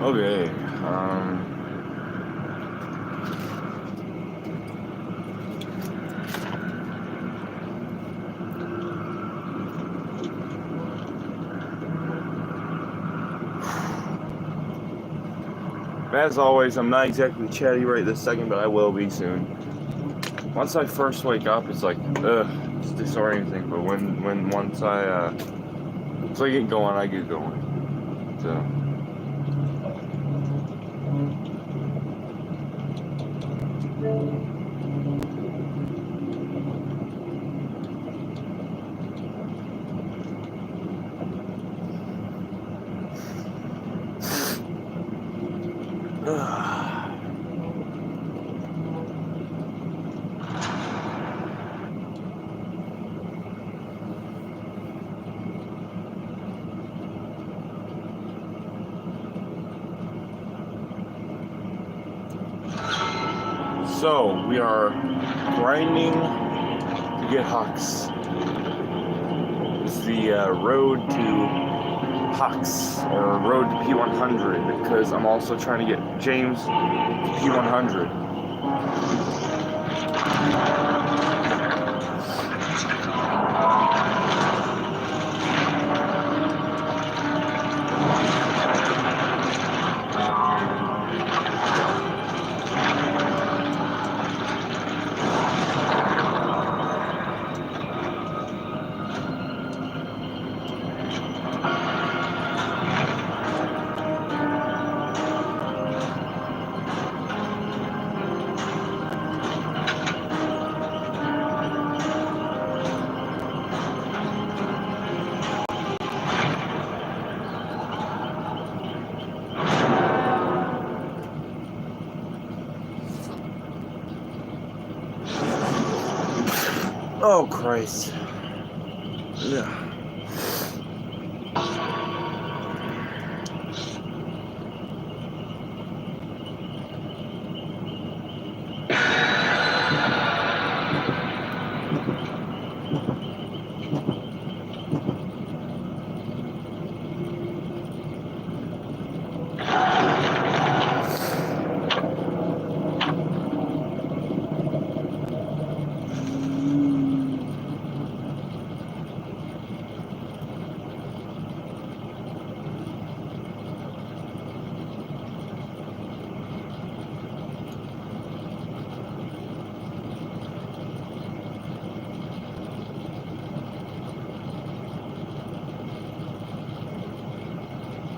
Okay, as always, I'm not exactly chatty right this second, but I will be soon. Once I first wake up, it's like, it's disorienting, but once I get going, I get going, so. So, we are grinding to get Hux. This is the road to Hux, or road to P100, because I'm also trying to get James to P100. Oh, Christ. Yeah.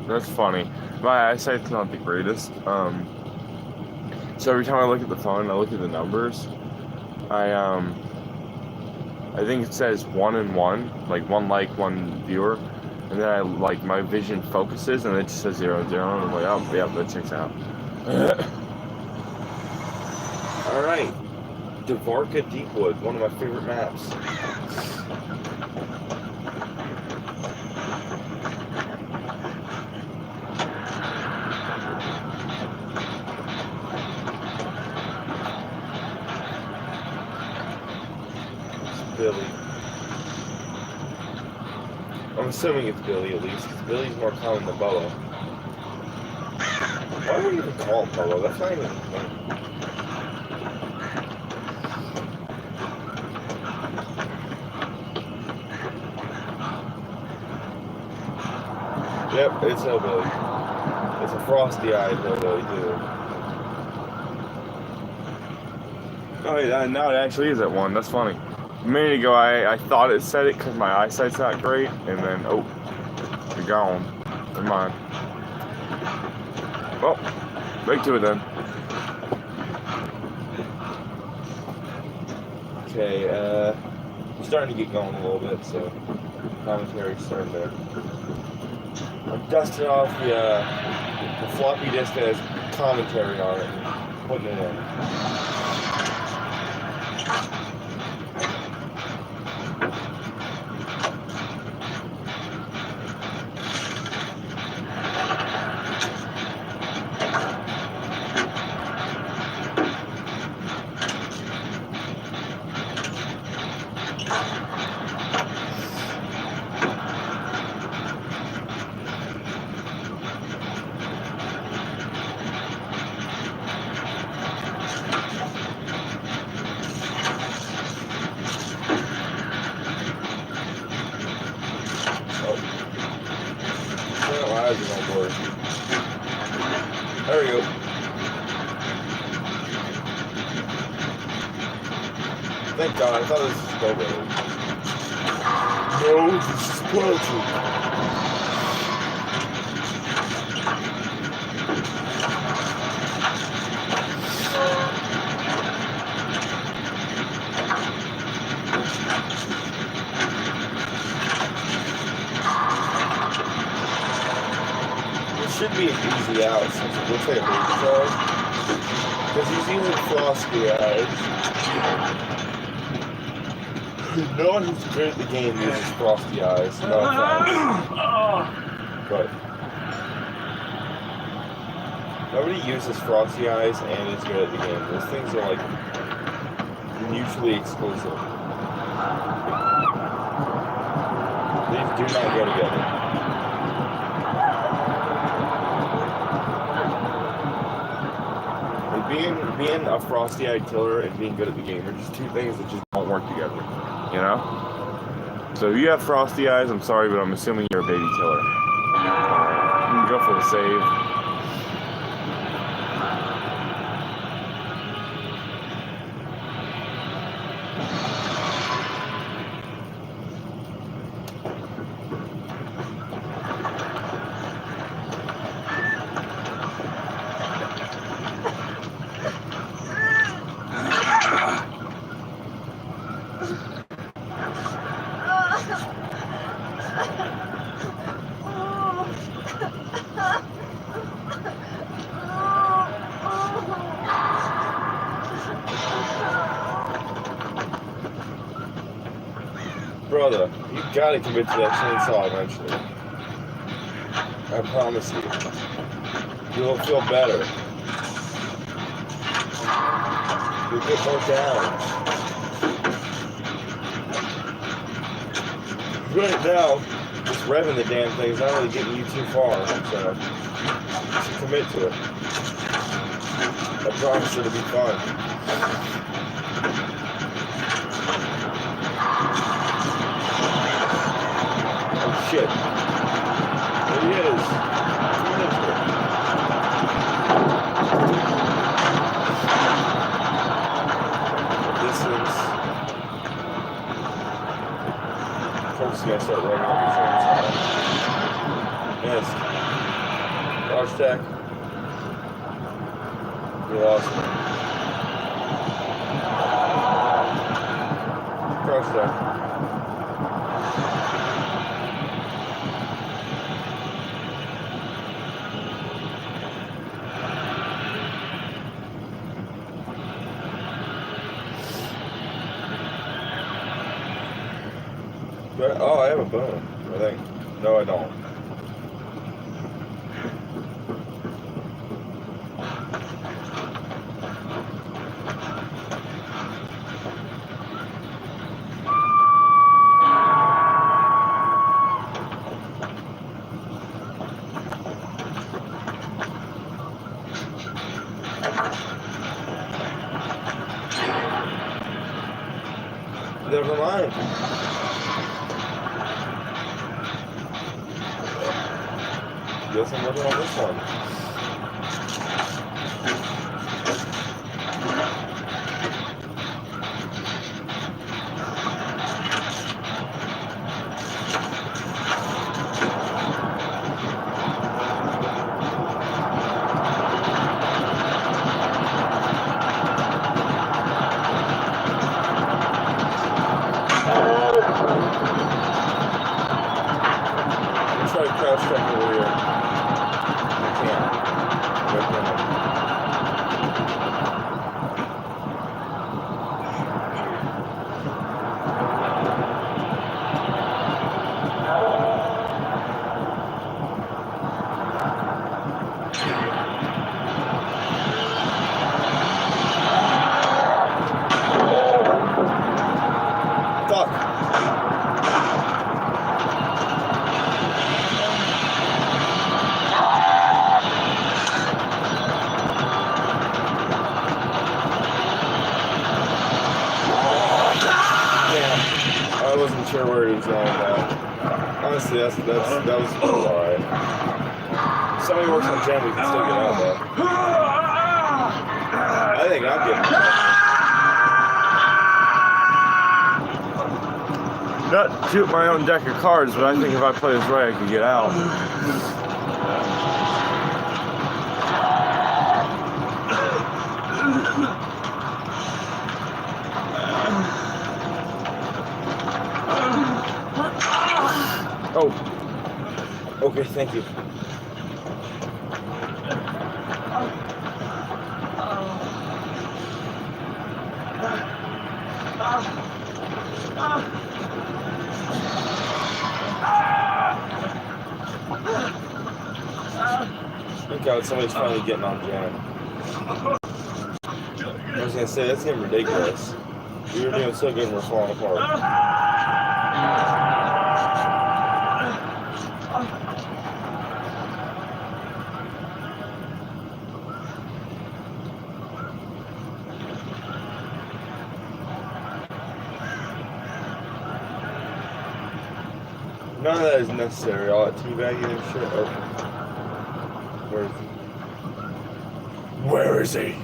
That's funny. My eyesight's not the greatest. So every time I look at the phone, I look at the numbers. I think it says 1 and 1, like one viewer, and then I my vision focuses, and it just says 0 0, and I'm like, oh yeah, that checks out. All right, Dvorka Deepwood, one of my favorite maps. Billy. I'm assuming it's Billy at least, because Billy's more common than Bubba. Why would you even call him Bubba? That's not even his name. Yep, it's Hillbilly. It's a frosty-eyed Hillbilly, too. Oh, yeah, now it actually is at 1. That's funny. A minute ago, I thought it said it because my eyesight's not great, and then, oh, you're gone. Never mind. Well, back to it then. Okay, I'm starting to get going a little bit, so commentary's starting to. I'm dusting off the floppy disk that has commentary on it and putting it in. There we go. Thank God, I thought this was Go Road. No, this is Planted. Should be an easy out since it looks like a baby dog. Because he's using frosty eyes. No one who's good at the game uses frosty eyes. No offense. But nobody uses frosty eyes and is good at the game. Those things are like mutually exclusive. These do not go together. Being a frosty-eyed killer and being good at the game are just two things that just don't work together, you know? So if you have frosty eyes, I'm sorry, but I'm assuming you're a baby killer. Alright, go for the save. Brother, you gotta commit to that chainsaw eventually. I promise you. You'll feel better. You'll get more down. Right now, just revving the damn thing is not really getting you too far, so you should commit to it. I promise it'll be fun. Shit. There he is. Distance. First, gonna start running up the train. Missed. Crouch stack. We lost him. Crouch stack. Oh, I have a boom, I think. No, I don't. Never mind. Guess I'm working on this one. try to crouch check over here. I can't. I wasn't sure where he was going with that. Honestly, that was alright. If somebody works on Jen, we can still get out though. I think I'm getting out. Not shoot my own deck of cards, but I think if I play this right, I can get out. Oh. Okay, thank you. Thank God somebody's finally getting on Jan. I was gonna say, that's getting ridiculous. We were doing so good and we're falling apart. None of that is necessary. All that teabagging and shit. Oh. Where is he?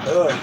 Ugh.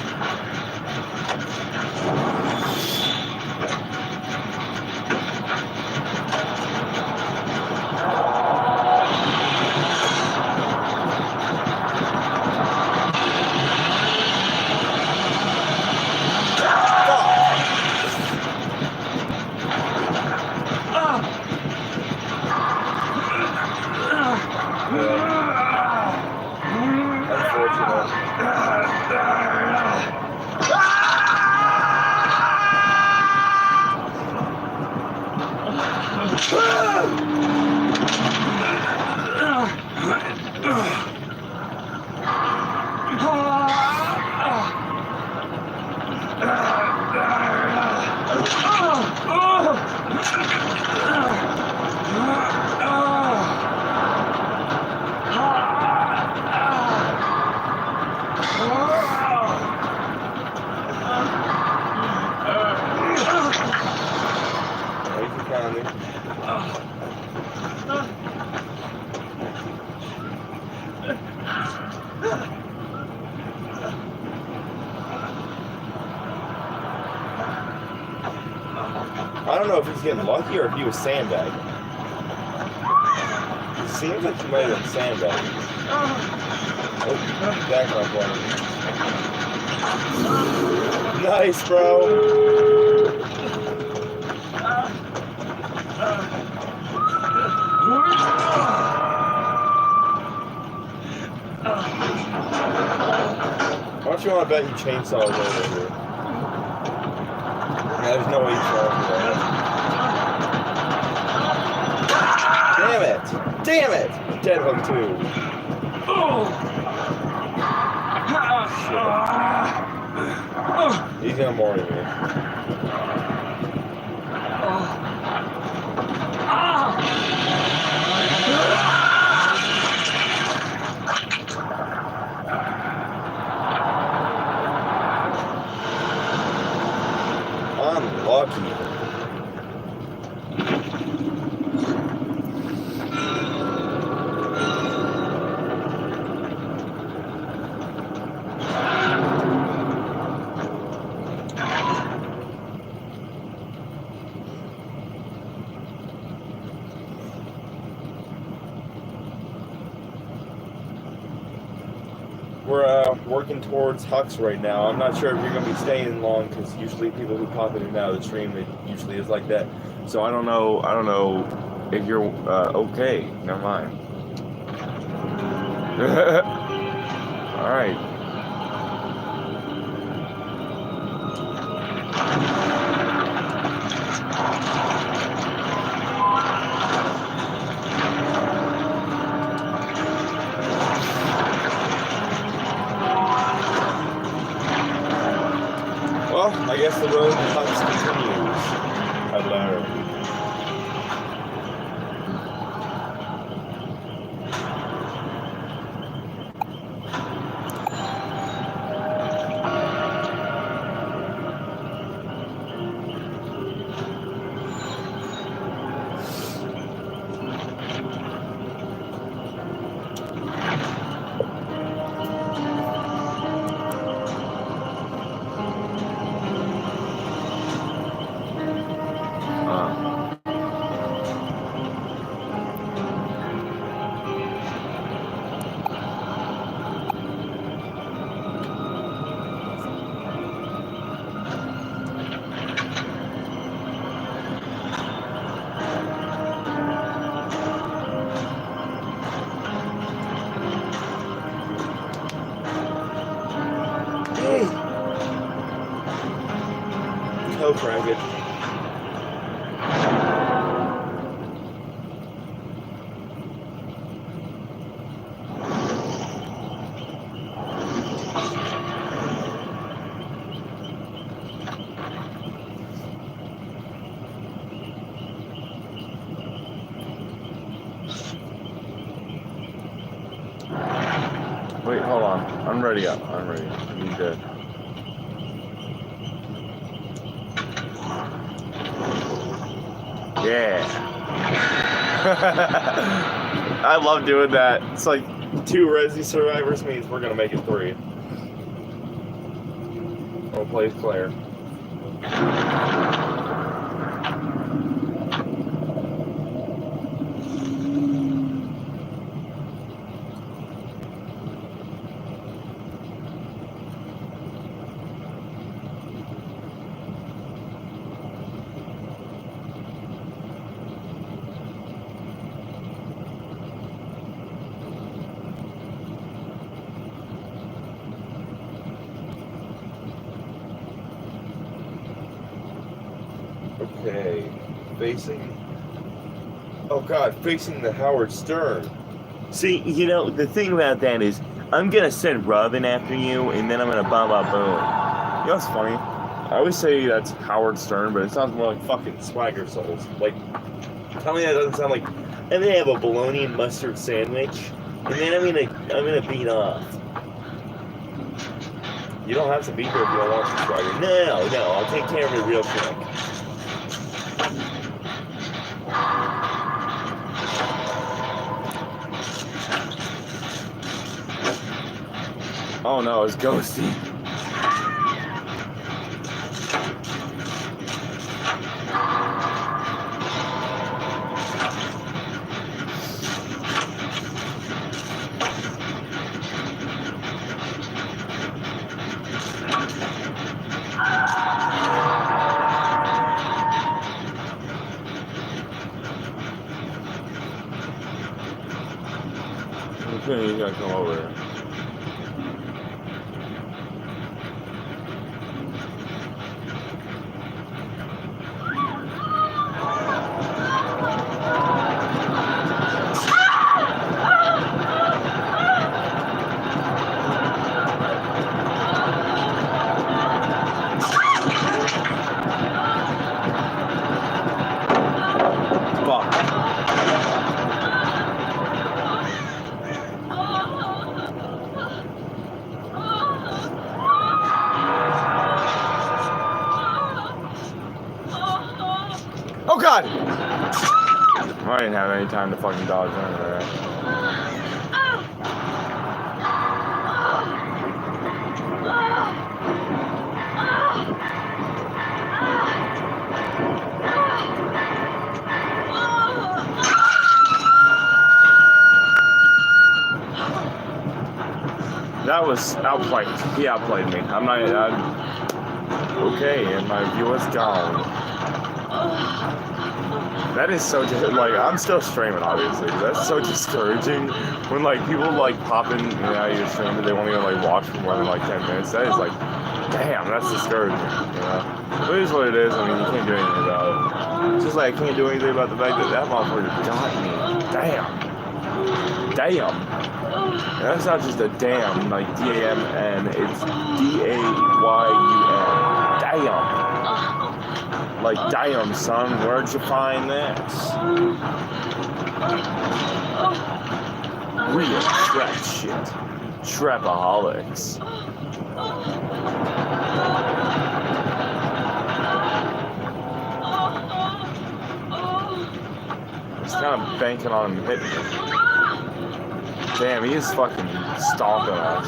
I don't know if he's getting lucky or if he was sandbagging. It seems like he might have been sandbagging. Oh, back up one. Nice, bro. Why don't you want to bet he chainsaws over here? There's no way he's falling for that. Damn it! Damn it! Dead hook too. Shit. He's gonna morning me. Unlucky. we're working towards Hux right now. I'm not sure if you're going to be staying long because usually people who pop in and out of the stream, it usually is like that. So I don't know if you're okay. Never mind. All right. Well, I guess the road to Hux continues. I've learned. Oh, Frank. Wait, hold on. I'm ready up. I'm ready. I need to. Yeah. I love doing that. It's like 2 Resi survivors means we're gonna make it 3. We'll play Claire. Okay, facing. Oh God, facing the Howard Stern. See, you know, the thing about that is, I'm gonna send Robin after you, and then I'm gonna boom. You know what's funny? I always say that's Howard Stern, but it sounds more like fucking Swagger Souls. Like, tell me that doesn't sound like. I'm gonna have a bologna and mustard sandwich, and then I'm gonna beat off. You don't have to be here if you don't want to, Swagger. No, I'll take care of it real quick. Oh no, it's Ghosty. Okay, you gotta come over here. Oh God! I didn't have any time to fucking dodge under there. That was outplayed. He outplayed me. Okay, and my view is gone. That is so like I'm still streaming, obviously. That's so discouraging when like people like pop in and out of your stream and they won't even like watch for more than like 10 minutes. That is like, damn, that's discouraging. You know, but it is what it is. I mean, you can't do anything about it. It's just like I can't do anything about the fact that that motherfucker got me. Damn. And that's not just a damn, like D-A-M-N. It's D-A-Y-U-N. Damn. Like, damn, son, where'd you find this? Real trap shit. Trapaholics. He's kind of banking on him hitting me. Damn, he is fucking stalking us.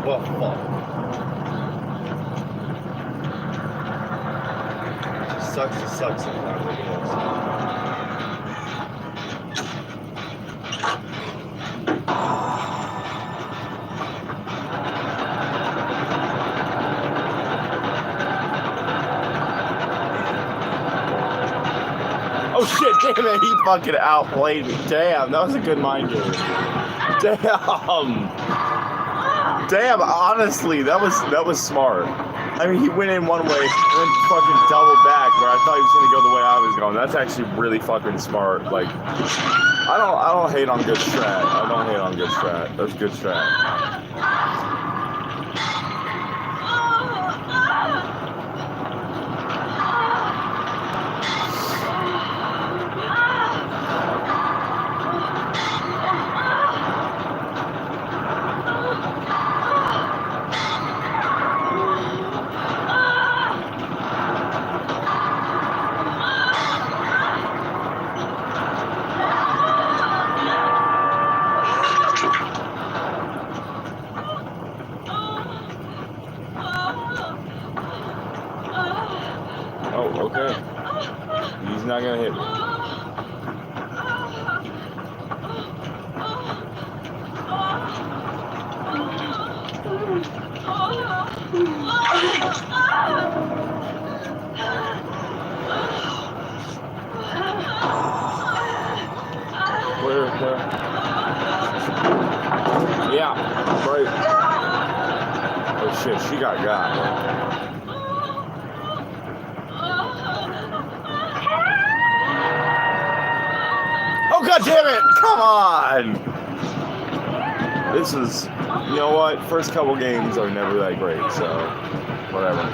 What the fuck? It just sucks sometimes, I guess. Oh shit, damn it, he fucking outplayed me. Damn, that was a good mind game. Damn, honestly, that was smart. I mean, he went in one way and then fucking doubled back where I thought he was gonna go the way I was going. That's actually really fucking smart. Like, I don't hate on good strat. I don't hate on good strat. That's good strat. Oh, okay. He's not gonna hit me. Where? Yeah, right. Oh shit, she got. Oh god damn it! Come on! This is, you know what? First couple games are never that great, so whatever.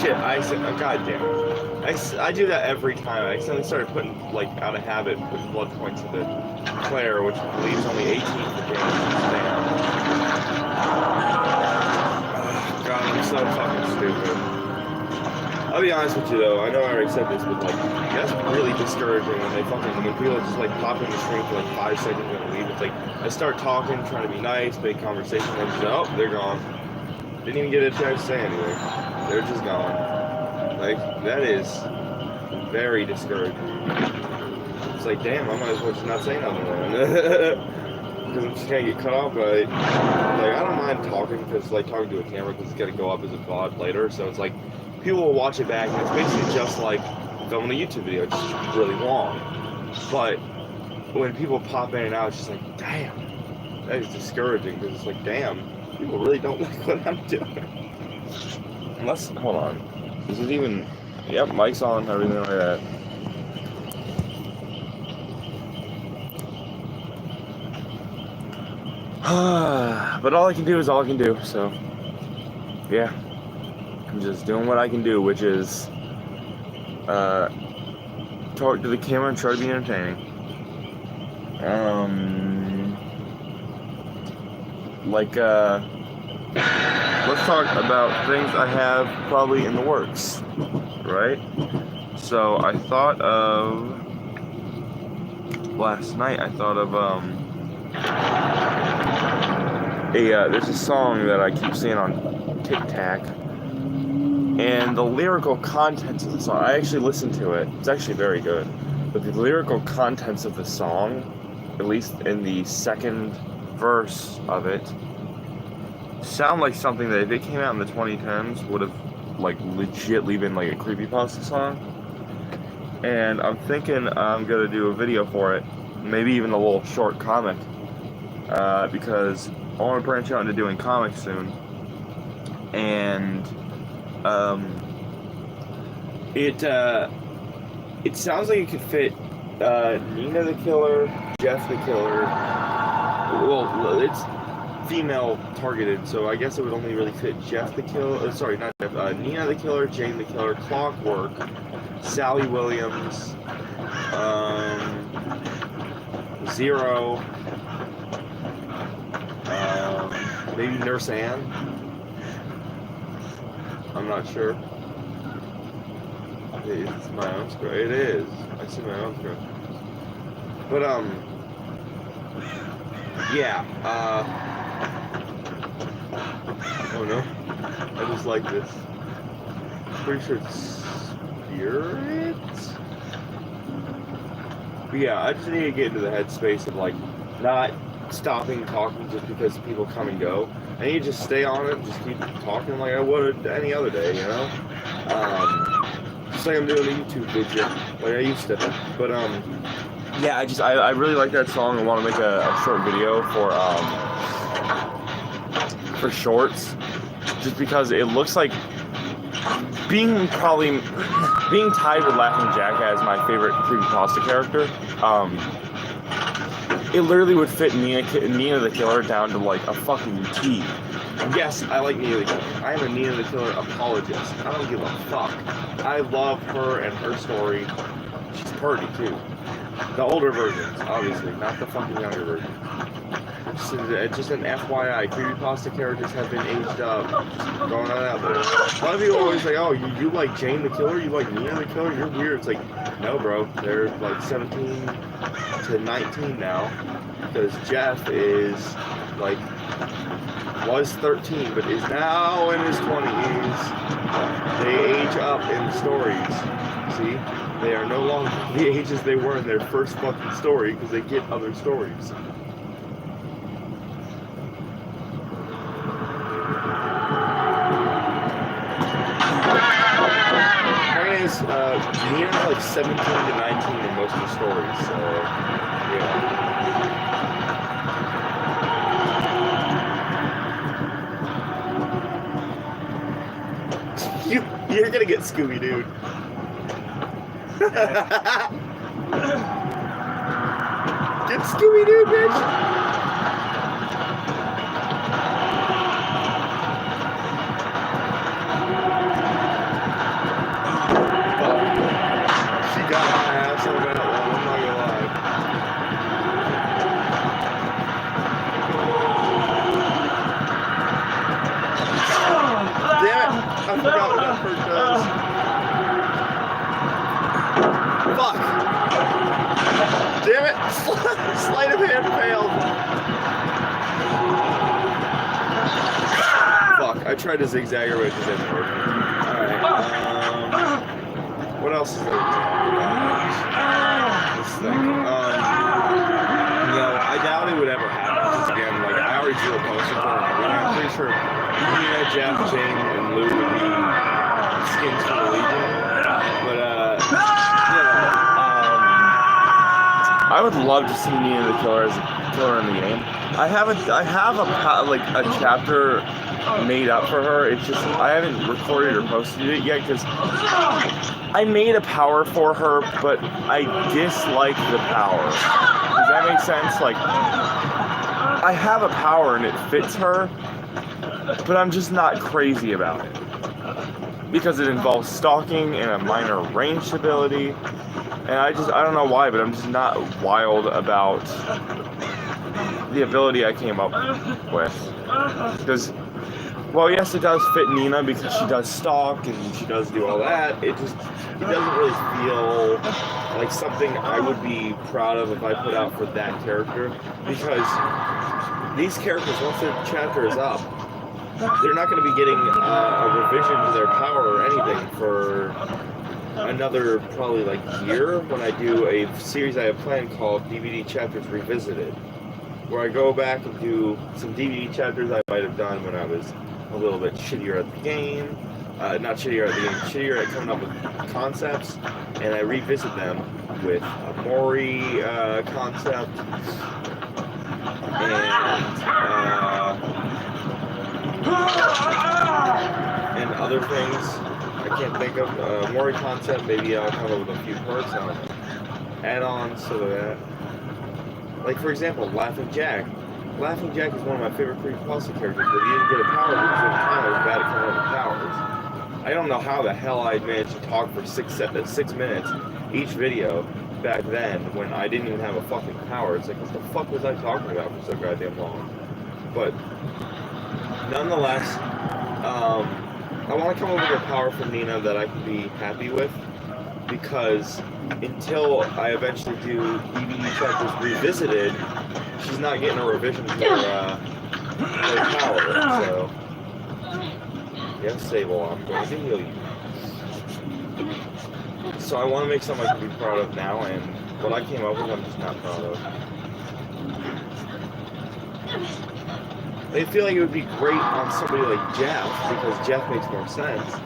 shit, god damn it. I do that every time. I accidentally started putting, like, out of habit, putting blood points into Claire, which leaves only 18 for James. Damn. God, I'm so fucking stupid. I'll be honest with you though, I know I already said this, but like, that's really discouraging when people just like pop in the screen for like 5 seconds and then leave. It's like, I start talking, trying to be nice, make conversation, and just, oh, they're gone. Didn't even get a chance to say anything. They're just gone. Like, that is very discouraging. It's like, damn, I might as well just not say nothing then. Because I'm just gonna get cut off by, like, I don't mind talking, because, like, talking to a camera, because it's gonna go up as a VOD later, so it's like, people will watch it back, and it's basically just like filming a YouTube video, just really long. But when people pop in and out, it's just like, damn, that is discouraging, because it's like, damn, people really don't like what I'm doing. Unless, hold on, is it even, yep, mic's on, everything like that. But all I can do is all I can do, so, yeah. I'm just doing what I can do, which is talk to the camera and try to be entertaining. Let's talk about things I have probably in the works, right? So I thought of, last night I thought of, there's a song that I keep seeing on TikTok. And the lyrical contents of the song, I actually listened to it. It's actually very good. But the lyrical contents of the song, at least in the second verse of it, sound like something that if it came out in the 2010s would have, like, legitly been like a creepypasta song. And I'm thinking I'm gonna do a video for it, maybe even a little short comic, because I want to branch out into doing comics soon. And it sounds like it could fit Nina the Killer, Jeff the Killer. Well, it's female targeted, so I guess it would only really fit Jeff the Killer. Sorry, not Jeff. Nina the Killer, Jane the Killer, Clockwork, Sally Williams, Zero, maybe Nurse Anne. I'm not sure. It's my own scroll. It is. I see my own scroll. But, yeah, oh no. I just like this. Pretty sure it's Spirit? But yeah, I just need to get into the headspace of, like, not stopping talking just because people come and go. I need to just stay on it and just keep talking like I would any other day, you know? Just like I'm doing a YouTube video, like I used to. But, yeah, I really like that song. I want to make a short video for shorts, just because it looks like being tied with Laughing Jack as my favorite creepypasta character. It literally would fit Nina the Killer down to like a fucking T. Yes, I like Nina the Killer. I am a Nina the Killer apologist. I don't give a fuck. I love her and her story. She's pretty too. The older versions, obviously, not the fucking younger versions. Just an FYI, creepypasta characters have been aged up. Just going on out there. A lot of people always say, oh, you like Jane the Killer? You like Nina the Killer? You're weird. It's like, no, bro. They're like 17 to 19 now. Because Jeff is, like, was 13, but is now in his 20s. They age up in stories. See? They are no longer the ages they were in their first fucking story because they get other stories. Nina's like 17 to 19 in most of the stories, so, yeah. You're gonna get Scooby-Dooed. Get Scooby-Dooed, bitch! tried to zigzag her, but it just didn't work. Alright, what else is there to talk about? Let's think. I doubt it would ever happen, because again, like, I already drew a poster for her and everything. I'm pretty sure Jeff, Jane, and Lou would be skins for the Legion. But, I would love to see Nina the Killer as a killer in the game. I have a chapter made up for her. It's just I haven't recorded or posted it yet because I made a power for her, but I dislike the power. Does that make sense? Like, I have a power and it fits her, but I'm just not crazy about it because it involves stalking and a minor ranged ability. And I don't know why, but I'm just not wild about the ability I came up with. Because, well, yes, it does fit Nina because she does stalk and she does do all that. It doesn't really feel like something I would be proud of if I put out for that character. Because these characters, once their chapter is up, they're not going to be getting a revision to their power or anything for another probably like year when I do a series I have planned called DVD Chapters Revisited, where I go back and do some DVD chapters I might have done when I was a little bit shittier at the game, not shittier at the game, shittier at coming up with concepts, and I revisit them with a Mori concept and other things I can't think of. Mori concept, maybe I'll come up with a few perks on add-ons so that, like for example, Laughing Jack. Laughing Jack is one of my favorite creepypasta characters, but he didn't get a power because at the time I was bad at coming up with powers. I don't know how the hell I managed to talk for 6 minutes each video back then when I didn't even have a fucking power. It's like, what the fuck was I talking about for so goddamn long? But nonetheless, I want to come up with a power from Nina that I can be happy with, because until I eventually do DVD Chapters Revisited, she's not getting a revision for her power, so yeah, stable, I'm going to heal you. So I want to make something I can be proud of now, and what I came up with I'm just not proud of. I feel like it would be great on somebody like Jeff, because Jeff makes more sense.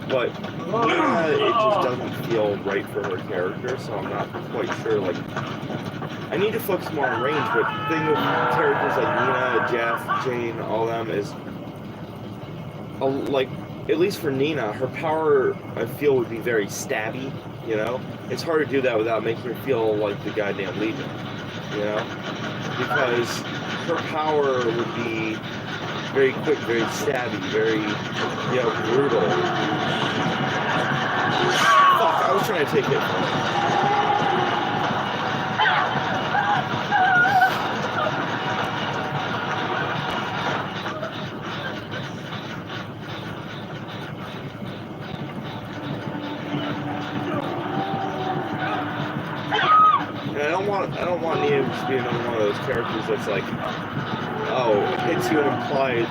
But Nina, it just doesn't feel right for her character, so I'm not quite sure. Like, I need to focus more on range, but the thing with characters like Nina, Jeff, Jane, all them is, like, at least for Nina, her power, I feel, would be very stabby, you know? It's hard to do that without making her feel like the goddamn Legion, you know? Because her power would be very quick, very stabby, very, you know, brutal. Fuck, I was trying to take it. And I don't want Nina to be another one of those characters that's like, oh, it hits you and applies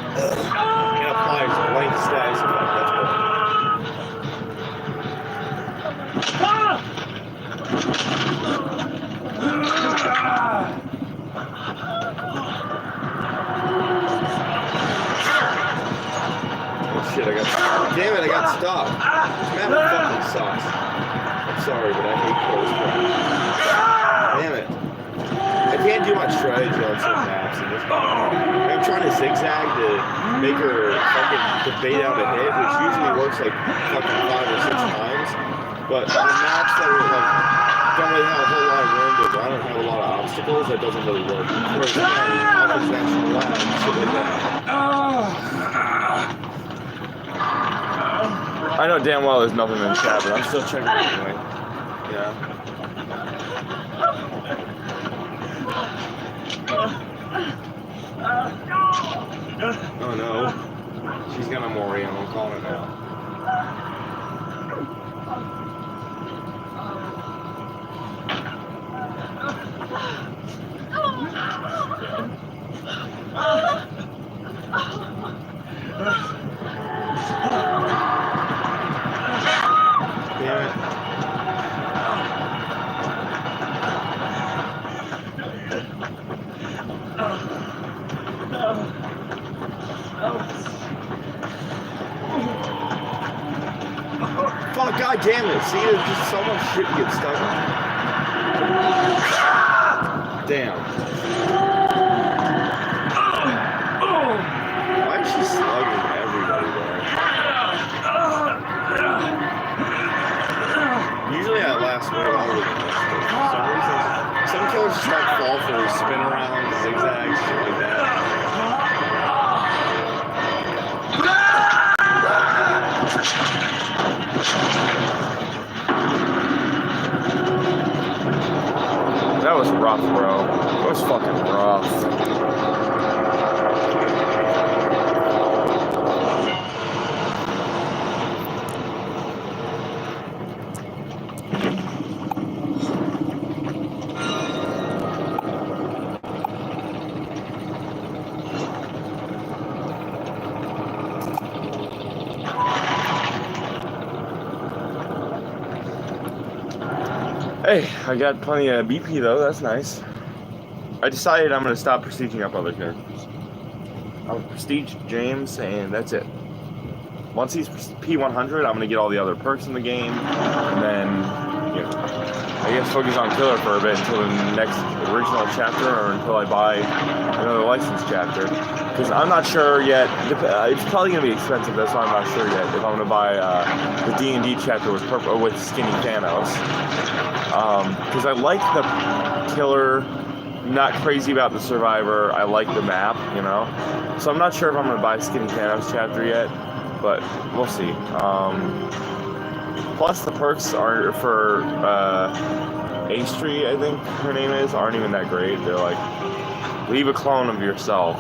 blank status effect. That's what. Oh shit! Damn it! I got stuck. This map fucking sucks. I'm sorry, but I hate close quarters. Damn it! I can't do much strategy on some maps in this map. I'm trying to zigzag to make her fucking debate out a hit, which usually works like fucking 5 or 6 times. But on maps that are like don't really have a whole lot of room to run or have a lot of obstacles, that doesn't really work. Whereas Office National Lab and shit like that. I know damn well there's nothing in the chat, but I'm still checking it anyway. Yeah. Oh no. She's gonna Mori and I'm calling it now. Fuck, god damn it. See, there's just so much shit to get stuck on. Damn. Why is she slugging everybody there? Usually I last way longer than this, but for some reason, some killers just like fall for spin around, zigzag, shit like that. That was rough, bro. That was fucking rough. Hey, I got plenty of BP though, that's nice. I decided I'm going to stop prestiging up other characters. I'll prestige James, and that's it. Once he's P100, I'm going to get all the other perks in the game, and then, you know, I guess focus on Killer for a bit until the next original chapter, or until I buy another licensed chapter. Because I'm not sure yet, it's probably going to be expensive, that's why I'm not sure yet, if I'm going to buy the D&D chapter with Skinny Thanos. Because I like the Killer, not crazy about the Survivor, I like the map, you know? So I'm not sure if I'm going to buy Skinny Thanos chapter yet, but we'll see. Plus the perks are for Astri, I think her name is, aren't even that great. They're like, leave a clone of yourself.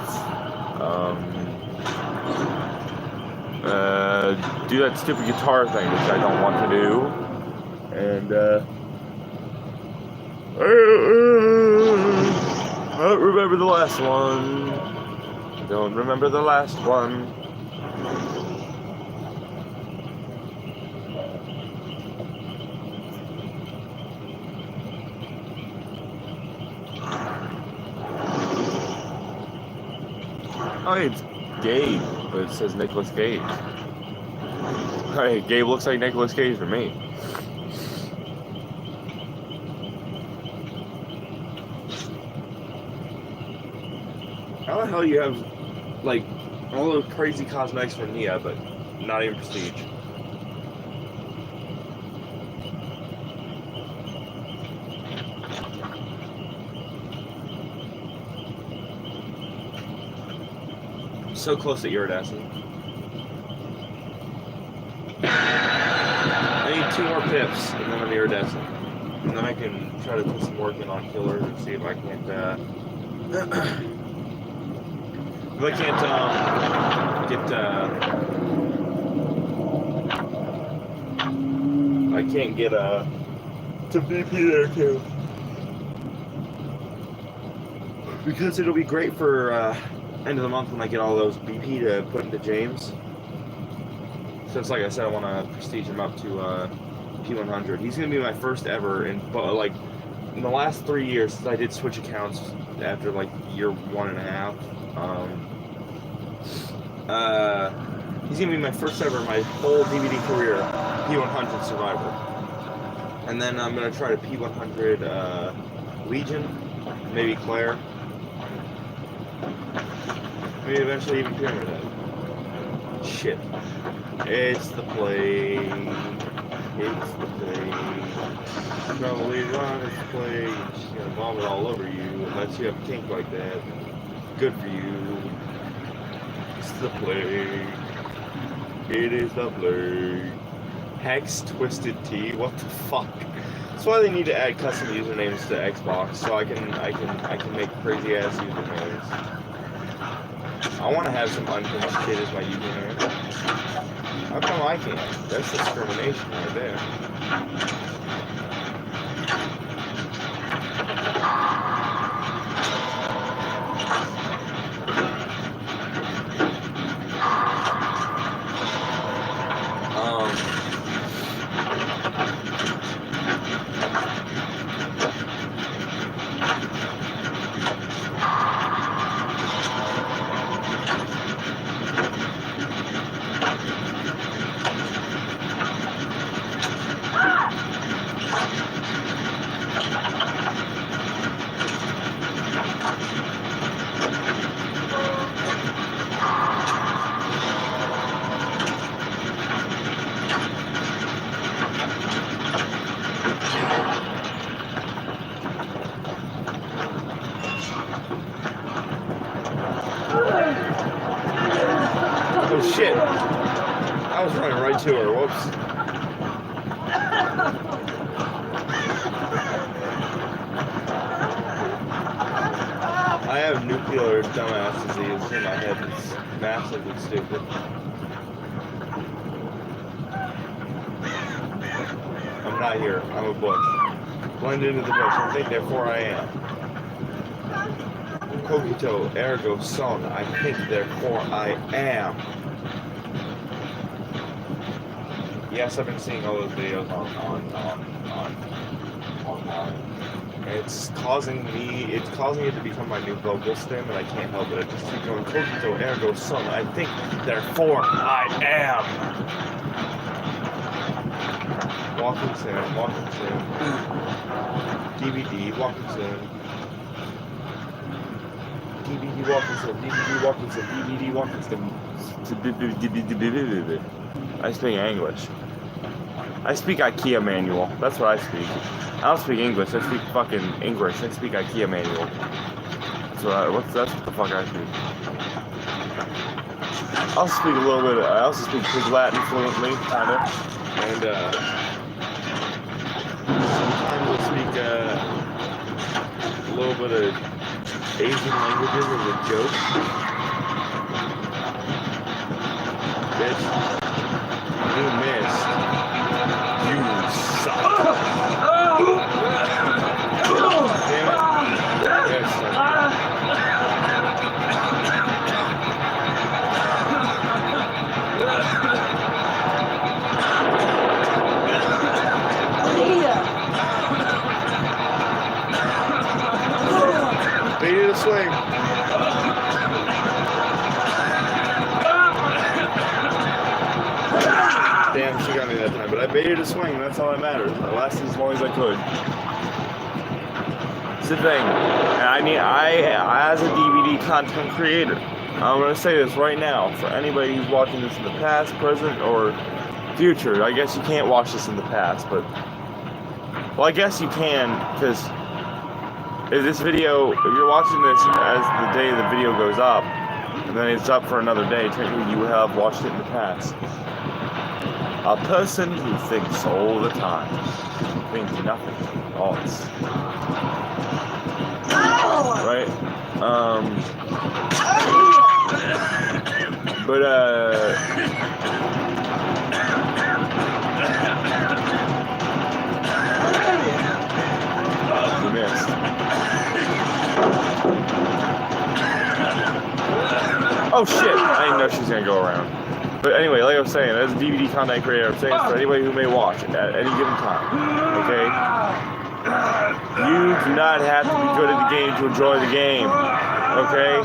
Do that stupid guitar thing, which I don't want to do. And, I don't remember the last one. Don't remember the last one. Oh, it's Gabe, but it says Nicolas Cage. Hey, Gabe looks like Nicolas Cage to me. How the hell you have, like, all those crazy cosmetics from Nia, but not even Prestige? So close to iridescent. I need 2 more pips, and then I'm iridescent. And then I can try to put some work in on Killer and see if I can't, if I can't, I can't get, some BP there, too. Because it'll be great for, end of the month when I get all those BP to put into James. Since, like I said, I want to prestige him up to, P100. He's going to be my first ever, in the last 3 years, since I did switch accounts after, like, year 1.5. He's gonna be my first ever, my whole DVD career, P100 Survivor. And then I'm gonna try to P100 Legion, maybe Claire. Maybe eventually even Pyramid Head. Shit. It's the plague. It's the plague. Probably wrong, it's the plague. She's gonna vomit all over you unless you have a kink like that. Good for you. It's the plague. It is the plague. Hex Twisted T. What the fuck? That's why they need to add custom usernames to Xbox, so I can make crazy ass usernames. I want to have some unfinished shit as my username. How come I can't? That's discrimination right there. shit! I was running right to her. Whoops. I have nuclear dumbass disease in my head. It's massively stupid. I'm not here. I'm a bush. Blend into the bush. I think, therefore I am. Cogito, ergo sum. I think, therefore I am. Yes, I've been seeing all those videos online. It's causing it to become my new vocal stem, and I can't help it. I just keep going, cogito, ergo sum. I think, therefore I am. Walking soon. DVD, walking soon. DVD, walking soon. DVD, walking soon. DVD, walking soon. I speak English. I speak IKEA manual. That's what I speak. I don't speak English. I speak fucking English. I speak IKEA manual. That's what the fuck I speak. I also speak a little bit. I also speak Pig Latin fluently, kind of, and sometimes I speak a little bit of Asian languages as a joke. Bitch, you missed. You suck. Damn it. Yes, Baited a swing. Damn, she got me that time, but I baited a swing, and that's all that matters. I lasted as long as I could. It's the thing. And I as a DVD content creator, I'm gonna say this right now for anybody who's watching this in the past, present, or future. I guess you can't watch this in the past, but well, I guess you can, because if you're watching this as the day the video goes up, and then it's up for another day, technically you have watched it in the past. A person who thinks all the time, thinks nothing else. Right? But you missed. Oh shit! I didn't know she was gonna go around. But anyway, like I was saying, as a DVD content creator, I'm saying this for anybody who may watch it at any given time. Okay? You do not have to be good at the game to enjoy the game. Okay?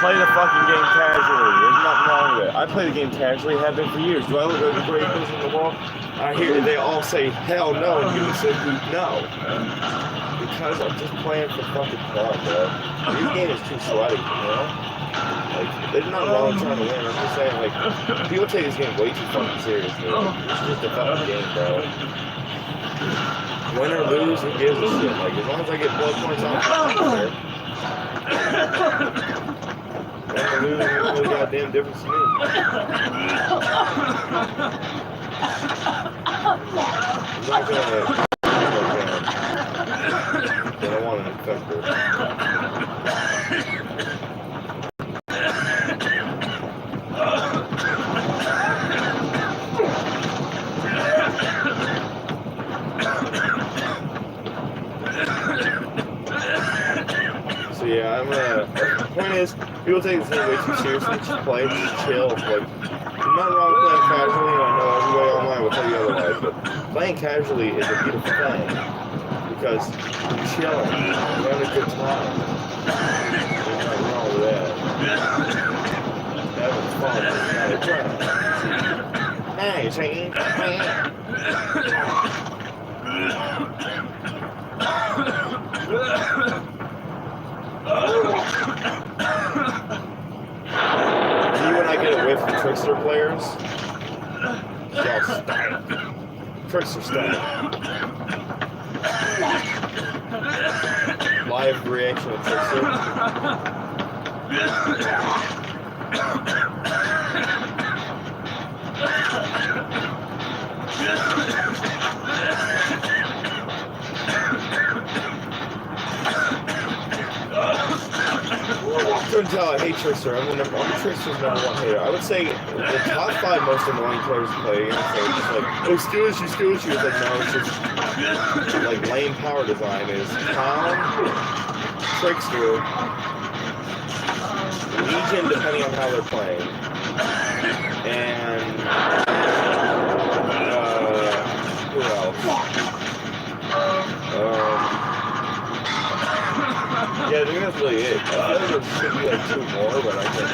Play the fucking game casually. There's nothing wrong with it. I play the game casually, have been for years. Do I look like the greatest person in the world? I hear they all say hell no, and you say no. Because I'm just playing for fucking fun, bro. This game is too sweaty, you know? Like, there's nothing wrong with trying to win. I'm just saying, like, people take this game way too fucking seriously. It's just a fucking game, bro. Win or lose, who gives a shit? Like, as long as I get blood points on, I don't care. Win or lose, there's no goddamn difference to me. I'm not gonna I don't want an infector. So yeah, the point is, people take this thing way too seriously, just play, just chill, like, there's nothing wrong with playing casually, and I know everybody online will tell you otherwise, but playing casually is a beautiful thing, because you're chilling, you're having a good time, there's nothing wrong with that, having fun, it's not a crime. Hey, you're saying, See when I get away from Trickster players? Y'all style. Trickster style. Live reaction of Trickster. couldn't tell, I hate Trickster. I'm Trickster's #1 hater. I would say the top 5 most annoying players to play against are just like, oh, Skillishy. It's like, no, it's just like lame power design is Clown, Trickster, Legion, depending on how they're playing, and who else? Yeah, I think that's really it. I think there should be like 2 more, but I can't.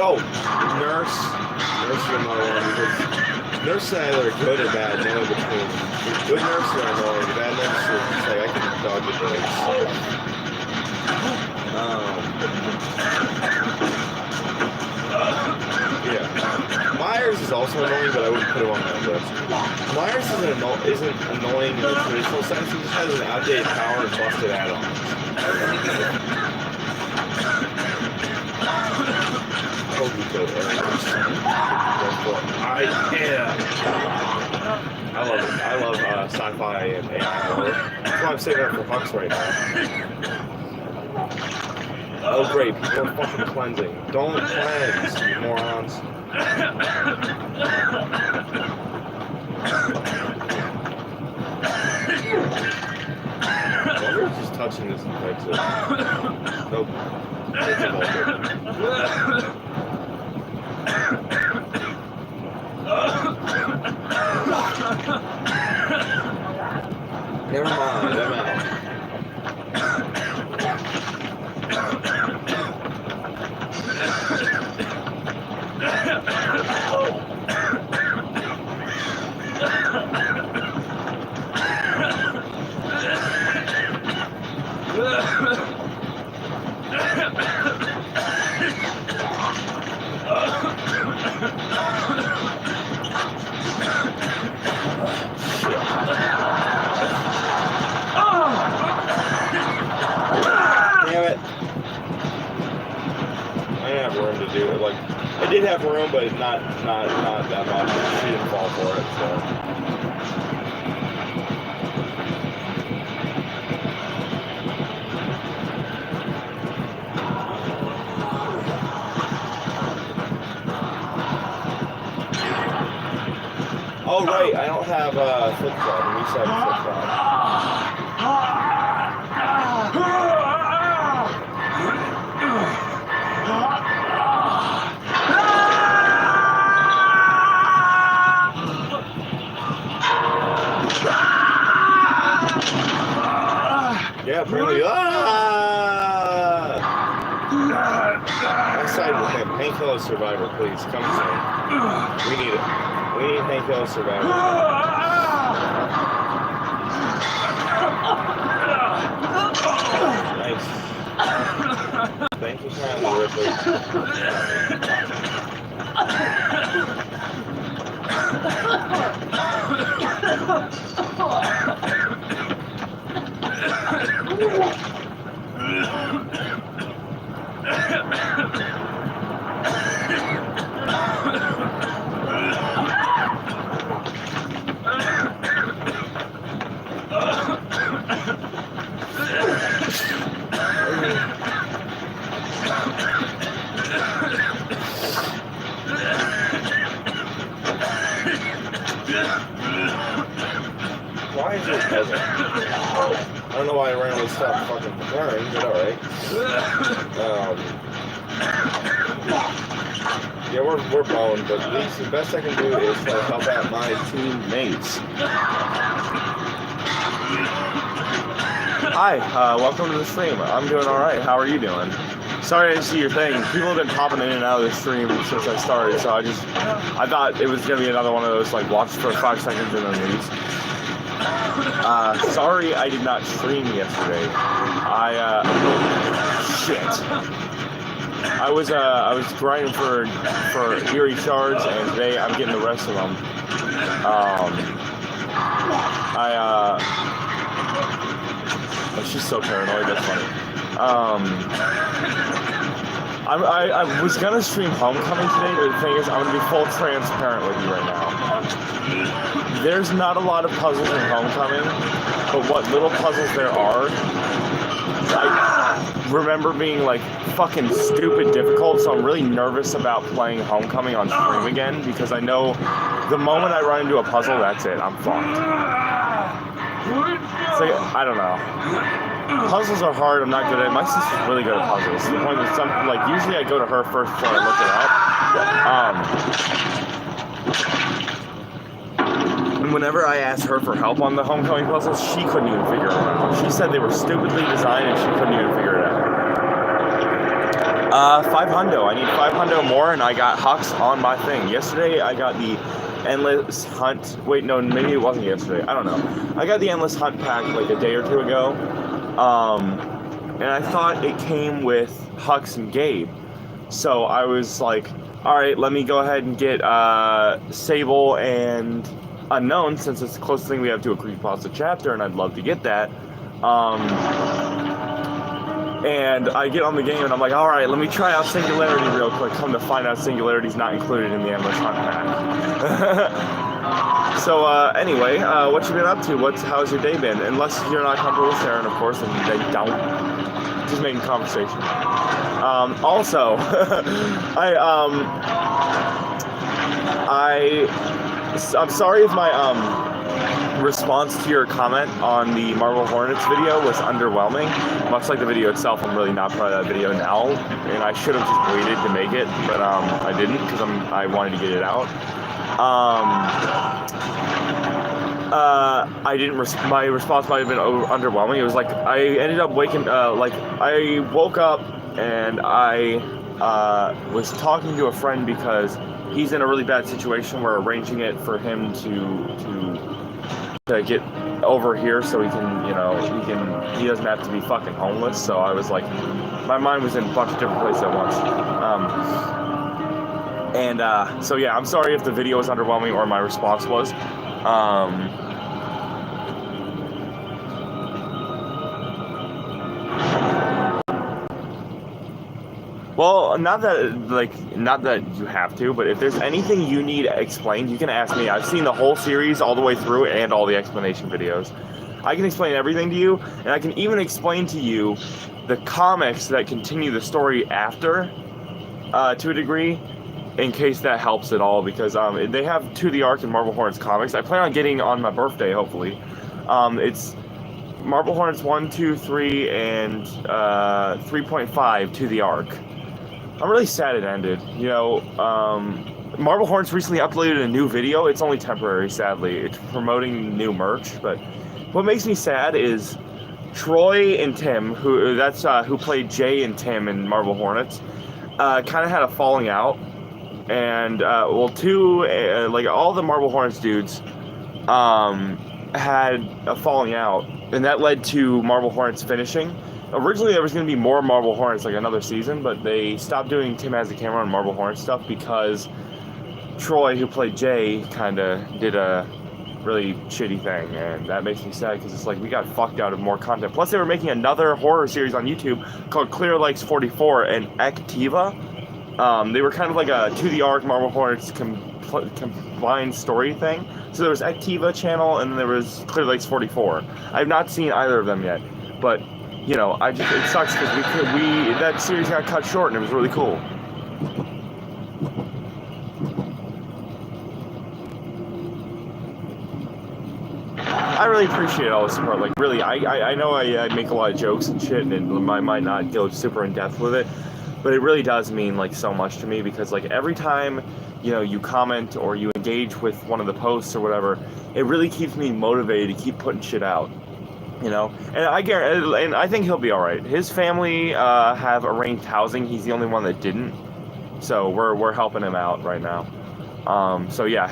Oh, Nurse. Nurse is another one because Nurse and I are good or bad, no in between. Good Nurse are annoying, bad Nurse is just like I can dodge the bullets. Yeah. Myers is also annoying, but I wouldn't put him on that list. Myers isn't annoying in the traditional sense, he just has an outdated power and busted add-ons. I love it. I love sci-fi and AI horror. That's why I'm saving up for Hux right now. Oh great, people are fucking cleansing. Don't cleanse, you morons. I wonder if just touching this affects it. Nope. It's a vulture. Never mind, I'm out. Damn it. I didn't have room to do it. Like, I did have room, but not that much. She didn't fall for it, so. Oh right, I don't have flip flop. We used to have a flip flop. Yeah, apparently. Next side with him. Painkiller Survivor, please. Come soon. We need it. We need Painkiller Survivor. Nice. Thank you kindly, Ripley. Why is it peasant? I don't know why I randomly stopped fucking preparing, but alright. Yeah, we're boned, but at least the best I can do is try to help out my teammates. Hi, welcome to the stream. I'm doing alright. How are you doing? Sorry I didn't see your thing. People have been popping in and out of the stream since I started, so I thought it was going to be another one of those, like, watch for 5 seconds and then leave. Sorry I did not stream yesterday. Shit. I was grinding for Eerie Shards, and today I'm getting the rest of them. She's so paranoid, that's funny. I was gonna stream Homecoming today, but the thing is, I'm gonna be full transparent with you right now. there's not a lot of puzzles in Homecoming, but what little puzzles there are, I remember being like fucking stupid difficult, so I'm really nervous about playing Homecoming on stream again, because I know the moment I run into a puzzle, that's it, I'm fucked. So, I don't know. Puzzles are hard, I'm not good at it. My sister's really good at puzzles. To the point that like, usually I go to her first before I look it up. And whenever I asked her for help on the Homecoming puzzles, she couldn't even figure them out. She said they were stupidly designed and she couldn't even figure it out. 5 hundo. I need 5 hundo more, and I got Hux on my thing. Yesterday, I got the Endless Hunt. Wait, no, maybe it wasn't yesterday. I don't know. I got the Endless Hunt pack like a day or two ago. And I thought it came with Hux and Gabe. So I was like, alright, let me go ahead and get Sable and Unknown, since it's the closest thing we have to a creepypasta chapter, and I'd love to get that. And I get on the game and I'm like, alright, let me try out Singularity real quick. Come to find out Singularity's not included in the Endless Hunt pack. So, anyway, what you been up to? How's your day been? Unless you're not comfortable with Sharon, of course, and they don't. Just making conversation. Also, I'm sorry if my, response to your comment on the Marble Hornets video was underwhelming. Much like the video itself, I'm really not proud of that video now, and I should have just waited to make it, but I didn't, because I wanted to get it out. I didn't. My response might have been underwhelming. It was like I ended up waking. I woke up and I was talking to a friend because he's in a really bad situation. We're arranging it for him to get over here so he can, he doesn't have to be fucking homeless. So I was like, my mind was in a bunch of different places at once. So yeah, I'm sorry if the video was underwhelming or my response was. Well, not that you have to, but if there's anything you need explained, you can ask me. I've seen the whole series all the way through and all the explanation videos. I can explain everything to you, and I can even explain to you the comics that continue the story after, to a degree, in case that helps at all, because they have To the Ark and Marble Hornets comics. I plan on getting on my birthday, hopefully. It's Marble Hornets 1, 2, 3, and 3.5 To the Ark. I'm really sad it ended. Marble Hornets recently uploaded a new video. It's only temporary, sadly. It's promoting new merch, but what makes me sad is Troy and Tim, who played Jay and Tim in Marble Hornets, kind of had a falling out, and all the Marble Hornets dudes had a falling out, and that led to Marble Hornets finishing. Originally, there was going to be more Marble Hornets, like another season, but they stopped doing Tim Has the Camera on Marble Hornets stuff because Troy, who played Jay, kind of did a really shitty thing, and that makes me sad because it's like we got fucked out of more content. Plus, they were making another horror series on YouTube called Clear Lakes 44 and Activa. They were kind of like a To the Ark Marble Hornets combined story thing. So there was Activa channel, and then there was Clear Lakes 44. I have not seen either of them yet, but it sucks because that series got cut short and it was really cool. I really appreciate all the support. Like, really, I know I make a lot of jokes and shit, and I might not go super in depth with it, but it really does mean like so much to me, because like every time you comment or you engage with one of the posts or whatever, it really keeps me motivated to keep putting shit out. And I think he'll be all right. His family have arranged housing. He's the only one that didn't, so we're helping him out right now. So yeah,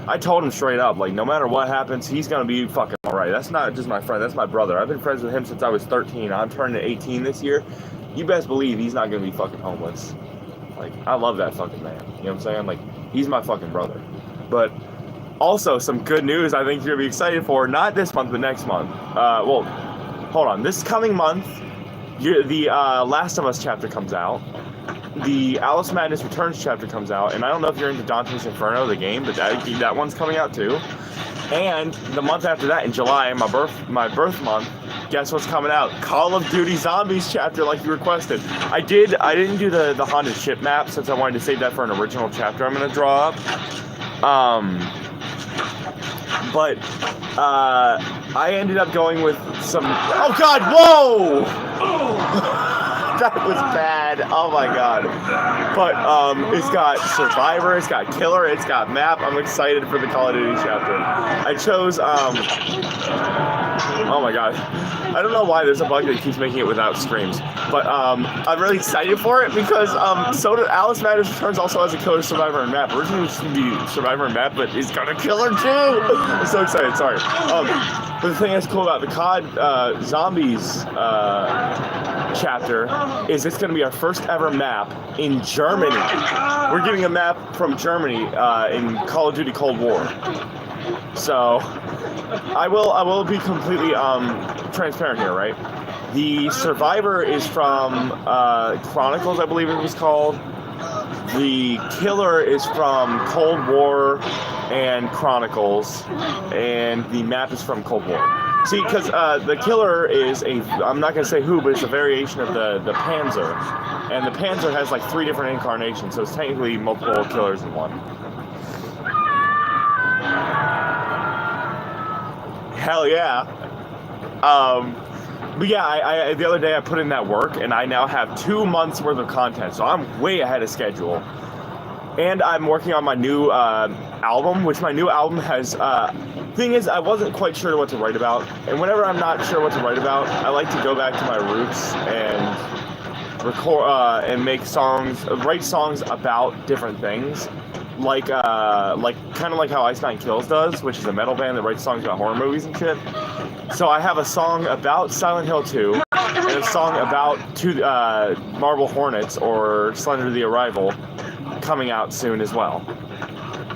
I told him straight up, like, no matter what happens, he's gonna be fucking all right. That's not just my friend, that's my brother. I've been friends with him since I was 13. I'm turning 18 this year. You best believe he's not gonna be fucking homeless. Like, I love that fucking man. You know what I'm saying? Like, he's my fucking brother. But also, some good news I think you're going to be excited for, not this month, but next month. Hold on. This coming month, the Last of Us chapter comes out. the Alice Madness Returns chapter comes out, and I don't know if you're into Dante's Inferno, the game, but that one's coming out too. And the month after that, in July, my birth month, guess what's coming out? Call of Duty Zombies chapter, like you requested. I didn't do the haunted ship map since I wanted to save that for an original chapter I'm gonna draw up. But I ended up going with some. Oh God! Whoa! That was bad. Oh my God. But it's got Survivor, it's got Killer, it's got Map. I'm excited for the Call of Duty chapter. I chose oh my God. I don't know why there's a bug that keeps making it without screams. But I'm really excited for it because so did Alice Madness Returns also has a Killer, Survivor, and Map. Originally it was going to be Survivor and Map, but it's got a Killer too! I'm so excited, sorry. But the thing that's cool about the COD Zombies chapter is it's going to be our first ever map in Germany. We're getting a map from Germany in Call of Duty Cold War. So I will be completely transparent here, right? The Survivor is from Chronicles, I believe it was called. The Killer is from Cold War and Chronicles, and the map is from Cold War. See, because the Killer is I'm not going to say who, but it's a variation of the Panzer. And the Panzer has like 3 different incarnations, so it's technically multiple killers in one. Hell yeah. But yeah, I the other day I put in that work, and I now have 2 months worth of content, so I'm way ahead of schedule. And I'm working on my new album, which my new album has... thing is, I wasn't quite sure what to write about, and whenever I'm not sure what to write about, I like to go back to my roots and record and make songs, write songs about different things, like kind of like how Ice Nine Kills does, which is a metal band that writes songs about horror movies and shit. So I have a song about Silent Hill 2 and a song about Marble Hornets or Slender the Arrival coming out soon as well.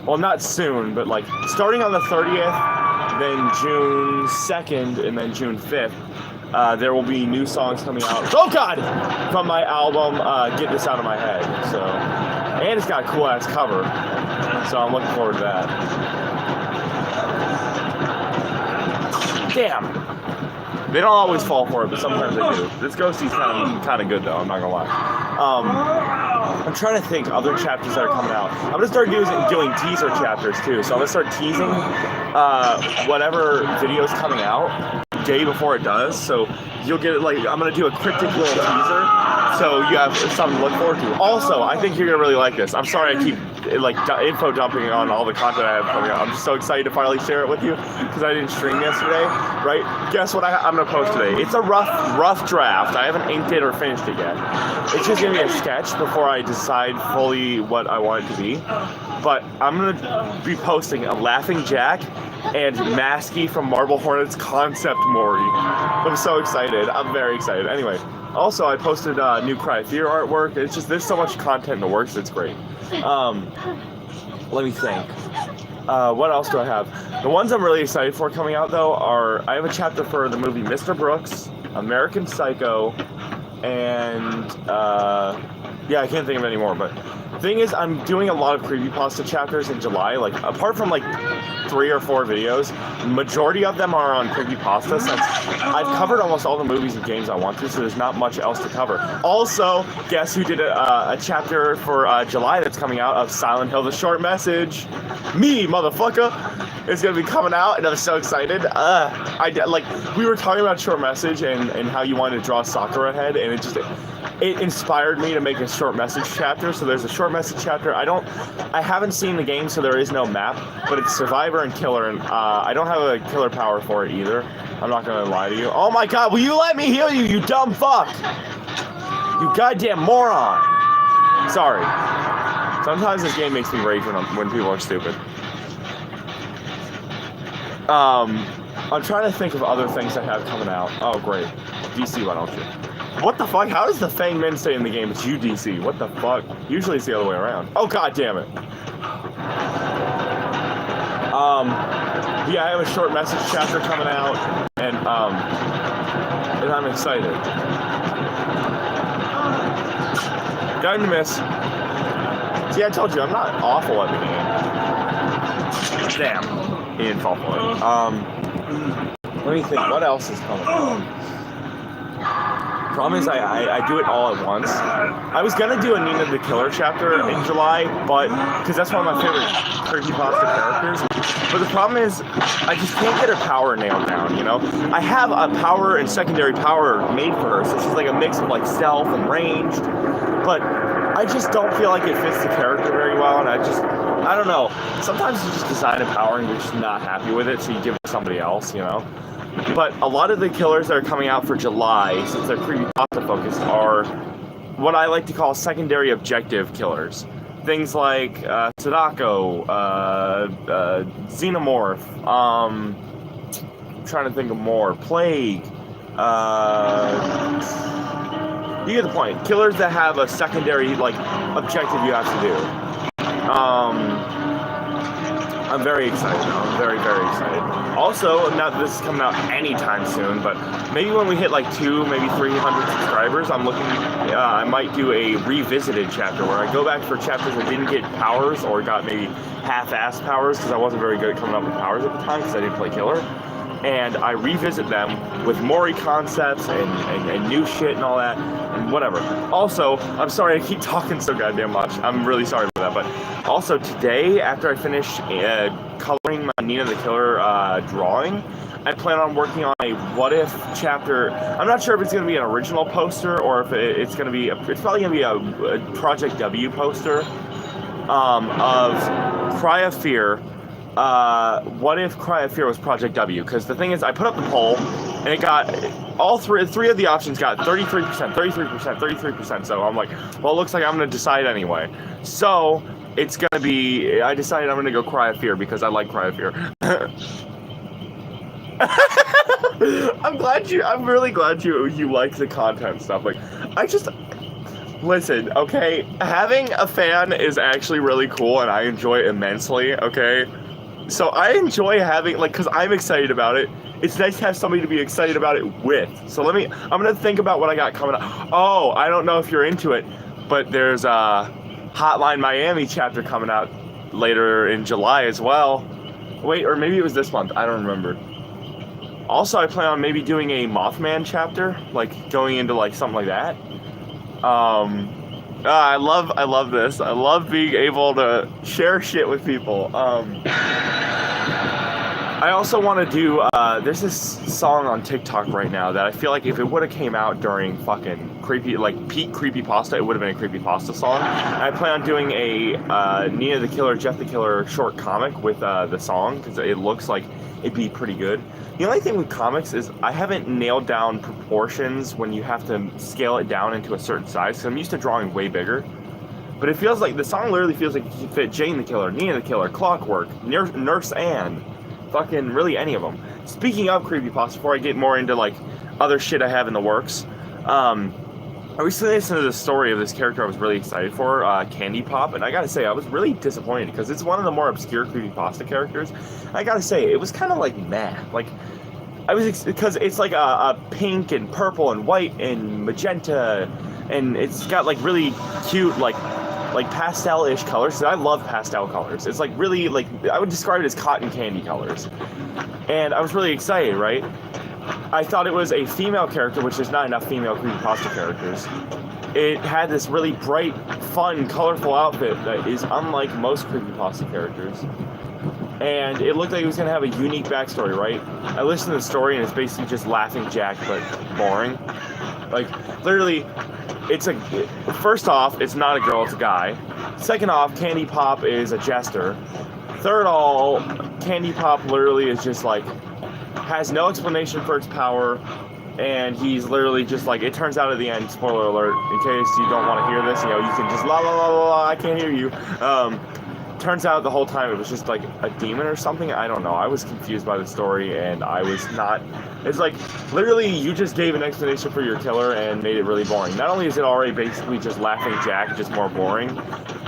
Well, not soon, but like starting on the 30th, then June 2nd, and then June 5th, there will be new songs coming out. Oh God! From my album, Get This Out of My Head. So, and it's got a cool ass cover, so I'm looking forward to that. Damn! They don't always fall for it, but sometimes they do. This Ghosty's kind of good though. I'm not gonna lie. I'm trying to think other chapters that are coming out. I'm gonna start doing teaser chapters too. So I'm gonna start teasing whatever video's coming out day before it does. So you'll get it. Like I'm gonna do a cryptic little teaser, so you have something to look forward to. Also, I think you're gonna really like this. I'm sorry I keep info dumping on all the content I have coming out. I'm just so excited to finally share it with you because I didn't stream yesterday, right? Guess what I'm gonna post today? It's a rough draft. I haven't inked it or finished it yet. It's just gonna be a sketch before I decide fully what I want it to be. But I'm gonna be posting a Laughing Jack and Masky from Marble Hornets concept Mori. I'm so excited. I'm very excited. Anyway, also I posted new Cry of Fear artwork. It's just there's so much content in the works. It's great. Let me think. What else do I have? The ones I'm really excited for coming out though are I have a chapter for the movie Mr. Brooks, American Psycho, and yeah, I can't think of any more. But the thing is, I'm doing a lot of creepypasta chapters in July. Like apart from like 3 or 4 videos, majority of them are on creepypasta since I've covered almost all the movies and games I want to, so there's not much else to cover. Also, guess who did a chapter for July that's coming out of Silent Hill: The Short Message? Me, motherfucker! It's gonna be coming out, and I'm so excited. We were talking about Short Message and how you wanted to draw Sakura head, and it inspired me to make a Short Message chapter. So there's a Short Message chapter. I haven't seen the game, so there is no map, but it's Survivor and Killer, and I don't have a killer power for it either. I'm not gonna lie to you. Oh my God, will you let me heal you, you dumb fuck? You goddamn moron. Sorry. Sometimes this game makes me rage when people are stupid. I'm trying to think of other things I have coming out. Oh great. DC, why don't you? What the fuck? How does the Fang Min stay in the game? It's you, DC. What the fuck? Usually it's the other way around. Oh god damn it. Yeah, I have a Short Message chapter coming out, and I'm excited. Got him to miss. See, I told you, I'm not awful at the game. Damn. He didn't fall for it. Let me think, what else is coming up? Problem is, I do it all at once. I was gonna do a Nina the Killer chapter in July, but because that's one of my favorite creepypasta characters. But the problem is, I just can't get her power nailed down. You know, I have a power and secondary power made for her, so she's like a mix of like stealth and ranged. But I just don't feel like it fits the character very well, and I don't know. Sometimes you just design a power and you're just not happy with it, so you give it to somebody else. You know. But a lot of the killers that are coming out for July, since they're creepypasta focused, are what I like to call secondary objective killers. Things like Sadako, Xenomorph, I'm trying to think of more, Plague, you get the point. Killers that have a secondary like objective you have to do. I'm very excited now. I'm very, very excited. Also, not that this is coming out anytime soon, but maybe when we hit like 200, maybe 300 subscribers, I'm looking, I might do a revisited chapter where I go back for chapters that didn't get powers or got maybe half-assed powers because I wasn't very good at coming up with powers at the time because I didn't play Killer. And I revisit them with Mori concepts and new shit and all that, and whatever. Also, I'm sorry I keep talking so goddamn much. I'm really sorry for that, but also today, after I finish coloring my Nina the Killer drawing, I plan on working on a what if chapter. I'm not sure if it's going to be an original poster or if it's going to be, it's probably going to be a Project W poster of Cry of Fear. What if Cry of Fear was Project W? Because the thing is, I put up the poll, and it got, all three of the options got 33%, 33%, 33%, so I'm like, well, it looks like I'm going to decide anyway. So, it's going to be, I decided I'm going to go Cry of Fear, because I like Cry of Fear. I'm really glad you like the content stuff, like, listen, okay, having a fan is actually really cool, and I enjoy it immensely, okay? So I enjoy having, like, because I'm excited about it. It's nice to have somebody to be excited about it with. So I'm going to think about what I got coming up. Oh, I don't know if you're into it, but there's a Hotline Miami chapter coming out later in July as well. Wait, or maybe it was this month. I don't remember. Also, I plan on maybe doing a Mothman chapter, like going into like something like that. I love this. I love being able to share shit with people. I also want to do, there's this song on TikTok right now that I feel like if it would have came out during fucking peak creepypasta, it would have been a creepypasta song. And I plan on doing a Nina the Killer, Jeff the Killer short comic with the song, because it looks like it'd be pretty good. The only thing with comics is I haven't nailed down proportions when you have to scale it down into a certain size, because I'm used to drawing way bigger. But it feels like, the song literally feels like it can fit Jane the Killer, Nina the Killer, Clockwork, Nurse Anne, fucking really any of them. Speaking of creepypasta, before I get more into like other shit I have in the works, I recently listened to the story of this character I was really excited for, Candy Pop, and I gotta say, I was really disappointed because it's one of the more obscure creepypasta characters. I gotta say, it was kind of like meh. Like, because it's like a pink and purple and white and magenta, and it's got like really cute, like pastel-ish colors. So I love pastel colors. It's like really, like, I would describe it as cotton candy colors. And I was really excited, right? I thought it was a female character, which there's not enough female creepypasta characters. It had this really bright, fun, colorful outfit that is unlike most creepypasta characters. And it looked like it was going to have a unique backstory, right? I listened to the story, and it's basically just Laughing Jack, but boring. Like, literally, first off, it's not a girl, it's a guy. Second off, Candy Pop is a jester. Third all, Candy Pop literally is just like, has no explanation for its power, and he's literally just like, it turns out at the end, spoiler alert, in case you don't want to hear this, you know, you can just la la la la la, I can't hear you. Turns out the whole time it was just like a demon or something. I don't know. I was confused by the story, and I was not. It's like, literally, you just gave an explanation for your killer and made it really boring. Not only is it already basically just Laughing Jack, just more boring,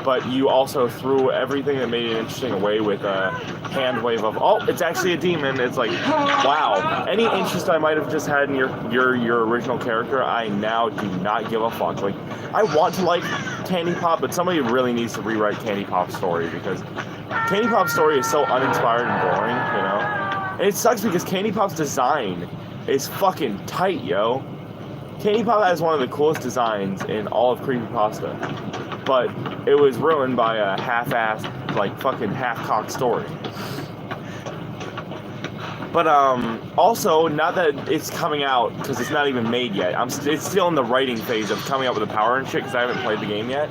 but you also threw everything that made it interesting away with a hand wave of, oh, it's actually a demon. It's like, wow. any interest I might have just had in your original character, I now do not give a fuck. Like, I want to like Candy Pop, but somebody really needs to rewrite Candy Pop's story, because Candy Pop's story is so uninspired and boring, you know? And it sucks because Candy Pop's design is fucking tight, yo. Candy Pop has one of the coolest designs in all of creepypasta, but it was ruined by a half-assed, like, fucking half-cocked story. But also, not that it's coming out, because it's not even made yet. It's still in the writing phase of coming up with the power and shit, because I haven't played the game yet.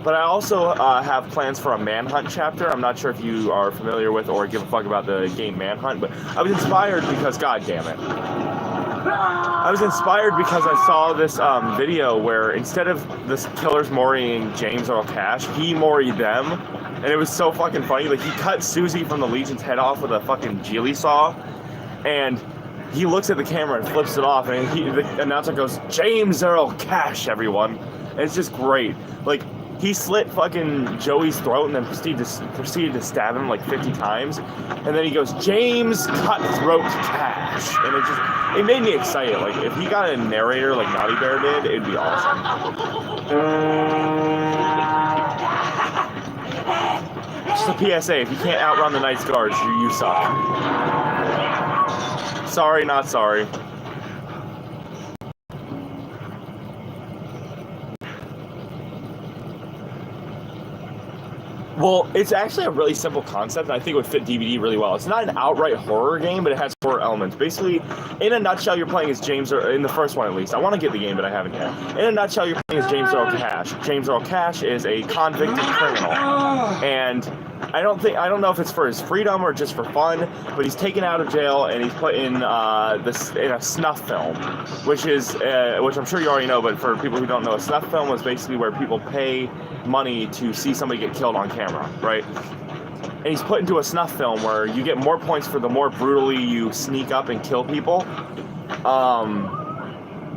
But I also have plans for a Manhunt chapter. I'm not sure if you are familiar with or give a fuck about the game Manhunt, but I was inspired because, god damn it. I was inspired because I saw this video where instead of the killers Maurying James Earl Cash, he Mauryed them. And it was so fucking funny. Like, he cut Susie from the Legion's head off with a fucking Johnnie Jigsaw. And he looks at the camera and flips it off. And the announcer goes, James Earl Cash, everyone. And it's just great. Like, he slit fucking Joey's throat and then proceeded to stab him like 50 times. And then he goes, James Cutthroat Cash. And it made me excited. Like, if he got a narrator like Naughty Bear did, it'd be awesome. Just a PSA, if you can't outrun the Knight's Guards, you suck. Sorry, not sorry. Well, it's actually a really simple concept, and I think it would fit DVD really well. It's not an outright horror game, but it has horror elements. Basically, in a nutshell, you're playing as James, or in the first one at least. I want to get the game, but I haven't yet. In a nutshell, you're playing as James Earl Cash. James Earl Cash is a convicted criminal, and I don't know if it's for his freedom or just for fun, but he's taken out of jail and he's put in in a snuff film, which I'm sure you already know, but for people who don't know, a snuff film is basically where people pay money to see somebody get killed on camera, right? And he's put into a snuff film where you get more points for the more brutally you sneak up and kill people.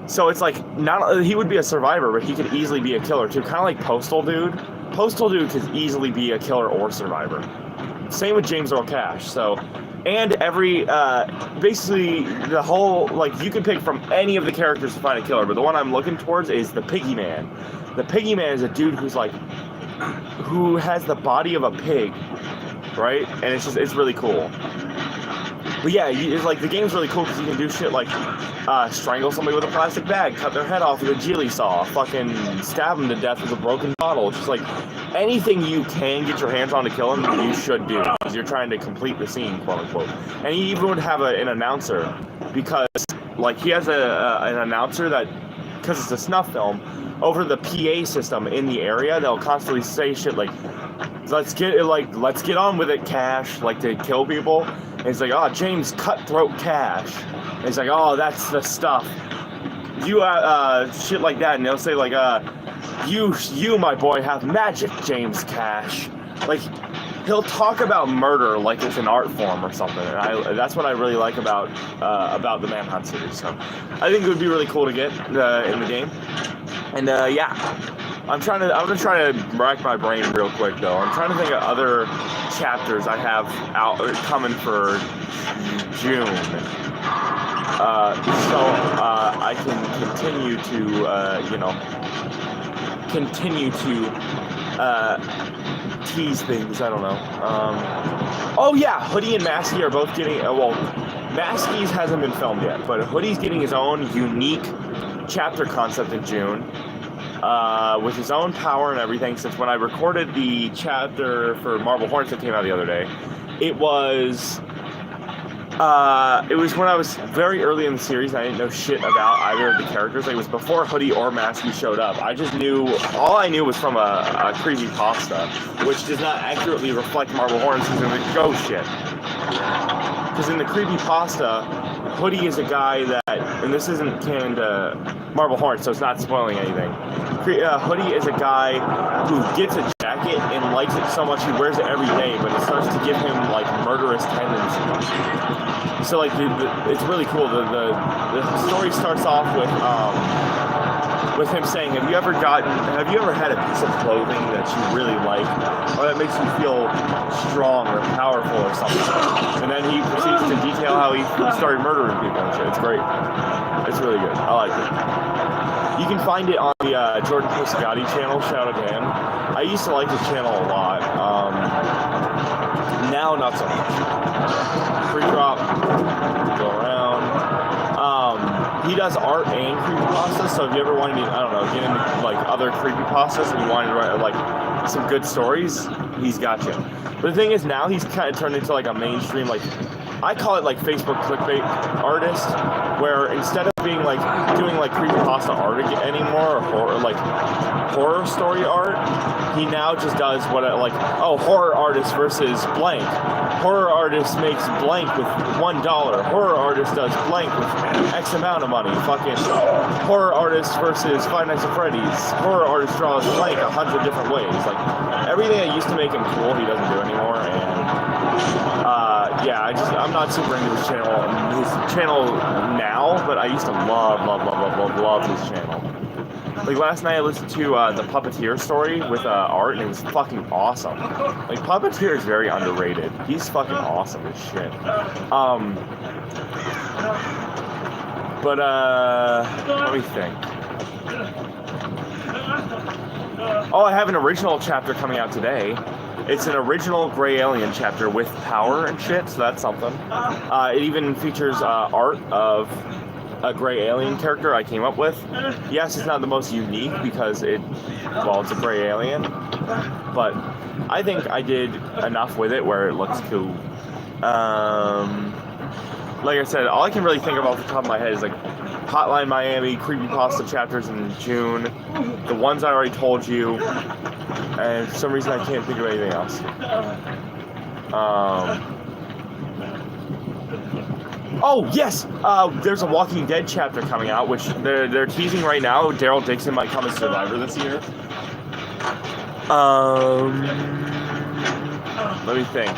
So it's like, he would be a survivor, but he could easily be a killer too, kind of like Postal Dude. Postal Dude could easily be a killer or survivor. Same with James Earl Cash. So, and basically the whole, like, you can pick from any of the characters to find a killer, but the one I'm looking towards is the Piggy Man. The Piggy Man is a dude who has the body of a pig, right? And it's really cool. But yeah, it's like, the game's really cool because you can do shit like strangle somebody with a plastic bag, cut their head off with a Johnnie Jigsaw, fucking stab them to death with a broken bottle. It's just like, anything you can get your hands on to kill him, you should do, because you're trying to complete the scene, quote unquote. And he even would have an announcer, because like he has an announcer that, because it's a snuff film, over the PA system in the area, they'll constantly say shit like, let's get on with it, Cash, like, to kill people. And it's like, oh, James Cutthroat Cash. And it's like, oh, that's the stuff. You, shit like that. And they'll say, like, you, my boy, have magic, James Cash. Like, he'll talk about murder like it's an art form or something. And that's what I really like about the Manhunt series. So I think it would be really cool to get in the game. And, yeah. I'm gonna try to rack my brain real quick though. I'm trying to think of other chapters I have out coming for June, so I can continue to tease things. I don't know. Oh yeah, Hoodie and Masky are both getting. Masky's hasn't been filmed yet, but Hoodie's getting his own unique chapter concept in June. With his own power and everything. Since when I recorded the chapter for Marble Hornets that came out the other day, it was when I was very early in the series and I didn't know shit about either of the characters. Like, it was before Hoodie or Masky showed up. All I knew was from a creepypasta, which does not accurately reflect Marble Hornets because of the ghost shit. Because in the creepypasta, Hoodie is a guy that, and this isn't canon to Marble Hornets, so it's not spoiling anything. Hoodie is a guy who gets a jacket and likes it so much he wears it every day, but it starts to give him, like, murderous tendencies. So, like, it's really cool. The story starts off with with him saying, have you ever had a piece of clothing that you really like, or that makes you feel strong or powerful or something? And then he proceeds to detail how he started murdering people and shit. It's great. It's really good. I like it. You can find it on the Jordan Piscati channel. Shout out to him. I used to like his channel a lot. Now, not so much. Free drop. Go around. He does art and creepypastas, so if you ever wanted to, I don't know, get into like other creepypastas and you wanted to write like some good stories, he's got you. But the thing is, now he's kind of turned into like a mainstream, like, I call it like Facebook clickbait artist, where instead of being like doing like creepypasta art anymore, or like horror story art, he now just does what like, oh, horror artist versus blank. Horror artist makes blank with $1. Horror artist does blank with X amount of money. Fucking horror artist versus Five Nights at Freddy's. Horror artist draws blank 100 different ways. Like everything that used to make him cool, he doesn't do anymore. And yeah, I'm not super into his channel now, but I used to love his channel. Like last night I listened to the Puppeteer story with Art, and it was fucking awesome. Like Puppeteer is very underrated. He's fucking awesome as shit. But let me think. Oh, I have an original chapter coming out today. It's an original Gray Alien chapter with power and shit, so that's something. It even features art of a Gray Alien character I came up with. Yes, it's not the most unique because it's a Gray Alien, but I think I did enough with it where it looks cool. Like I said, all I can really think of off the top of my head is like Hotline Miami, creepypasta chapters in June, the ones I already told you, and for some reason I can't think of anything else. Oh, yes! There's a Walking Dead chapter coming out, which they're teasing right now. Daryl Dixon might come as Survivor this year. Let me think.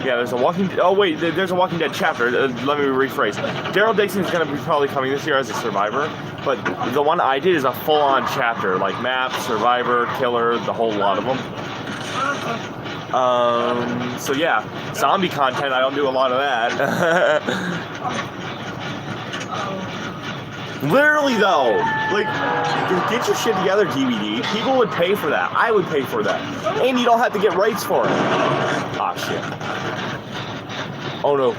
Yeah, there's a Walking Dead chapter. Let me rephrase. Daryl Dixon is going to be probably coming this year as a Survivor, but the one I did is a full-on chapter, like map, Survivor, Killer, the whole lot of them. So yeah, zombie content, I don't do a lot of that. Literally though, like, get your shit together, DVD. People would pay for that. I would pay for that. And you don't have to get rights for it. Ah, shit. Oh no.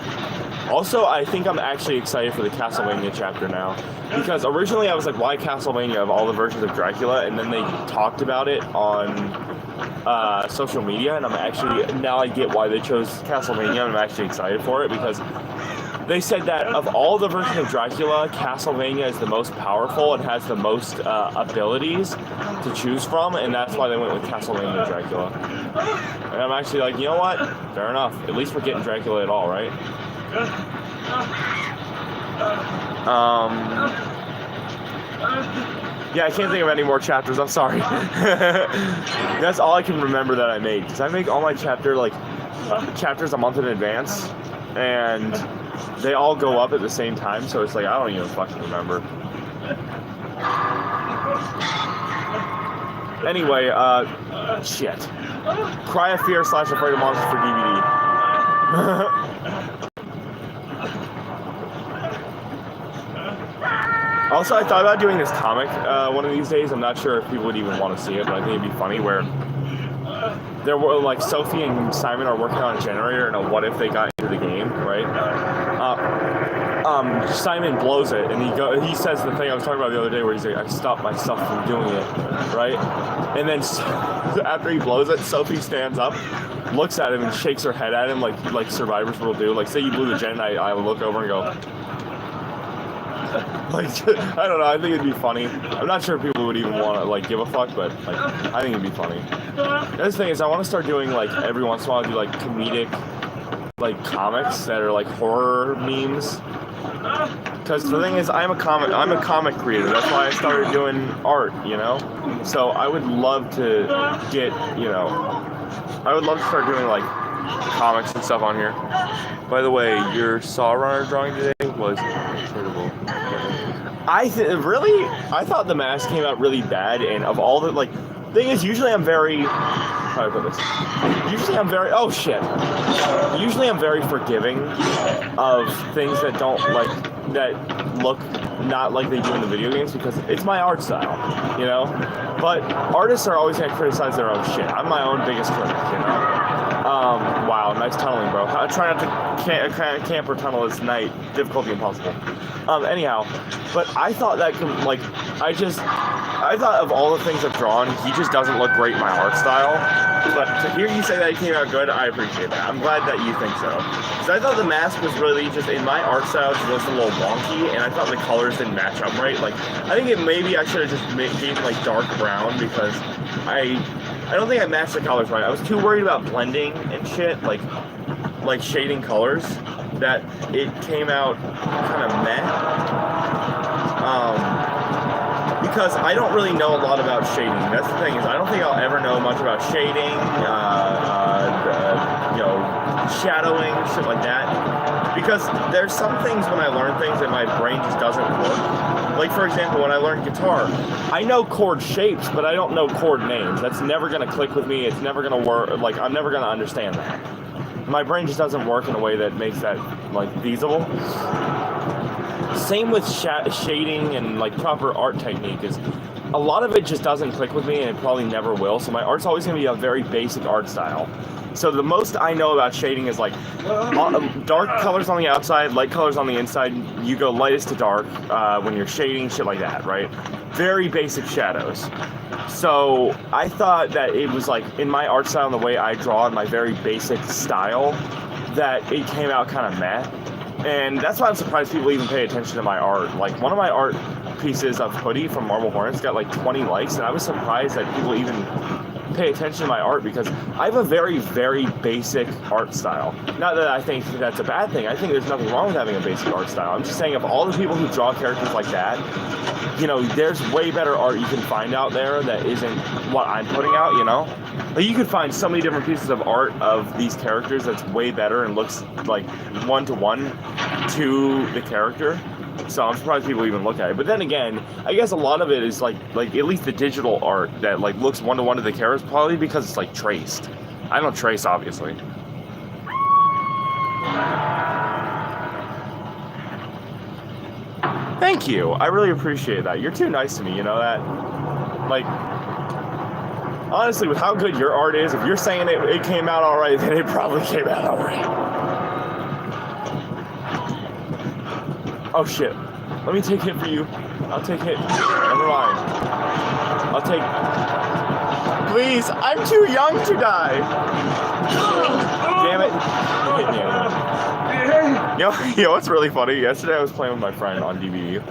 Also, I think I'm actually excited for the Castlevania chapter now. Because originally I was like, why Castlevania of all the versions of Dracula? And then they talked about it on social media, and now I get why they chose Castlevania, and I'm actually excited for it, because they said that of all the versions of Dracula, Castlevania is the most powerful and has the most abilities to choose from, and that's why they went with Castlevania Dracula. And I'm actually like, you know what? Fair enough. At least we're getting Dracula at all, right? Yeah, I can't think of any more chapters. I'm sorry. That's all I can remember that I made, because I make all my chapters a month in advance, and they all go up at the same time, so it's like I don't even fucking remember. Anyway, shit. Cry of Fear / Afraid of Monsters for DVD. Also, I thought about doing this comic one of these days. I'm not sure if people would even want to see it, but I think it'd be funny where there were like Sophie and Simon are working on a generator, and what if they got into the game, right? Simon blows it, and he says the thing I was talking about the other day where he's like, I stopped myself from doing it, right? And then after he blows it, Sophie stands up, looks at him, and shakes her head at him like survivors will do. Like, say you blew the gen, I would look over and go, like, I don't know, I think it'd be funny. I'm not sure if people would even want to, like, give a fuck, but, like, I think it'd be funny. The other thing is, I want to start doing, like, every once in a while, do, like, comedic, like, comics that are, like, horror memes. Because the thing is, I'm a comic creator. That's why I started doing art, you know? So I would love to start doing, like, comics and stuff on here. By the way, your Saw Runner drawing today was incredible. I thought the mask came out really bad, and of all the thing is, usually I'm very how do I put this? Usually I'm very Usually I'm very forgiving of things that don't that look not like they do in the video games because it's my art style, you know. But artists are always gonna criticize their own shit. I'm my own biggest critic, you know. Wow, nice tunneling, bro. I try not to camp or tunnel this night. Difficulty impossible. Anyhow, but I thought that I thought of all the things I've drawn, he just doesn't look great in my art style. But to hear you say that he came out good, I appreciate that. I'm glad that you think so. Because I thought the mask was really just, in my art style, just a little wonky, and I thought the colors didn't match up right. I think maybe I should have just gave dark brown, because I don't think I matched the colors right. I was too worried about blending and shit, like shading colors, that it came out kind of meh. Because I don't really know a lot about shading. That's the thing, is I don't think I'll ever know much about shading, shadowing, shit like that. Because there's some things when I learn things that my brain just doesn't work. Like, for example, when I learned guitar, I know chord shapes, but I don't know chord names. That's never going to click with me. It's never going to work. I'm never going to understand that. My brain just doesn't work in a way that makes that, feasible. Same with shading and proper art technique. Is a lot of it just doesn't click with me, and it probably never will. So my art's always going to be a very basic art style. So the most I know about shading is dark colors on the outside, light colors on the inside. You go lightest to dark when you're shading, shit like that, right? Very basic shadows. So I thought that it was in my art style and the way I draw in my very basic style, that it came out kind of meh. And that's why I'm surprised people even pay attention to my art. One of my art pieces of Hoodie from Marble Hornets got 20 likes, and I was surprised that people even pay attention to my art, because I have a very, very basic art style. Not that I think that's a bad thing. I think there's nothing wrong with having a basic art style. I'm just saying, of all the people who draw characters like that, there's way better art you can find out there that isn't what I'm putting out, you know? You could find so many different pieces of art of these characters that's way better and looks one-to-one to the character. So I'm surprised people even look at it. But then again, I guess a lot of it is at least the digital art that looks one-to-one to the characters, probably because it's traced. I don't trace, obviously. Thank you. I really appreciate that. You're too nice to me, you know that? Honestly, with how good your art is, if you're saying it came out alright, then it probably came out alright. Oh shit. Let me take hit for you. I'll take hit. Never mind. I'll take... Please, I'm too young to die. Damn it. You hit me anyway. You know what's really funny? Yesterday I was playing with my friend on DVD.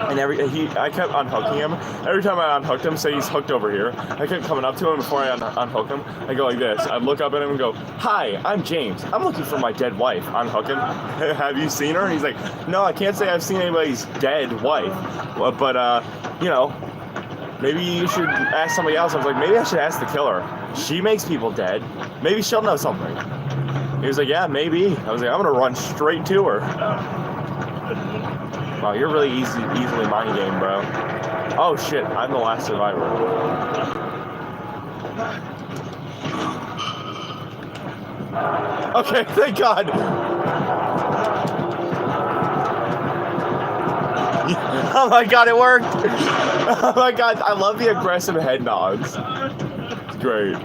And I kept unhooking him. Every time I unhooked him, say he's hooked over here, I kept coming up to him before I unhook him. I go like this. I look up at him and go, "Hi, I'm James. I'm looking for my dead wife." Unhook him. "Have you seen her?" And he's like, "No, I can't say I've seen anybody's dead wife. But maybe you should ask somebody else." I was like, maybe I should ask the killer. She makes people dead. Maybe she'll know something. He was like, "Yeah, maybe." I was like, I'm going to run straight to her. Wow, you're really easily mind game, bro. Oh shit, I'm the last survivor. Okay, thank God. Oh my God, it worked. Oh my God, I love the aggressive head nods. It's great.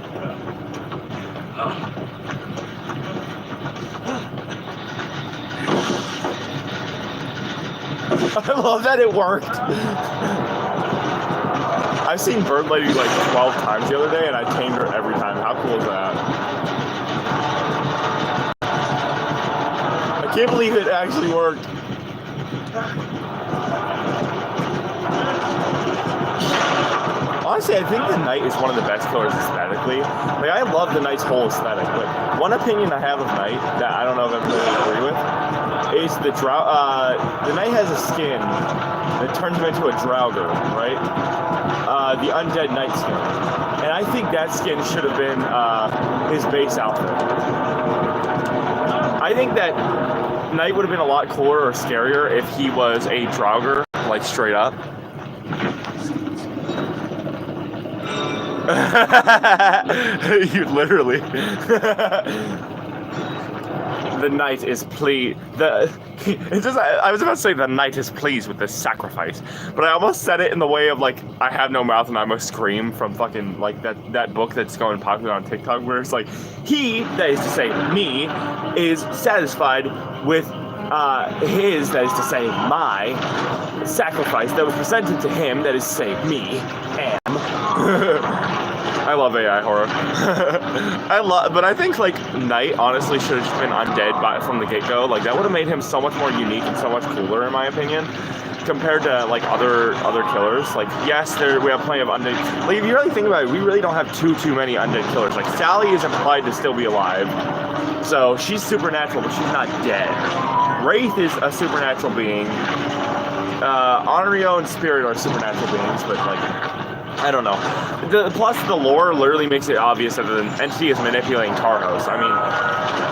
I love that it worked. I've seen Bird Lady 12 times the other day, and I tamed her every time. How cool is that? I can't believe it actually worked. honestly, I think the Knight is one of the best killers aesthetically. Like, I love the Knight's whole aesthetic, but one opinion I have of Knight that I don't know if everybody would agree with is the Knight has a skin that turns him into a Draugr, right? The undead Knight skin. And I think that skin should have been his base outfit. I think that Knight would have been a lot cooler or scarier if he was a Draugr, like straight up. You literally. The Knight is pleased. I was about to say the Knight is pleased with this sacrifice, but I almost said it in the way of like I have no mouth and I must scream from fucking like that book that's going popular on TikTok where it's like he, that is to say me, is satisfied with his, that is to say my, sacrifice that was presented to him, that is to say me, am. I love AI horror. But I think like Knight honestly should have just been undead from the get-go. Like that would have made him so much more unique and so much cooler in my opinion, compared to like other killers. Like yes, we have plenty of undead. Like if you really think about it, we really don't have too many undead killers. Like Sally is implied to still be alive, so she's supernatural, but she's not dead. Wraith is a supernatural being. Honorio and Spirit are supernatural beings, but like I don't know. Plus, the lore literally makes it obvious that the entity is manipulating Tarhos. I mean,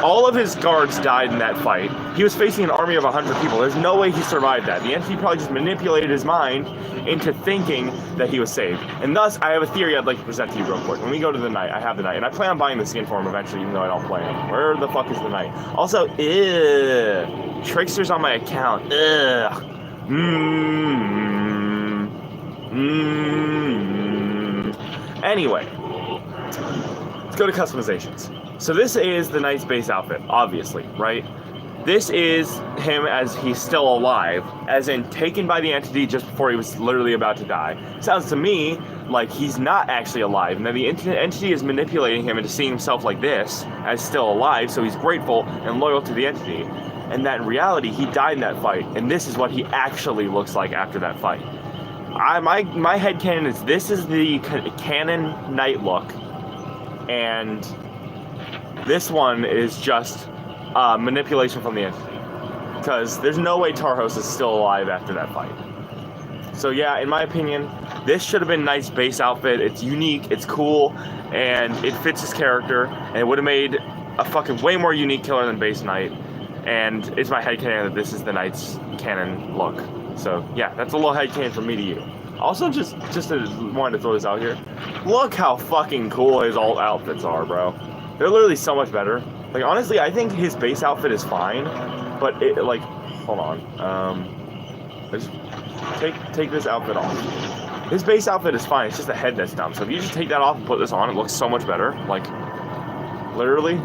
all of his guards died in that fight. He was facing an army of 100 people. There's no way he survived that. The entity probably just manipulated his mind into thinking that he was saved. And thus, I have a theory I'd like to present to you real quick. When we go to the Knight, I have the Knight. And I plan on buying the skin for him eventually, even though I don't play him. Where the fuck is the Knight? Also, Trickster's on my account. Anyway, let's go to customizations. So this is the Knight's base outfit, obviously, right? This is him as he's still alive, as in taken by the entity just before he was literally about to die. Sounds to me like he's not actually alive, and then the entity is manipulating him into seeing himself like this, as still alive, so he's grateful and loyal to the entity. And that in reality, he died in that fight, and this is what he actually looks like after that fight. My headcanon is this is the canon Knight look, and this one is just manipulation from the entity. Because there's no way Tarhos is still alive after that fight. So yeah, in my opinion, this should have been Knight's base outfit. It's unique, it's cool, and it fits his character, and it would have made a fucking way more unique killer than base Knight. And it's my headcanon that this is the Knight's canon look. So yeah, that's a little headcanon from me to you. Also, just wanted to throw this out here. Look how fucking cool his alt outfits are, bro. They're literally so much better. Like honestly, I think his base outfit is fine, but it like, hold on. Just take this outfit off. His base outfit is fine. It's just the head that's dumb. So if you just take that off and put this on, it looks so much better. Like, literally.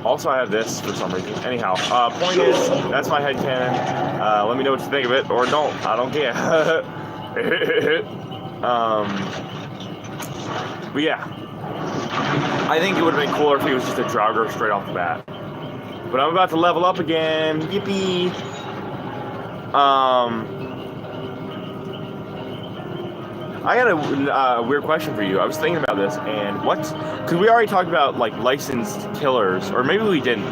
Also, I have this for some reason. Anyhow, point is, that's my headcanon. Let me know what you think of it, or don't. I don't care. But yeah. I think it would have been cooler if he was just a Draugr straight off the bat. But I'm about to level up again. Yippee! I got a weird question for you. I was thinking about this, and because we already talked about like licensed killers, or maybe we didn't.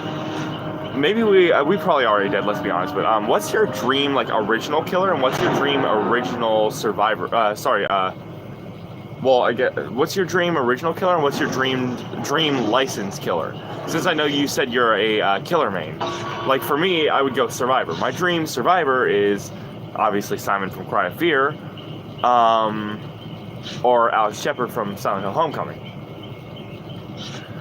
Maybe we probably already did. Let's be honest. But what's your dream like original killer, and what's your dream original survivor? Well, I get. What's your dream original killer, and what's your dream licensed killer? Since I know you said you're a killer main, like for me, I would go survivor. My dream survivor is obviously Simon from Cry of Fear. Or Alex Shepard from Silent Hill Homecoming.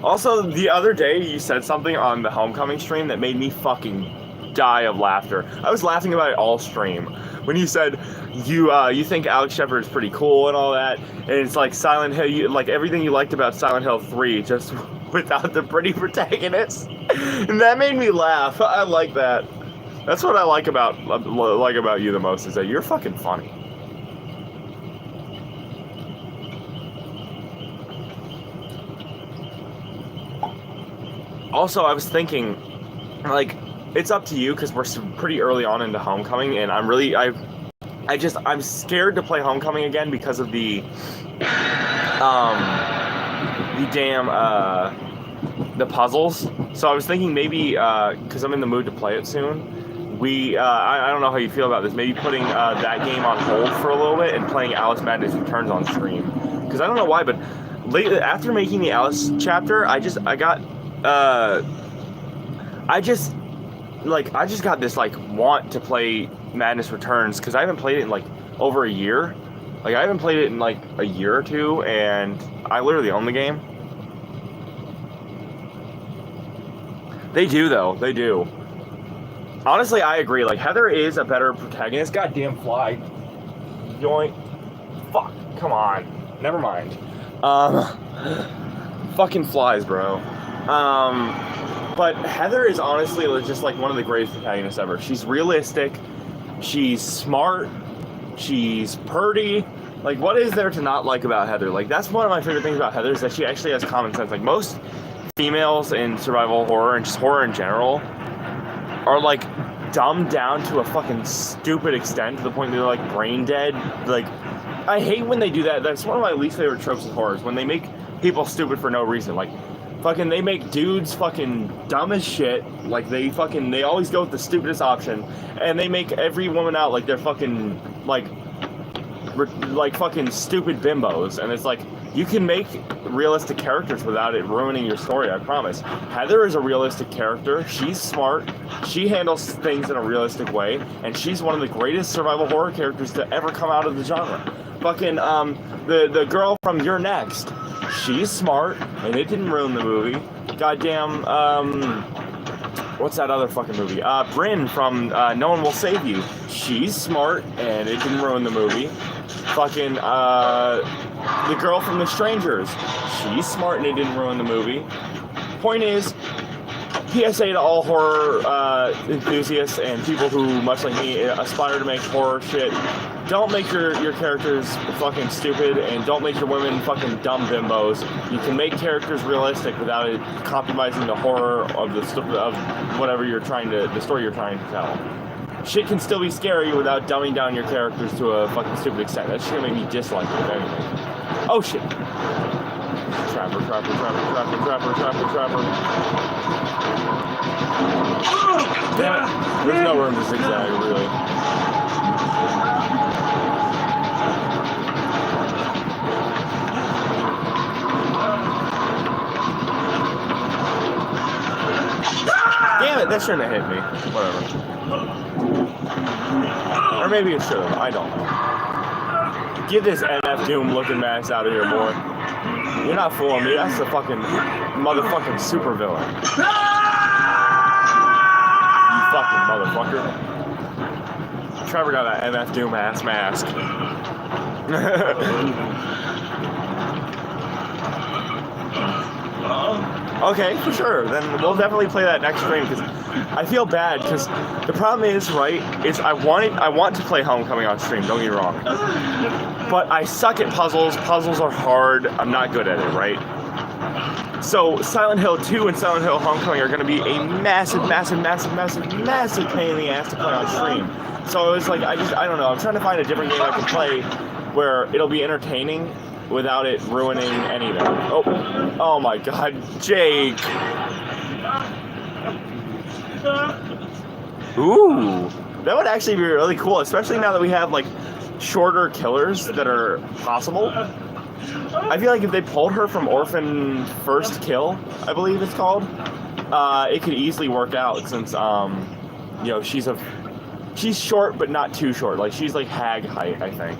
Also, the other day you said something on the Homecoming stream that made me fucking die of laughter. I was laughing about it all stream. When you said you think Alex Shepard is pretty cool and all that, and it's like Silent Hill, like everything you liked about Silent Hill 3, just without the pretty protagonist. And that made me laugh. I like that. That's what I like about you the most, is that you're fucking funny. Also, I was thinking, like, it's up to you because we're pretty early on into Homecoming, and I I'm scared to play Homecoming again because of the puzzles. So I was thinking maybe, because I'm in the mood to play it soon, I don't know how you feel about this, maybe putting that game on hold for a little bit and playing Alice Madness Returns on stream. Because I don't know why, but lately, after making the Alice chapter, I just got this like want to play Madness Returns, because I haven't played it in like over a year. Like I haven't played it in like a year or two, and I literally own the game. They do though, they do. Honestly, I agree. Like Heather is a better protagonist. Goddamn fly. Yoink. Fuck. Come on. Never mind. Fucking flies, bro. But Heather is honestly just like one of the greatest protagonists ever. She's realistic. She's smart. She's purty. Like, what is there to not like about Heather? Like, that's one of my favorite things about Heather, is that she actually has common sense. Like, most females in survival horror and just horror in general are like dumbed down to a fucking stupid extent, to the point that they're like brain dead. Like, I hate when they do that. That's one of my least favorite tropes of horror, is when they make people stupid for no reason. Like, fucking they make dudes fucking dumb as shit. Like, they always go with the stupidest option, and they make every woman out like they're fucking like fucking stupid bimbos. And it's like, you can make realistic characters without it ruining your story, I promise. Heather is a realistic character. She's smart. She handles things in a realistic way, and she's one of the greatest survival horror characters to ever come out of the genre. Fucking the girl from You're Next. She's smart, and it didn't ruin the movie. Goddamn, what's that other fucking movie? Bryn from No One Will Save You. She's smart, and it didn't ruin the movie. Fucking, the girl from The Strangers. She's smart, and it didn't ruin the movie. Point is, PSA to all horror enthusiasts and people who, much like me, aspire to make horror shit. Don't make your characters fucking stupid, and don't make your women fucking dumb bimbos. You can make characters realistic without it compromising the horror of the whatever the story you're trying to tell. Shit can still be scary without dumbing down your characters to a fucking stupid extent. That's just gonna make me dislike it, if anything. Oh shit! Trapper. Damn it! There's no room to zigzag, really. Damn it, that shouldn't have hit me. Whatever. Or maybe it should have. I don't know. Get this NF Doom looking mask out of here, boy. You're not fooling me. That's the fucking motherfucking supervillain. You fucking motherfucker. Trevor got that NF Doom ass mask. Okay, for sure. Then we'll definitely play that next stream, because I feel bad, because the problem is, right, is I want to play Homecoming on stream, don't get me wrong. But I suck at puzzles. Puzzles are hard. I'm not good at it, right? So Silent Hill 2 and Silent Hill Homecoming are going to be a massive pain in the ass to play on stream. So it's like, I don't know. I'm trying to find a different game I can play where it'll be entertaining without it ruining anything. Oh my god, Jake. Ooh, that would actually be really cool, especially now that we have like shorter killers that are possible. I feel like if they pulled her from Orphan First Kill, I believe it's called, it could easily work out, since you know, she's short but not too short. Like, she's like hag height, I think.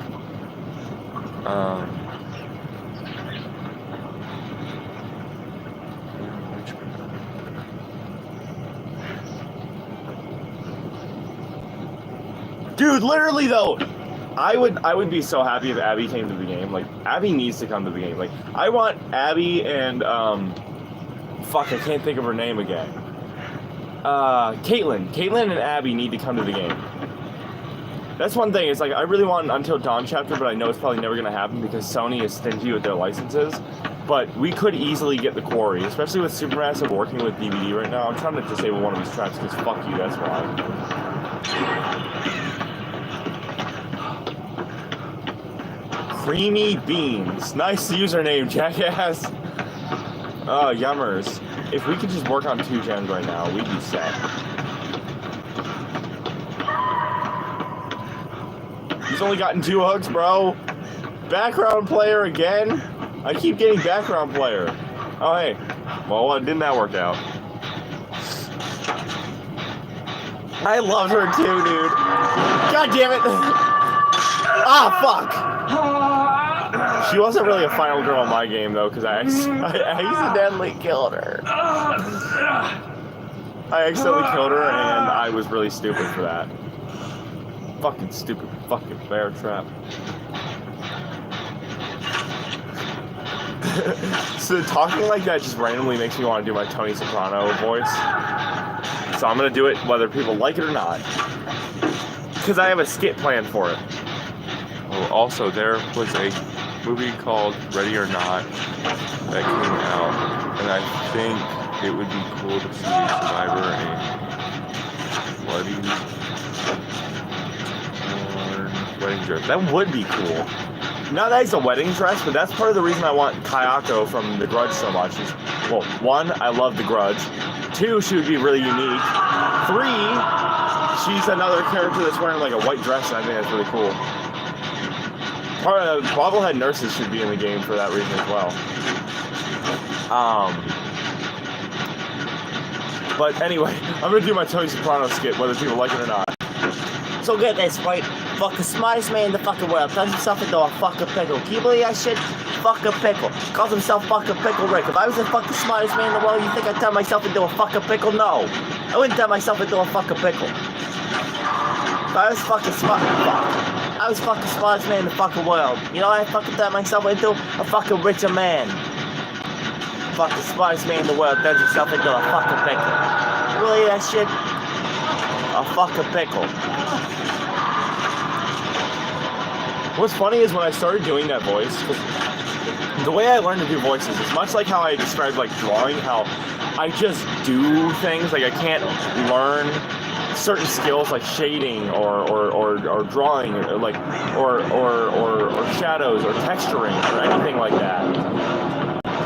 Dude, literally though, I would be so happy if Abby came to the game. Like, Abby needs to come to the game. Like, I want Abby and fuck, I can't think of her name again. Caitlin and Abby need to come to the game. That's one thing. It's like, I really want an Until Dawn chapter, but I know it's probably never gonna happen because Sony is stingy with their licenses. But we could easily get the Quarry, especially with Supermassive working with DVD right now. I'm trying to disable one of these tracks because fuck you, that's why. Creamy Beans. Nice username, jackass. Oh, yummers. If we could just work on 2 gems right now, we'd be set. He's only gotten 2 hooks, bro. Background player again? I keep getting background player. Oh, hey. Well, didn't that work out? I love her too, dude. God damn it. Ah, fuck. She wasn't really a final girl in my game, though, because I accidentally killed her. I accidentally killed her, and I was really stupid for that. Fucking stupid fucking bear trap. So talking like that just randomly makes me want to do my Tony Soprano voice. So I'm going to do it whether people like it or not. Because I have a skit planned for it. Oh, also, there was a movie called Ready or Not that came out, and I think it would be cool to see Survivor and wedding dress. That would be cool. Not that it's a wedding dress, but that's part of the reason I want Kayako from The Grudge so much. Is, well, 1, I love The Grudge. 2, she would be really unique. 3, she's another character that's wearing like a white dress, and I think that's really cool. Part of bobblehead nurses should be in the game for that reason as well. But anyway, I'm gonna do my Tony Soprano skit, whether people like it or not. So get this, right? Fucking smartest man in the fucking world. Turns himself into a fucking pickle. Can you believe that shit? Fucking pickle. Calls himself fucking Pickle Rick. If I was the fucking smartest man in the world, you think I'd turn myself into a fucking pickle? No. I wouldn't turn myself into a fucking pickle. If I was fucking smart, I was fucking smartest man in the fucking world. You know what I fucking turn myself into? A fucking richer man. Fucking smartest man in the world turns himself into a fucking pickle. You believe that shit? A fucking pickle. What's funny is when I started doing that voice, the way I learned to do voices is much like how I described like drawing, how I just do things, like I can't learn certain skills like shading or drawing or like or shadows or texturing or anything like that.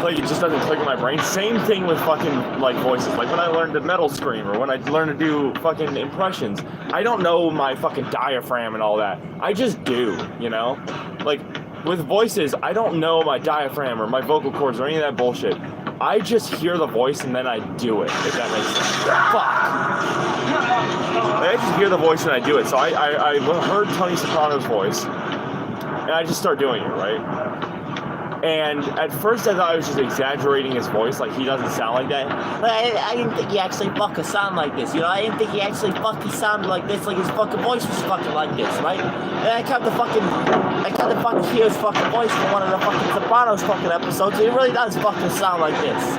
Like it just doesn't click in my brain. Same thing with fucking like voices. Like when I learned to metal scream or when I learned to do fucking impressions, I don't know my fucking diaphragm and all that. I just do, you know? Like with voices, I don't know my diaphragm or my vocal cords or any of that bullshit. I just hear the voice and then I do it, if that makes sense. Fuck! Like, I just hear the voice and I do it. So I heard Tony Soprano's voice and I just start doing it, right? And at first I thought I was just exaggerating his voice, like he doesn't sound like that. But I didn't think he actually fucking sound like this, you know? I didn't think he actually fucking sounded like this, like his fucking voice was fucking like this, right? And I come to fucking hear his fucking voice from one of the fucking Sopranos fucking episodes, and he really does fucking sound like this.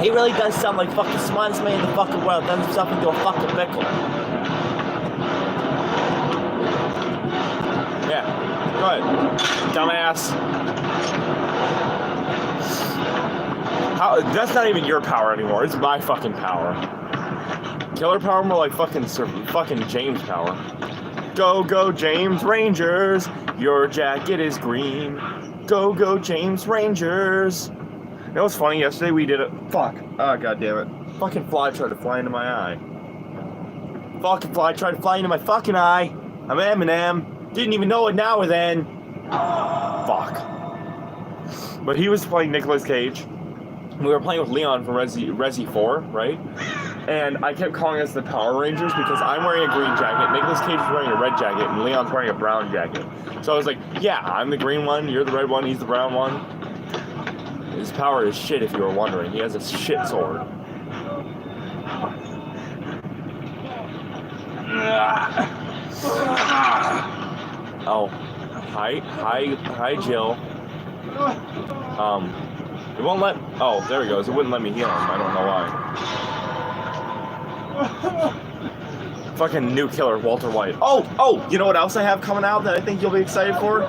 He really does sound like fucking smartest man in the fucking world, turns himself into a fucking pickle. Yeah, go ahead, dumbass. That's not even your power anymore. It's my fucking power. Killer power more like fucking James power. Go James Rangers. Your jacket is green. Go James Rangers. You know what's funny? Yesterday we did a fuck. Oh god damn it! Fucking fly tried to fly into my eye. Fucking fly tried to fly into my fucking eye. I'm Eminem. Didn't even know it now or then. Fuck. But he was playing Nicolas Cage. We were playing with Leon from Resi 4, right? And I kept calling us the Power Rangers because I'm wearing a green jacket, Nicolas Cage is wearing a red jacket, and Leon's wearing a brown jacket. So I was like, yeah, I'm the green one, you're the red one, he's the brown one. His power is shit if you were wondering. He has a shit sword. Oh, hi, Jill. It won't let. Oh, there he goes. It wouldn't let me heal him. I don't know why. Fucking new killer, Walter White. Oh, you know what else I have coming out that I think you'll be excited for?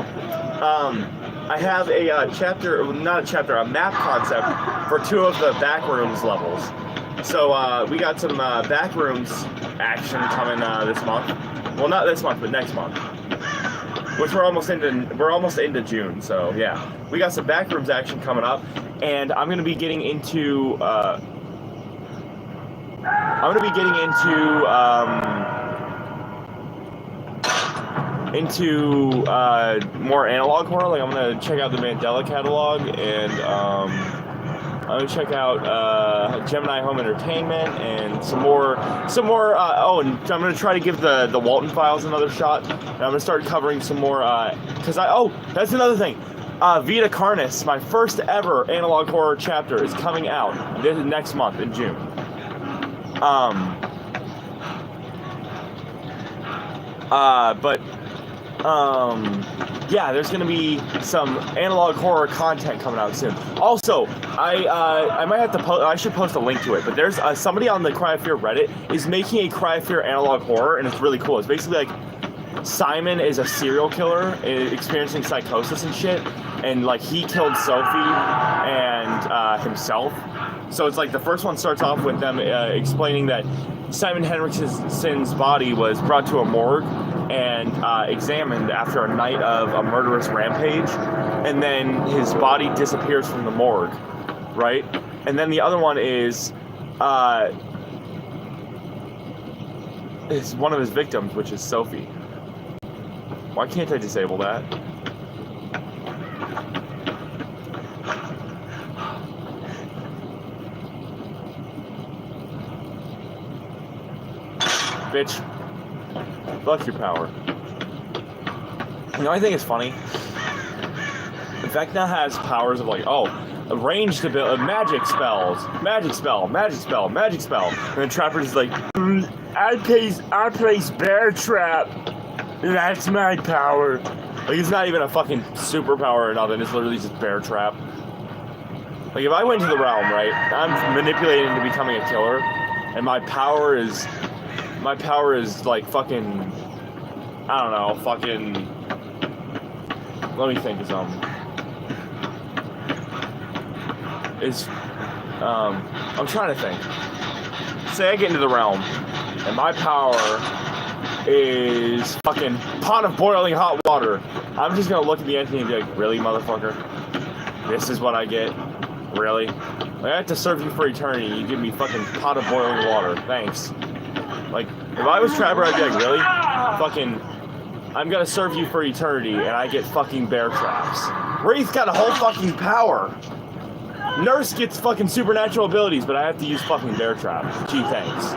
I have a a map concept for 2 of the Backrooms levels. So we got some Backrooms action coming this month. Well, not this month, but next month. which we're almost into June. So yeah, we got some backrooms action coming up, and I'm gonna be getting into more analog horror. Like I'm gonna check out the Mandela catalog, and I'm gonna check out Gemini Home Entertainment and some more. Oh, and I'm gonna try to give the Walton Files another shot. And I'm gonna start covering some more because that's another thing. Vita Carnis, my first ever analog horror chapter, is coming out next month in June. Yeah, there's gonna be some analog horror content coming out soon. Also, I might have to I should post a link to it, but there's somebody on the Cry of Fear Reddit is making a Cry of Fear analog horror, and it's really cool. It's basically like Simon is a serial killer experiencing psychosis and shit, and like he killed Sophie and himself. So it's like the first one starts off with them explaining that Simon Henrikson's body was brought to a morgue and examined after a night of a murderous rampage, and then his body disappears from the morgue, right? And then the other one is one of his victims, which is Sophie. Why can't I disable that? Bitch. Fuck your power. You know, I think it's funny. In fact, now has powers of like, a ranged ability, magic spells, magic spell, magic spell, magic spell. And then Trapper's is like, I place bear trap. That's my power. Like, it's not even a fucking superpower or nothing. It's literally just bear trap. Like, if I went to the realm, right, I'm manipulated into becoming a killer, and my power is like fucking, I don't know, fucking, let me think of something. I'm trying to think. Say I get into the realm, and my power is fucking pot of boiling hot water. I'm just gonna look at the entity and be like, really, motherfucker? This is what I get? Really? Like, I have to serve you for eternity, you give me fucking pot of boiling water. Thanks. Like, if I was Trapper, I'd be like, really? Fucking, I'm gonna serve you for eternity, and I get fucking bear traps. Wraith got a whole fucking power. Nurse gets fucking supernatural abilities, but I have to use fucking bear trap. Gee, thanks.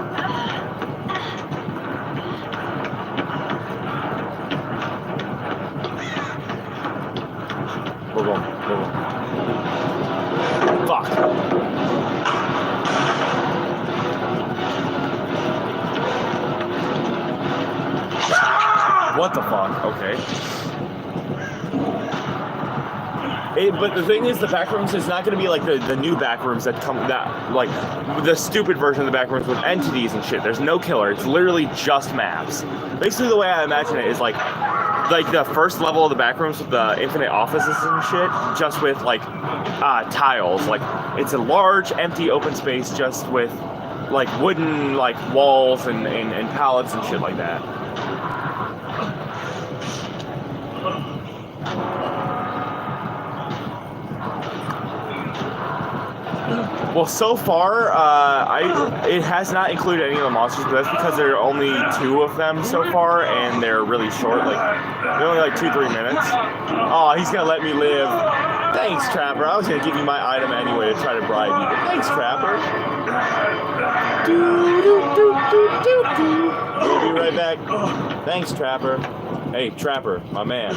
Boom. Fuck. What the fuck? Okay. But the thing is, the backrooms is not going to be like the new backrooms that come, that like the stupid version of the backrooms with entities and shit. There's no killer. It's literally just maps. Basically, the way I imagine it is like the first level of the backrooms with the infinite offices and shit, just with like tiles. Like, it's a large, empty, open space just with like wooden like walls and pallets and shit like that. Well, so far, it has not included any of the monsters, but that's because there are only 2 of them so far, and they're really short. Like, they're only like 2-3 minutes. Oh, he's gonna let me live. Thanks, Trapper. I was gonna give you my item anyway to try to bribe you, but thanks, Trapper. We'll be right back. Thanks, Trapper. Hey, Trapper, my man.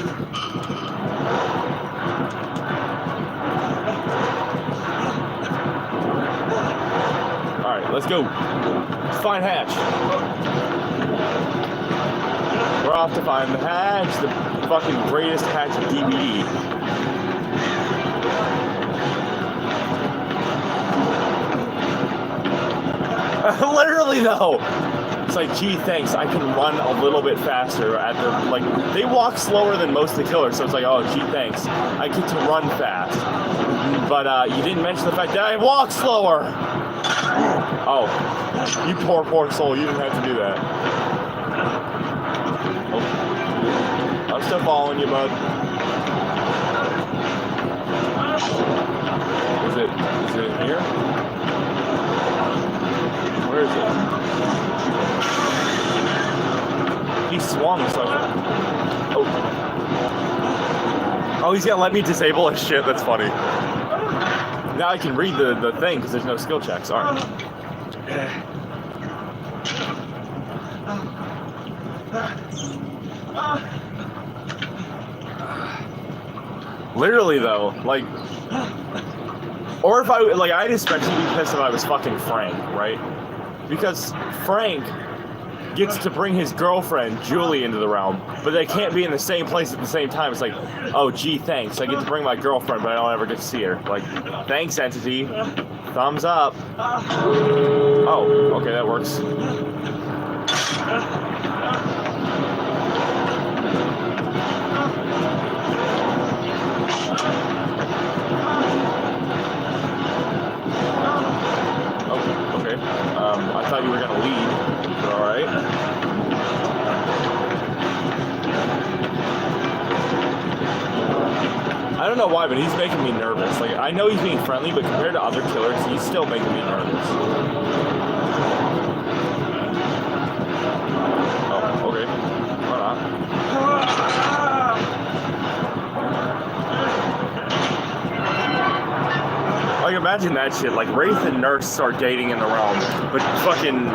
Alright, let's go. Let's find Hatch. We're off to find the Hatch, the fucking greatest Hatch DVD. Literally, though. It's like, gee, thanks, I can run a little bit faster at the, like, they walk slower than most of the killers, so it's like, oh, gee, thanks, I get to run fast. But, you didn't mention the fact that I walk slower! Oh, you poor soul, you didn't have to do that. Oh, stuff following you, bud. Is it in here? Where is it? He swung, so oh, he's gonna let me disable his shit. That's funny. Now I can read the thing because there's no skill checks. All right. Literally though, like, or if I'd especially be pissed if I was fucking Frank, right? Because Frank gets to bring his girlfriend, Julie, into the realm, but they can't be in the same place at the same time. It's like, oh, gee, thanks. I get to bring my girlfriend, but I don't ever get to see her. Like, thanks, entity. Thumbs up. Oh, okay, that works. Oh, okay. I thought you were gonna lead. All right. I don't know why, but he's making me nervous. Like, I know he's being friendly, but compared to other killers, he's still making me nervous. Oh, okay. Why not? Like, imagine that shit. Like, Wraith and Nurse start dating in the realm, but fucking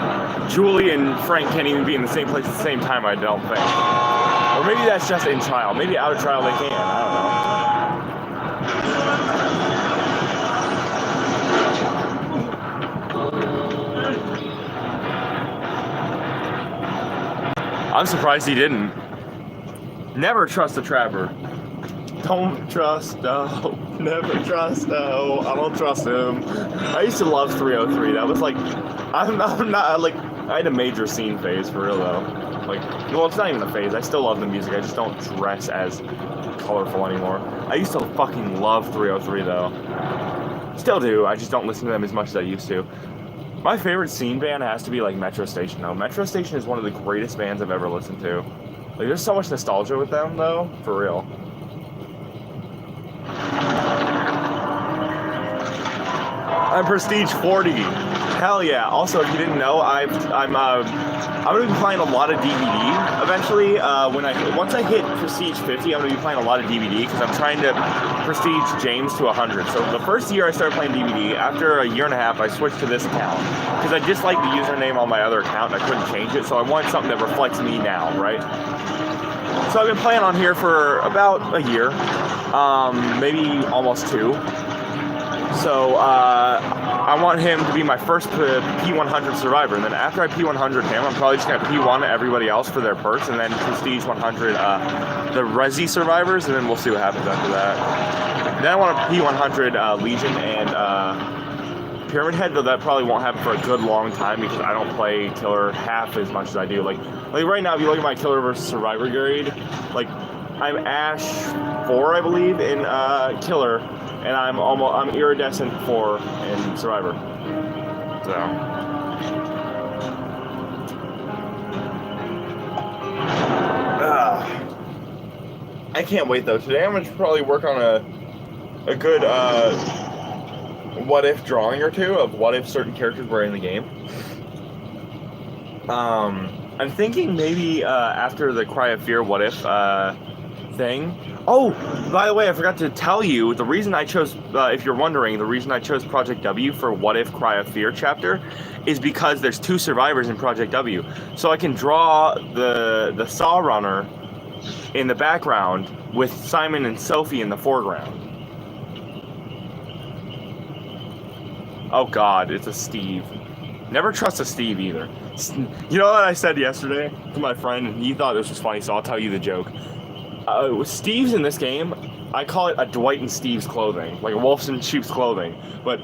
Julie and Frank can't even be in the same place at the same time, I don't think. Or maybe that's just in trial. Maybe out of trial they can. I don't know. I'm surprised he didn't. Never trust a trapper. Don't trust, no. Never trust, no. I don't trust him. I used to love 303. That was like, I'm not like, I had a major scene phase for real though. Like, well, it's not even a phase. I still love the music. I just don't dress as colorful anymore. I used to fucking love 303 though. Still do. I just don't listen to them as much as I used to. My favorite scene band has to be like Metro Station though. Metro Station is one of the greatest bands I've ever listened to. Like, there's so much nostalgia with them though, for real. I'm Prestige 40. Hell yeah. Also, if you didn't know, I'm gonna be playing a lot of DVD eventually. Once I hit Prestige 50, I'm gonna be playing a lot of DVD because I'm trying to Prestige James to 100. So the first year I started playing DVD, after a year and a half, I switched to this account because I disliked the username on my other account and I couldn't change it. So I wanted something that reflects me now, right? So I've been playing on here for about a year, maybe almost 2. So I want him to be my first P100 survivor, and then after I P100 him, I'm probably just gonna P1 everybody else for their perks, and then Prestige 100 the Resi survivors, and then we'll see what happens after that. Then I want to P100 Legion and Pyramid Head, though that probably won't happen for a good long time because I don't play Killer half as much as I do. Like right now, if you look at my Killer versus Survivor grade, like I'm Ash 4, I believe, in Killer. And I'm iridescent 4 in Survivor. So I can't wait though. Today I'm gonna probably work on a good what if drawing or two of what if certain characters were in the game. I'm thinking maybe after the Cry of Fear what if thing. Oh, by the way, I forgot to tell you, the reason I chose, if you're wondering, the reason I chose Project W for What If Cry of Fear chapter is because there's 2 survivors in Project W. So I can draw the Saw Runner in the background with Simon and Sophie in the foreground. Oh god, it's a Steve. Never trust a Steve either. You know what I said yesterday to my friend, and he thought this was funny, so I'll tell you the joke. Steve's in this game, I call it a Dwight and Steve's clothing, like wolves in sheep's clothing, but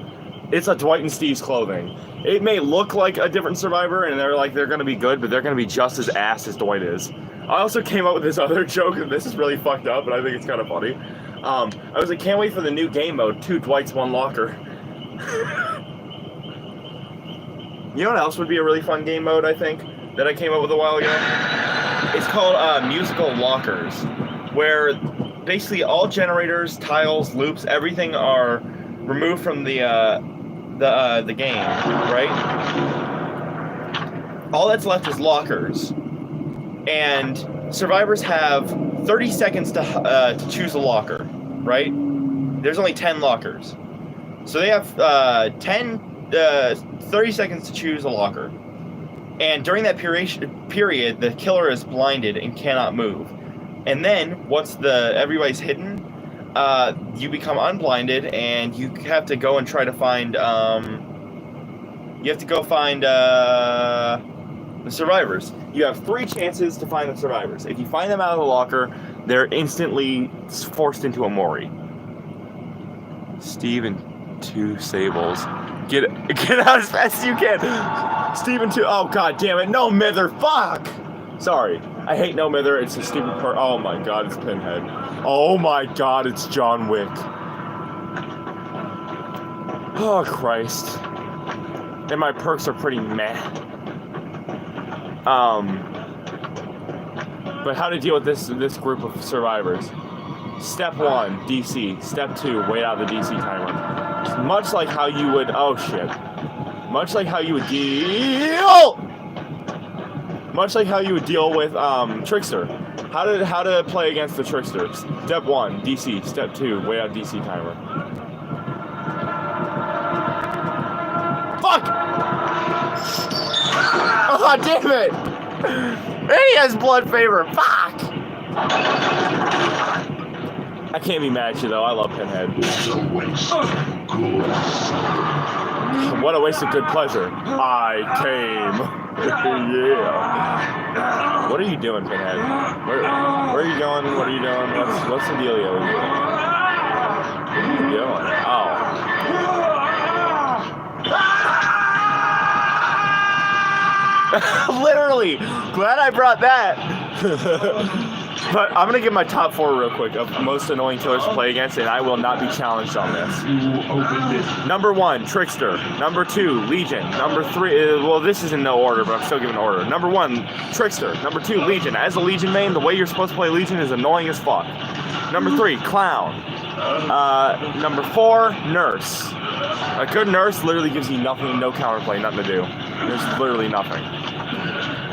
it's a Dwight and Steve's clothing. It may look like a different survivor, and they're gonna be good, but they're gonna be just as ass as Dwight is. I also came up with this other joke, and this is really fucked up, but I think it's kind of funny. I was like, can't wait for the new game mode, 2 Dwights, 1 locker. You know what else would be a really fun game mode, I think, that I came up with a while ago? It's called Musical Lockers, where basically all generators, tiles, loops, everything are removed from the game, right? All that's left is lockers, and survivors have 30 seconds to choose a locker, right? There's only 10 lockers, so they have 30 seconds to choose a locker. And during that period, the killer is blinded and cannot move. And then once everybody's hidden, you become unblinded, and you have to go and try to find. The survivors. You have 3 chances to find the survivors. If you find them out of the locker, they're instantly forced into a mori. Steve and 2 Sables. Get out as fast as you can. Steve and 2. Oh god damn it! No mither. Fuck. Sorry. I hate no mither. It's a stupid part. Oh my god, it's Pinhead. Oh my god, it's John Wick. Oh Christ. And my perks are pretty meh. But how to deal with this group of survivors? Step 1, DC. Step 2, wait out the DC timer. Much like how you would. Oh shit. Much like how you would deal. Much like how you would deal with Trickster. How to play against the Trickster. Step 1, DC. Step 2, wait out DC timer. Fuck! Oh damn it! And he has blood fever. Fuck! I can't be mad at you though. I love Pinhead. What a waste of good pleasure. I came. Yeah. What are you doing, Pinhead? Where are you going? What are you doing? What's the dealio with you? What are you doing? Oh. Literally. Glad I brought that. But I'm gonna give my top 4 real quick of most annoying killers to play against, and I will not be challenged on this. Number 1, Trickster. Number 2, Legion. Number 3, well, this is in no order, but I'm still giving order. Number 1, Trickster. Number 2, Legion. As a Legion main, the way you're supposed to play Legion is annoying as fuck. Number 3, Clown. Number 4, Nurse. A good nurse literally gives you nothing, no counterplay, nothing to do. There's literally nothing.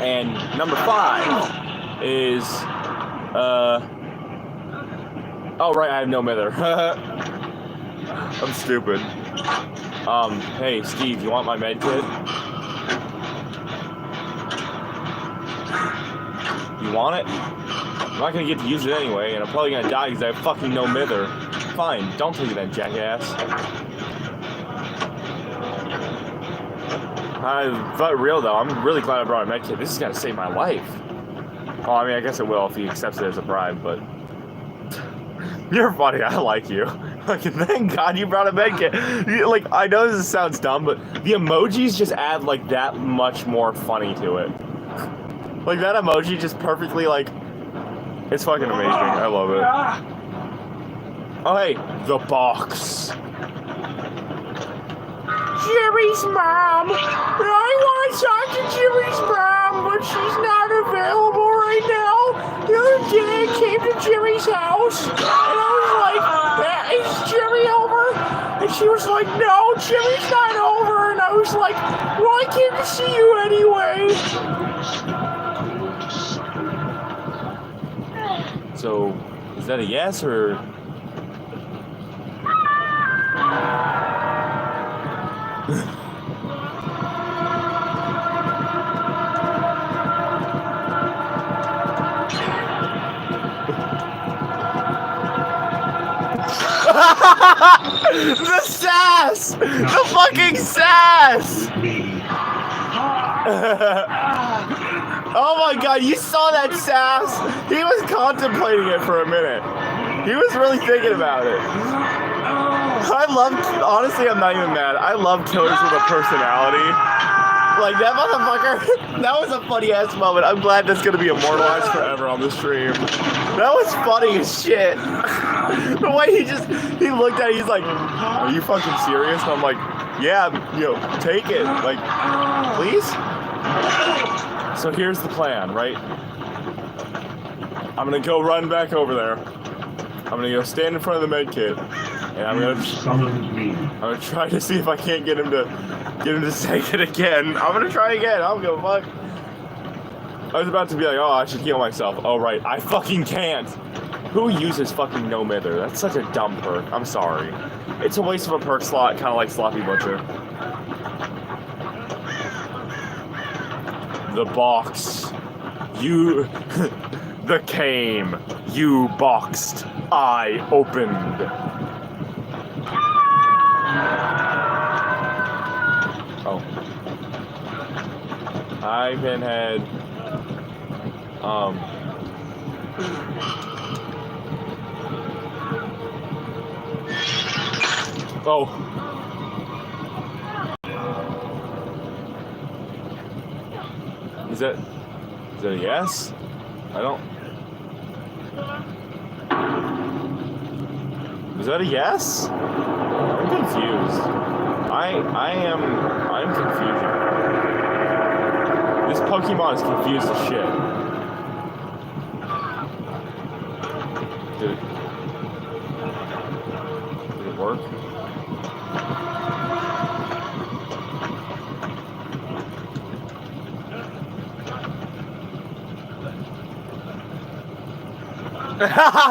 And number 5 is. Oh right, I have no mither. I'm stupid. Hey Steve, you want my med kit? You want it? I'm not gonna get to use it anyway, and I'm probably gonna die because I have fucking no mither. Fine, don't take it then, jackass. But real though, I'm really glad I brought a med kit. This is gonna save my life. Oh, I mean, I guess it will if he accepts it as a bribe, but... You're funny, I like you. Like, thank God you brought a med kit. Like, I know this sounds dumb, but the emojis just add, like, that much more funny to it. Like, that emoji just perfectly, like... It's fucking amazing. I love it. Oh, hey. The box. Jerry's mom. I want to talk to Jerry's mom, but she's not available right now. The other day I came to Jerry's house, and I was like, is Jerry over? And she was like, no, Jerry's not over. And I was like, well, I came to see you anyway. So, is that a yes, or... The sass! The fucking sass! Oh my god, you saw that sass? He was contemplating it for a minute. He was really thinking about it. Honestly, I'm not even mad. I love killers with a personality. Like, that motherfucker, that was a funny ass moment. I'm glad that's gonna be immortalized forever on the stream. That was funny as shit. The way he looked at it, he's like, are you fucking serious? And I'm like, yeah, take it. Like, please? So here's the plan, right? I'm gonna go run back over there. I'm gonna go stand in front of the med kit, and I'm gonna try to see if I can't get him to say it again. I'm gonna try again. I don't give a fuck. I was about to be like, oh, I should heal myself. Oh right, I fucking can't. Who uses fucking no mither? That's such a dumb perk. I'm sorry. It's a waste of a perk slot, kind of like Sloppy Butcher. The box. You... the came. You boxed. I opened. Oh. Hi, Pinhead. Oh. Is that a yes? I don't... Is that a yes? I'm confused. I'm confused. This Pokemon is confused as shit. Did it work?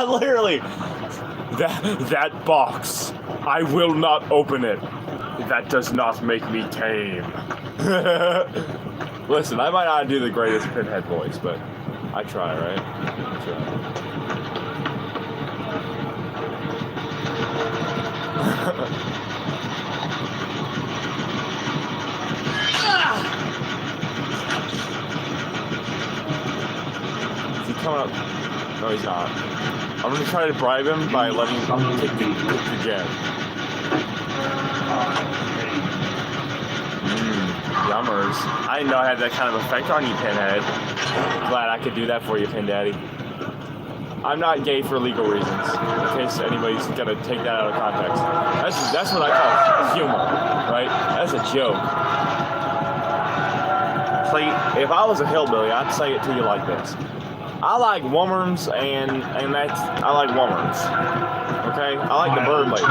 Literally, that box. I will not open it. That does not make me tame. Listen, I might not do the greatest Pinhead voice, but I try, right? I try. Is he coming up? No, he's not. I'm gonna try to bribe him by letting him take the gem. Yummers. I didn't know I had that kind of effect on you, Pinhead. Glad I could do that for you, Pin Daddy. I'm not gay for legal reasons, in case anybody's gonna take that out of context. That's what I call humor, right? That's a joke. If I was a hillbilly, I'd say it to you like this. I like wommers, and that's, I like wommers. Okay? I like the bird lady.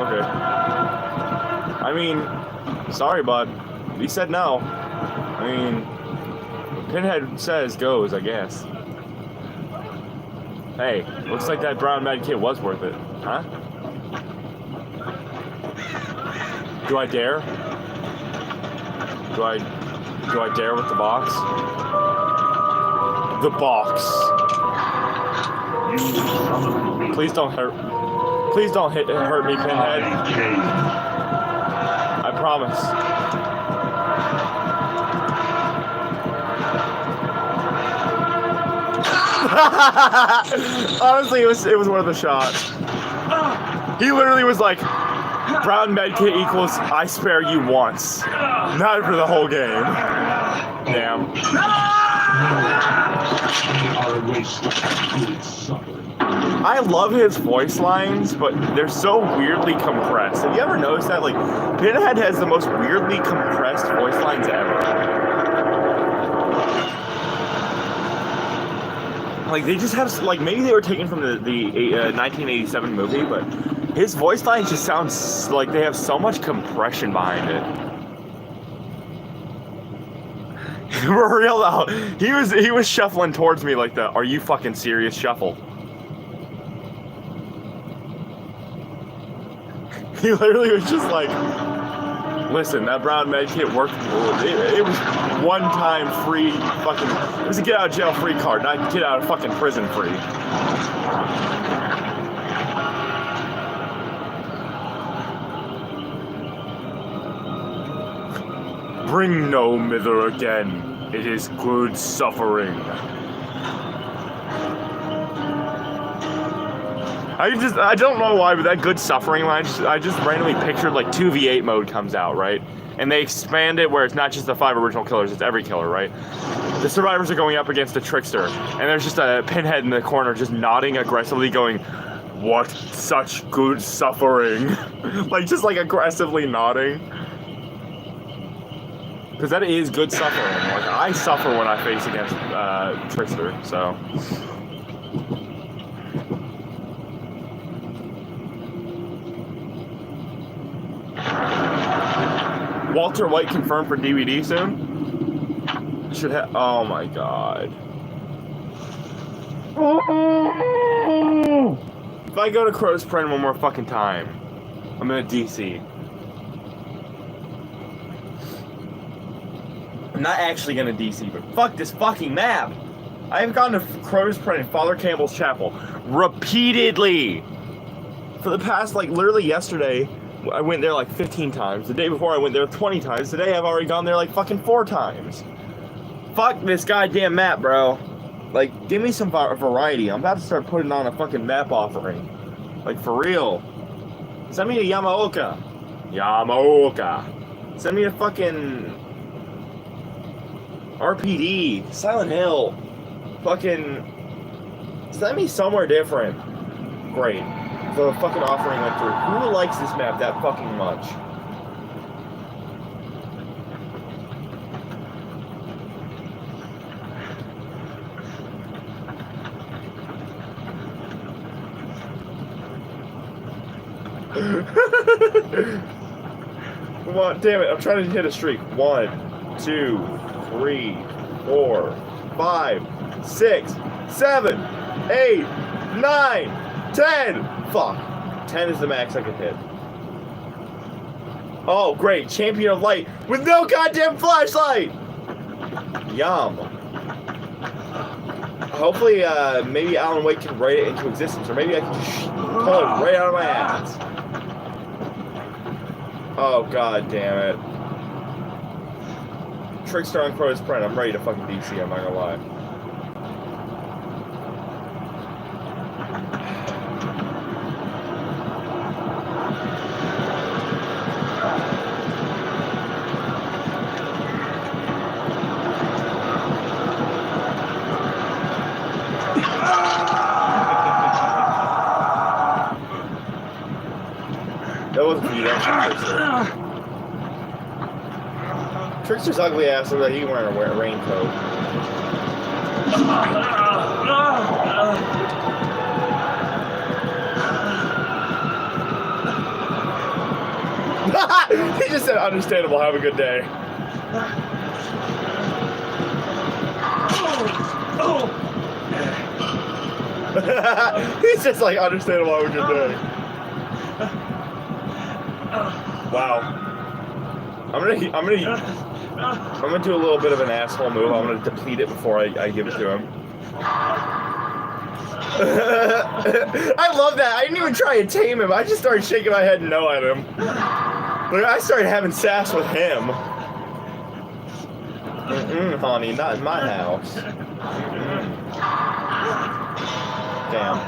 Okay. I mean, sorry, bud. He said no. I mean, Pinhead says goes, I guess. Hey, looks like that brown med kit was worth it. Huh? Do I dare? Do I dare with the box? The box. Please don't hurt. Please don't hurt me, Pinhead. I promise. Honestly, it was worth a shot. He literally was like, brown medkit equals I spare you once. Not for the whole game. Damn. I love his voice lines, but they're so weirdly compressed. Have you ever noticed that? Like, Pinhead has the most weirdly compressed voice lines ever. Like, they just have, like, maybe they were taken from the 1987 movie, but his voice lines just sounds like they have so much compression behind it. For real though, he was shuffling towards me like the "Are you fucking serious?" shuffle. He literally was just like, "Listen, that brown med kit worked. It was one-time free fucking. It was a get out of jail free card, not get out of fucking prison free." Bring no mither again. It is good suffering. I don't know why, but that good suffering line, I just randomly pictured like 2v8 mode comes out, right? And they expand it where it's not just the 5 original killers, it's every killer, right? The survivors are going up against a trickster, and there's just a Pinhead in the corner just nodding aggressively going, "What such good suffering?" Like, just like aggressively nodding. Because that is good suffering. Like, I suffer when I face against Trickster, so. Walter White confirmed for DVD soon? Should have. Oh my god. If I go to Crow's Print one more fucking time, I'm in a DC. I'm not actually gonna DC, but fuck this fucking map. I have gone to Crow's Print and Father Campbell's Chapel repeatedly. For the past, like, literally yesterday, I went there like 15 times. The day before I went there 20 times. Today I've already gone there like fucking 4 times. Fuck this goddamn map, bro. Like, give me some variety. I'm about to start putting on a fucking map offering. Like, for real. Send me to Yamaoka. Yamaoka. Send me to fucking RPD. Silent Hill. Fucking... Send me somewhere different. Great. The fucking offering went through. Who likes this map that fucking much? Come on, damn it, I'm trying to hit a streak. 1, 2, 3, 4, 5, 6, 7, 8, 9, 10. Fuck. 10 is the max I can hit. Oh, great. Champion of Light with no goddamn flashlight! Yum. Hopefully, maybe Alan Wake can write it into existence, or maybe I can just pull it right out of my ass. Oh, god damn it. Trickster on Crow's Print. I'm ready to fucking DC, I'm not gonna lie. That wasn't for you, that was Trickster. Trickster's ugly ass looks like he wearing a raincoat. He just said, understandable, have a good day. He's just like, understandable, have a good day. Wow. I'm gonna do a little bit of an asshole move. I'm gonna deplete it before I give it to him. I love that. I didn't even try and tame him. I just started shaking my head no at him. Like, I started having sass with him. Honey, not in my house. Damn.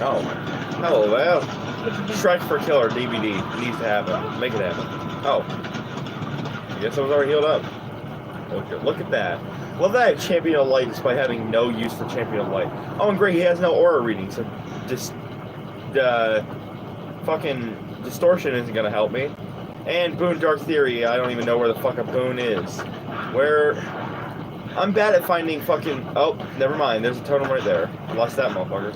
Oh, hello there. Shrek for Killer DVD needs to happen. Make it happen. Oh, I guess I was already healed up. Look at that. Love that I have Champion of Light despite having no use for Champion of Light. Oh, and great, he has no aura reading, so just fucking distortion isn't gonna help me. And Boone Dark Theory, I don't even know where the fuck a Boone is. Where? I'm bad at finding fucking. Oh, never mind. There's a totem right there. I lost that motherfucker.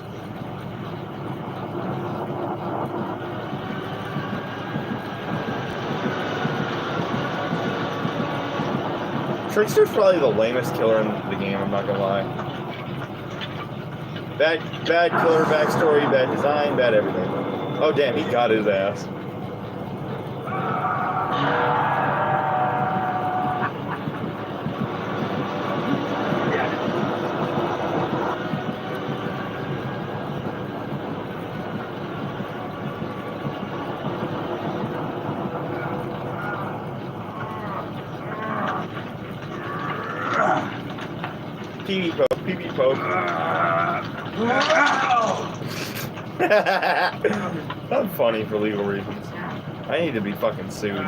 Trickster's probably the lamest killer in the game, I'm not gonna lie. Bad killer backstory, bad design, bad everything. Oh damn, he got his ass. PV poke, PV poke. I'm funny for legal reasons. I need to be fucking sued.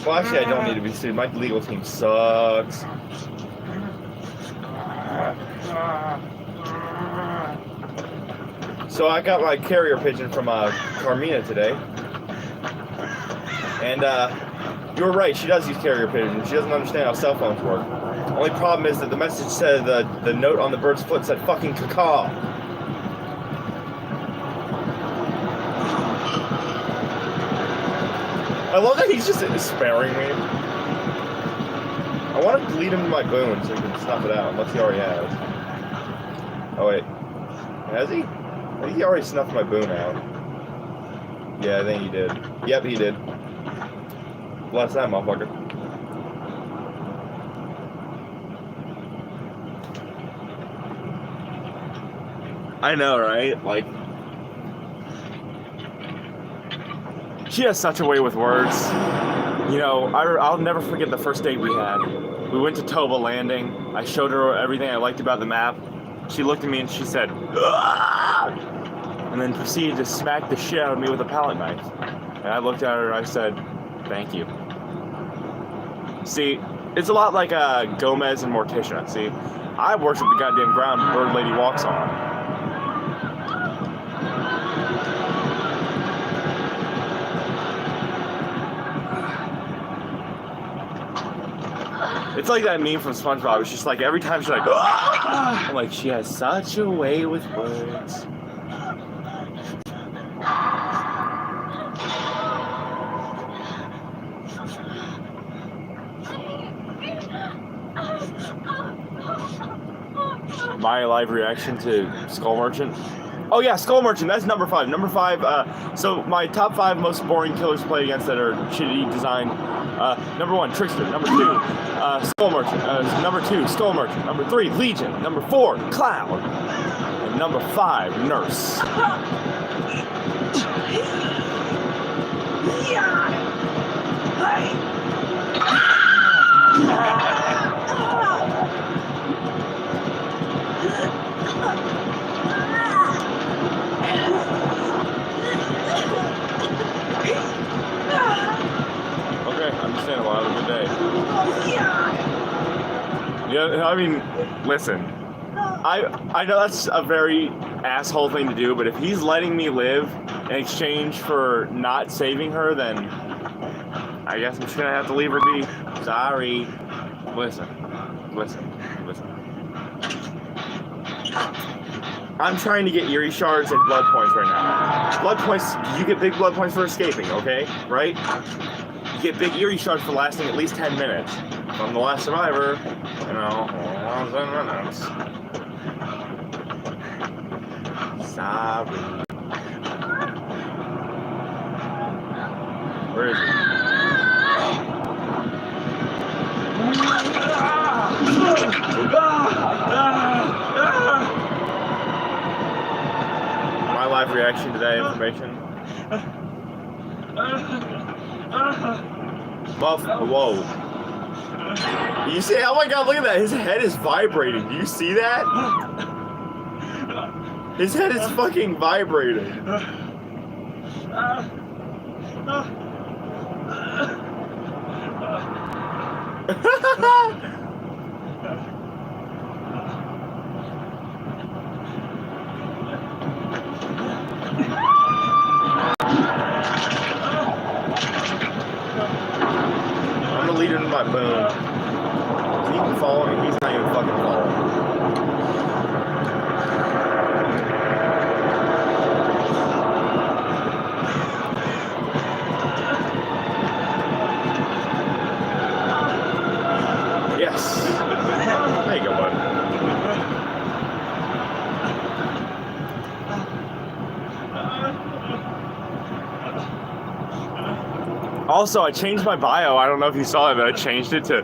Well, actually, I don't need to be sued. My legal team sucks. So I got my carrier pigeon from Carmina today. And you were right, she does use carrier pigeon. She doesn't understand how cell phones work. Only problem is that the message said, the note on the bird's foot said fucking caca. I love that he's just sparing me. I want to bleed him to my boon so he can snuff it out, unless he already has. Oh wait. Has he? I think he already snuffed my boon out. Yeah, I think he did. Yep, he did. Bless that motherfucker. I know, right? Like, she has such a way with words. You know, I'll never forget the first date we had. We went to Tova Landing. I showed her everything I liked about the map. She looked at me and she said, "Ah!" And then proceeded to smack the shit out of me with a palette knife. And I looked at her and I said, "Thank you." See, it's a lot like Gomez and Morticia. See, I worship the goddamn ground Bird Lady walks on. It's like that meme from SpongeBob. It's just like every time she's like, "Ah!" I'm like, she has such a way with words. My live reaction to Skull Merchant. Oh yeah, Skull Merchant, that's number 5. Number 5, so my top 5 most boring killers played against that are shitty designed. Number 1, Trickster. Number 2, Skull Merchant. Number 2, Skull Merchant. Number 3, Legion. Number 4, Cloud. And number 5, Nurse. Understandable. Have a good day. Yeah, I mean, listen. I know that's a very asshole thing to do, but if he's letting me live in exchange for not saving her, then I guess I'm just gonna have to leave her be. Sorry. Listen. I'm trying to get Eerie Shards and blood points right now. Blood points, you get big blood points for escaping, okay? Right? You get big Eerie Shards for lasting at least 10 minutes. If I'm the last survivor, you know, 10 minutes. Sorry. Where is he? My live reaction to that information. Whoa. You see? Oh my god, look at that. His head is vibrating. Do you see that? His head is fucking vibrating. I'm gonna lead him to my boom. Can you even follow me? He's not even fucking following. Yes. There you go, bud. Also, I changed my bio. I don't know if you saw it, but I changed it to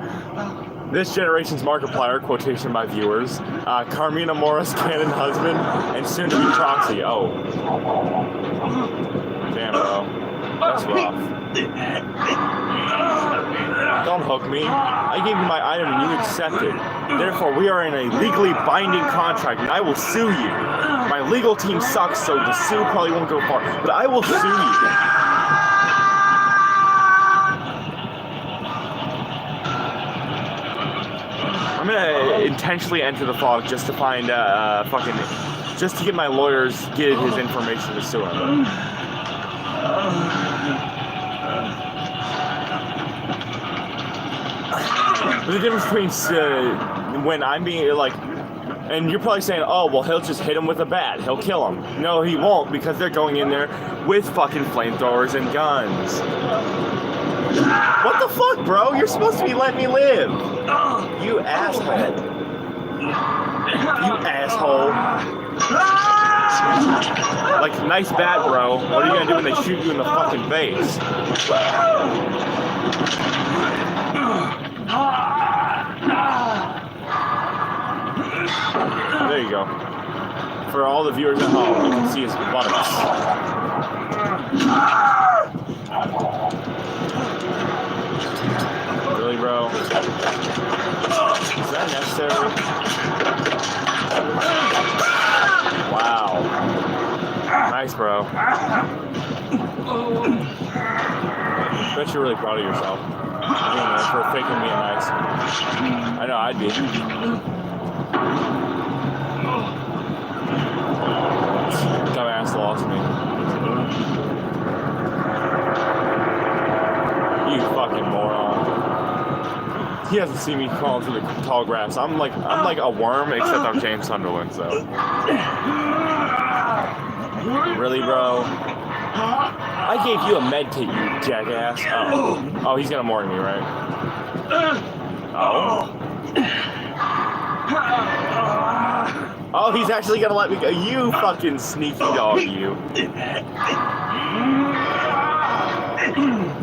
this generation's Markiplier, quotation by viewers. Carmina Morris, canon husband, and soon to be proxy. Oh. Damn, bro. That's rough. Don't hook me. I gave you my item and you accepted. Therefore, we are in a legally binding contract, and I will sue you. My legal team sucks, so the sue probably won't go far, but I will sue you. I'm gonna intentionally enter the fog just to find just to get my lawyers get his information to sue him. But the difference between when I'm being like, and you're probably saying, oh, well, he'll just hit him with a bat. He'll kill him. No, he won't, because they're going in there with fucking flamethrowers and guns. What the fuck, bro? You're supposed to be letting me live. You asshole. You asshole. Like, nice bat, bro. What are you gonna do when they shoot you in the fucking face? There you go. For all the viewers at home, you can see his buttocks. Really, bro? Is that necessary? Wow. Nice, bro. Bet you're really proud of yourself. For faking being nice. I know, I'd be. Dumbass lost me. You fucking moron. He hasn't seen me crawling through the tall grass. I'm like a worm, except I'm James Sunderland, so. Really, bro? I gave you a med kit, you jackass. Oh, he's gonna mortar me, right? Oh. Oh, he's actually gonna let me go. You fucking sneaky dog, you.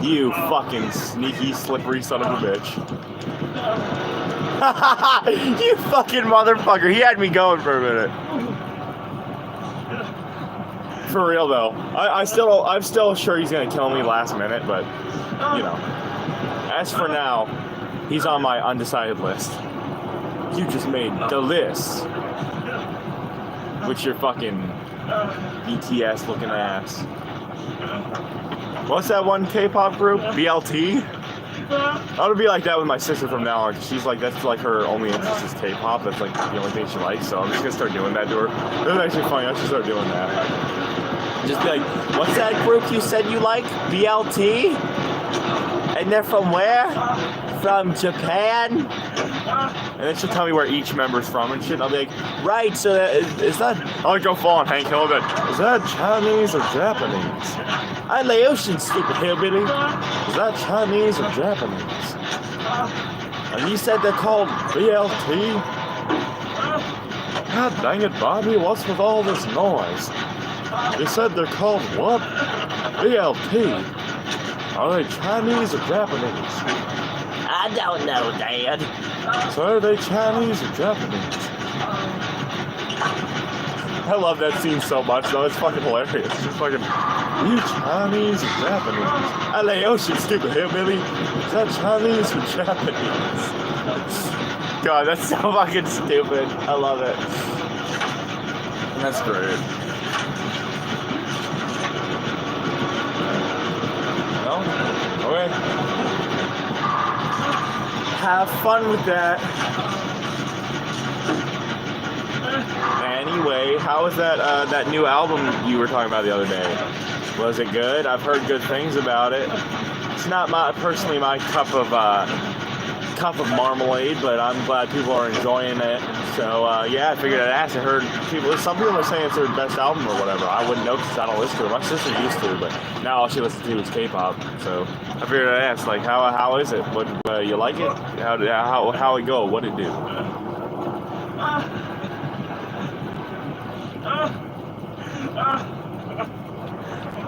You fucking sneaky, slippery son of a bitch. You fucking motherfucker. He had me going for a minute. For real though, I'm still sure he's gonna kill me last minute, but you know. As for now, he's on my undecided list. You just made the list with your fucking BTS looking ass. What's that one K-pop group? BLT? I want to be like that with my sister from now on, 'cause she's like, that's like her only interest is K-pop. That's like the only thing she likes, so I'm just gonna start doing that to her. It's actually funny, I should start doing that. Just be like, what's that group you said you like? BLT? And they're from where? From Japan? And then she'll tell me where each member's from and shit, and I'll be like, right, so is that... I'll go full on Hank Hill a bit. Is that Chinese or Japanese? I Laotian, stupid hillbilly. Is that Chinese or Japanese? And you said they're called BLT? God dang it, Bobby, what's with all this noise? You said they're called what? BLT. Are they Chinese or Japanese? I don't know, Dad. So are they Chinese or Japanese? I love that scene so much, though. It's fucking hilarious. It's just fucking, you Chinese or Japanese? I lay ocean, stupid hillbilly. Is that Chinese or Japanese? God, that's so fucking stupid. I love it. That's great. No? Okay. Have fun with that. Anyway, how was that new album you were talking about the other day? Was it good? I've heard good things about it. It's not personally my cup of marmalade, but I'm glad people are enjoying it. So yeah, I figured I'd ask. I heard some people are saying it's their best album or whatever. I wouldn't know because I don't listen to it. My sister used to, but now all she listens to is K-pop. So I figured I'd ask, like, how is it? What you like it? How it go? What'd it do?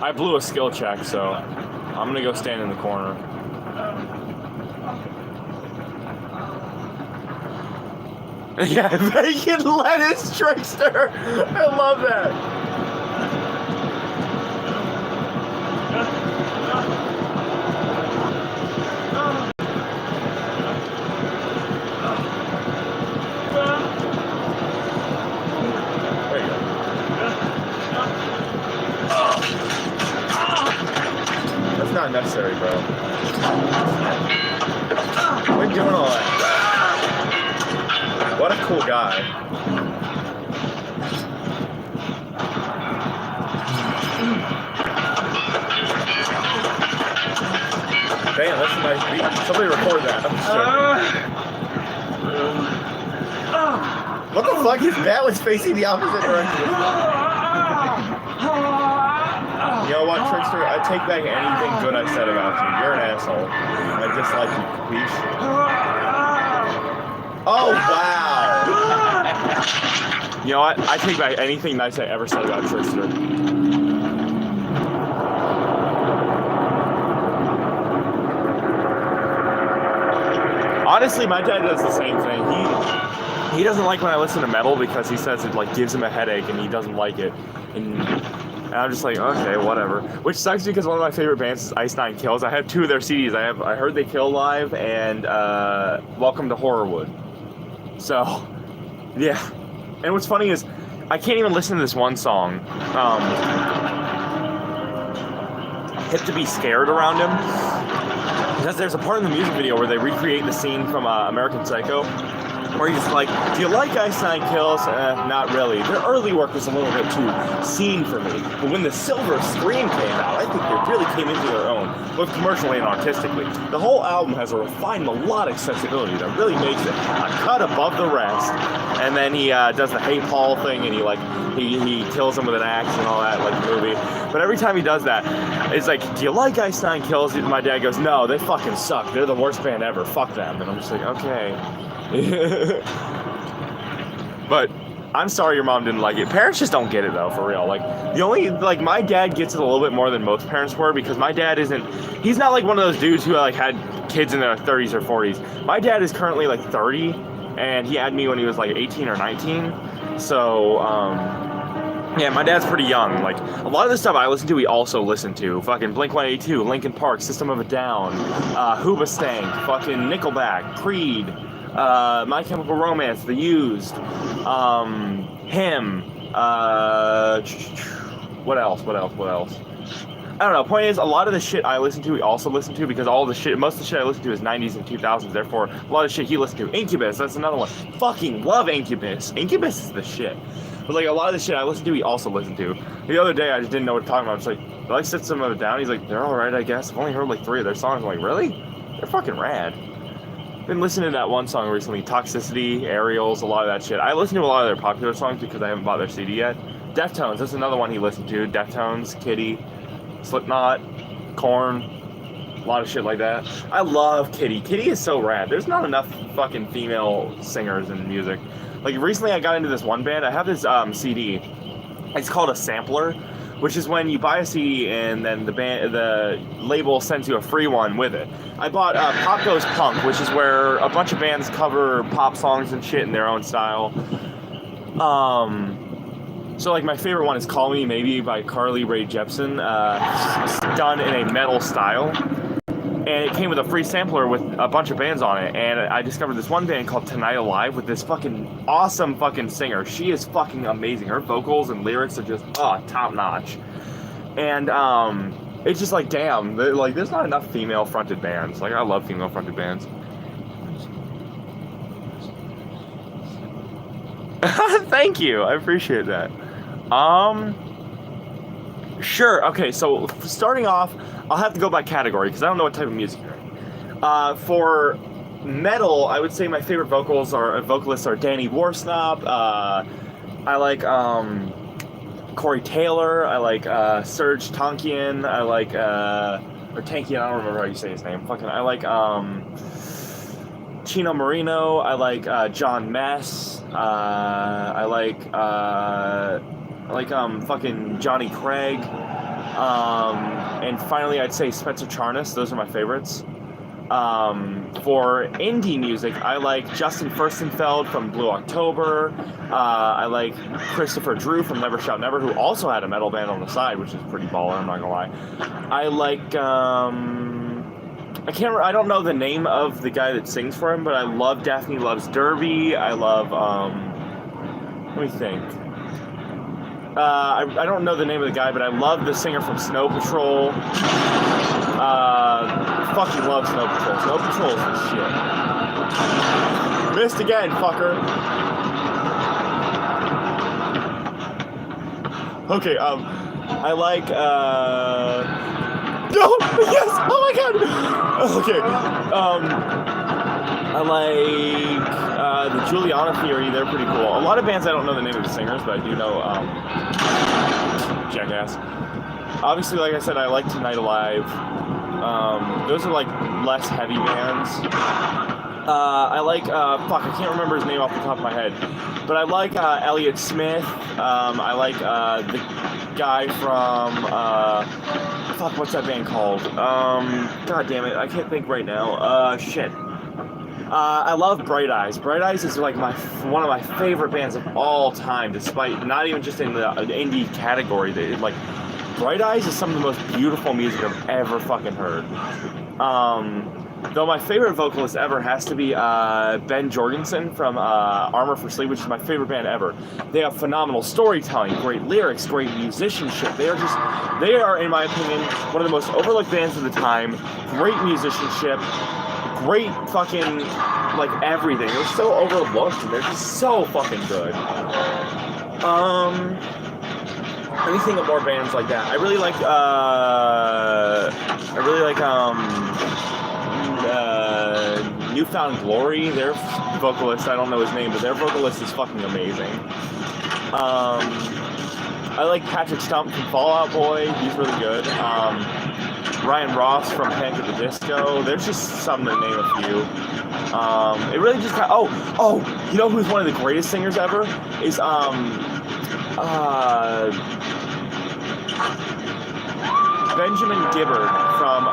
I blew a skill check, so I'm gonna go stand in the corner. Yeah, bacon lettuce trickster. I love that. unnecessary, bro. We're doing all that. What a cool guy. Damn, that's a nice beat. Somebody record that. What the fuck? His bat was facing the opposite direction. You know what, Trickster? I take back anything good I said about you. You're an asshole. I dislike you, please. Oh, wow. You know what? I take back anything nice I ever said about Trickster. Honestly, my dad does the same thing. He doesn't like when I listen to metal because he says it like gives him a headache and he doesn't like it. And I'm just like, okay, whatever. Which sucks because one of my favorite bands is Ice Nine Kills. I have 2 of their CDs. I Heard They Kill Live and Welcome to Horrorwood. So, yeah. And what's funny is I can't even listen to this one song. Hip to Be Scared around him. Because there's a part in the music video where they recreate the scene from American Psycho, where he's like, do you like Ice Nine Kills? Not really. Their early work was a little bit too scene for me. But when the Silver Scream came out, I think they really came into their own, both commercially and artistically. The whole album has a refined melodic sensibility that really makes it a cut above the rest. And then he does the Hey Paul thing, and he kills him with an axe and all that, like the movie. But every time he does that, it's like, do you like Ice Nine Kills? My dad goes, no, they fucking suck. They're the worst band ever. Fuck them. And I'm just like, okay. But I'm sorry your mom didn't like it. Parents just don't get it though, for real. My dad gets it a little bit more than most parents were, because my dad he's not like one of those dudes who like had kids in their 30s or 40s. My dad is currently like 30, and he had me when he was like 18 or 19. So, yeah, my dad's pretty young. Like, a lot of the stuff I listen to, he also listened to. Fucking Blink-182, Linkin Park, System of a Down, Hoobastank, fucking Nickelback, Creed, My Chemical Romance, The Used, him, what else? I don't know. Point is, a lot of the shit I listen to, he also listened to, because most of the shit I listen to is 90s and 2000s. Therefore, a lot of shit he listened to. Incubus, that's another one. Fucking love Incubus. Incubus is the shit. But like a lot of the shit I listen to, he also listened to. The other day, I just didn't know what to talk about. I was like, do I sit some of it down? He's like, they're alright, I guess. I've only heard like 3 of their songs. I'm like, really? They're fucking rad. Been listening to that one song recently, Toxicity, Aerials, a lot of that shit. I listen to a lot of their popular songs because I haven't bought their CD yet. Deftones, that's another one he listened to. Deftones, Kitty, Slipknot, Korn, a lot of shit like that. I love Kitty. Kitty is so rad. There's not enough fucking female singers in music. Like, recently I got into this one band. I have this CD. It's called a sampler, which is when you buy a CD and then the label sends you a free one with it. I bought Pop Goes Punk, which is where a bunch of bands cover pop songs and shit in their own style. So, like, my favorite one is Call Me Maybe by Carly Rae Jepsen. It's done in a metal style. And it came with a free sampler with a bunch of bands on it. And I discovered this one band called Tonight Alive with this fucking awesome fucking singer. She is fucking amazing. Her vocals and lyrics are just, top notch. And, it's just like, damn, there's not enough female-fronted bands. Like, I love female-fronted bands. Thank you. I appreciate that. Sure. Okay, so starting off, I'll have to go by category because I don't know what type of music you're in. For metal, I would say my favorite vocalists are Danny Worsnop. I like Corey Taylor. I like Serge Tankian. I like or Tankian. I don't remember how you say his name. I like Chino Marino. I like John Mess. I like fucking Johnny Craig. And finally, I'd say Spencer Charnas. Those are my favorites. For indie music, I like Justin Furstenfeld from Blue October. I like Christopher Drew from Never Shout Never, who also had a metal band on the side, which is pretty baller, I'm not gonna lie. I like, I don't know the name of the guy that sings for him, but I love Daphne Loves Derby. I love, let me think. I don't know the name of the guy, but I love the singer from Snow Patrol. Fucking love Snow Patrol. Snow Patrol is the shit. Missed again, fucker. Okay, I like, no! Yes! Oh my god! Okay, I like, the Juliana Theory, they're pretty cool. A lot of bands I don't know the name of the singers, but I do know, Jackass. Obviously, like I said, I like Tonight Alive. Those are like less heavy bands. I like, fuck, I can't remember his name off the top of my head. But I like Elliott Smith. I like the guy from, fuck, what's that band called? God damn it, I can't think right now. Shit. I love Bright Eyes. Bright Eyes is like one of my favorite bands of all time, despite not even just in the indie category. Like, Bright Eyes is some of the most beautiful music I've ever fucking heard. Though my favorite vocalist ever has to be Ben Jorgensen from Armor for Sleep, which is my favorite band ever. They have phenomenal storytelling, great lyrics, great musicianship. They are, in my opinion, one of the most overlooked bands of the time. Great musicianship, great fucking, like, everything. They're so overlooked, and they're just so fucking good. Let me think of more bands like that. I really like Newfound Glory. Their vocalist, I don't know his name, but their vocalist is fucking amazing. I like Patrick Stump from Fall Out Boy. He's really good. Ryan Ross from Panic at the Disco. There's just some to name a few. It really just got, you know who's one of the greatest singers ever? Is, Benjamin Gibbard from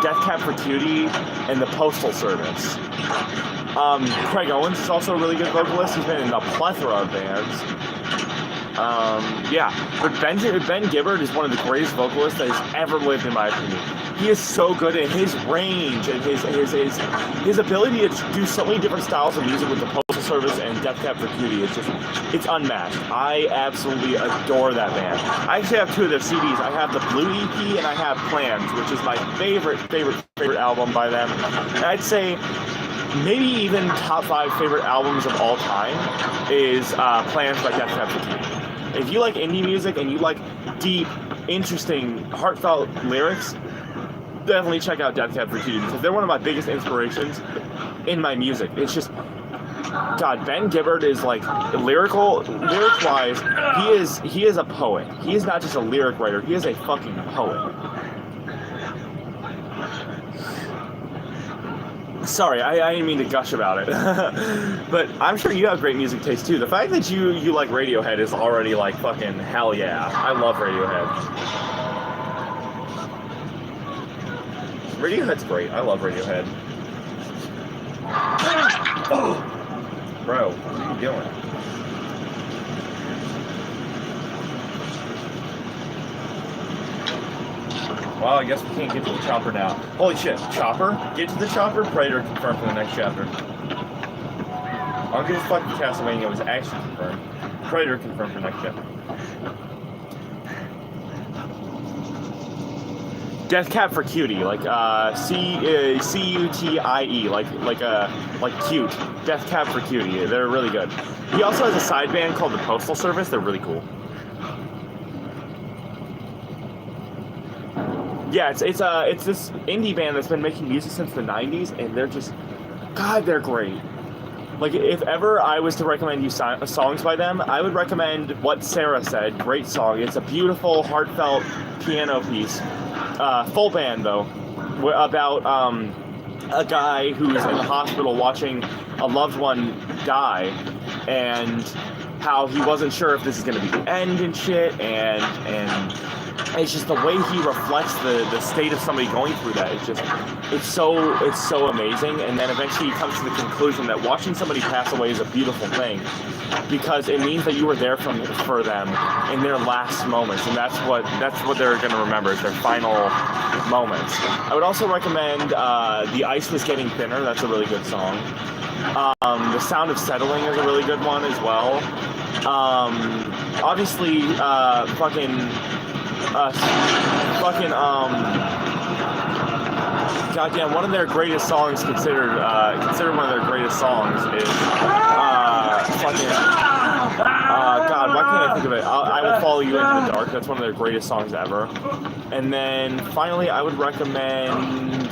Death Cab for Cutie and the Postal Service. Craig Owens is also a really good vocalist. He's been in a plethora of bands. But Ben Gibbard is one of the greatest vocalists that has ever lived, in my opinion. He is so good at his range and his ability to do so many different styles of music with the Postal Service and Death Cab for Cutie. It's unmatched. I absolutely adore that band. I actually have 2 of their CDs. I have the Blue EP and I have Plans, which is my favorite album by them. And I'd say maybe even top 5 favorite albums of all time is Plans by Death Cab for Cutie. If you like indie music and you like deep, interesting, heartfelt lyrics, definitely check out Death Cab for Cutie, because they're one of my biggest inspirations in my music. It's just, God, Ben Gibbard is like lyric-wise, he is a poet. He is not just a lyric writer, he is a fucking poet. Sorry, I didn't mean to gush about it. But I'm sure you have great music taste too. The fact that you like Radiohead is already like fucking hell yeah. I love Radiohead. Radiohead's great. I love Radiohead. Oh. Bro, what are you doing? Well, I guess we can't get to the chopper now. Holy shit, chopper? Get to the chopper? Predator confirmed for the next chapter. I don't give a fuck if Castlevania was actually confirmed. Predator confirmed for the next chapter. Death Cab for Cutie, like C-U-T-I-E, like cute. Death Cab for Cutie, they're really good. He also has a side band called the Postal Service. They're really cool. Yeah, it's this indie band that's been making music since the 90s, and they're just, God, they're great. Like, if ever I was to recommend you songs by them, I would recommend What Sarah Said. Great song. It's a beautiful, heartfelt piano piece. Full band, though, about a guy who's in the hospital watching a loved one die, and how he wasn't sure if this is going to be the end and shit, and it's just the way he reflects the state of somebody going through that. It's so amazing. And then eventually he comes to the conclusion that watching somebody pass away is a beautiful thing, because it means that you were there for them in their last moments, and that's what they're going to remember, is their final moments. I would also recommend The Ice Was Getting Thinner. That's a really good song. The Sound of Settling is a really good one as well. Obviously, goddamn, one of their greatest songs considered one of their greatest songs is God, why can't I think of it? I Will Follow You Into the Dark. That's one of their greatest songs ever. And then finally, I would recommend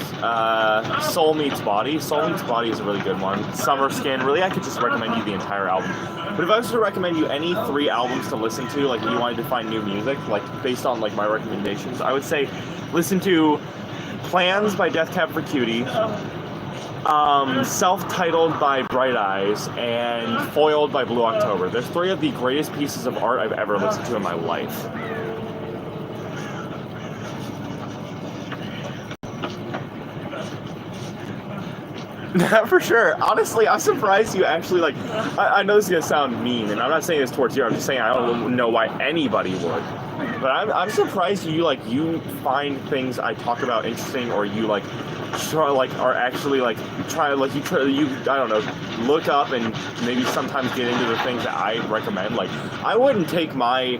Soul Meets Body. Soul Meets Body is a really good one. Summer Skin. Really, I could just recommend you the entire album. But if I was to recommend you any 3 albums to listen to, like if you wanted to find new music, like based on like my recommendations, I would say listen to Plans by Death Cab for Cutie, Self-Titled by Bright Eyes, and Foiled by Blue October. There's 3 of the greatest pieces of art I've ever listened to in my life. For sure. Honestly, I'm surprised you actually, like, I know this is going to sound mean, and I'm not saying this towards you, I'm just saying I don't know why anybody would. But I'm surprised you find things I talk about interesting, or you, like, try, like, are actually, like, I don't know, look up and maybe sometimes get into the things that I recommend. Like, I wouldn't take my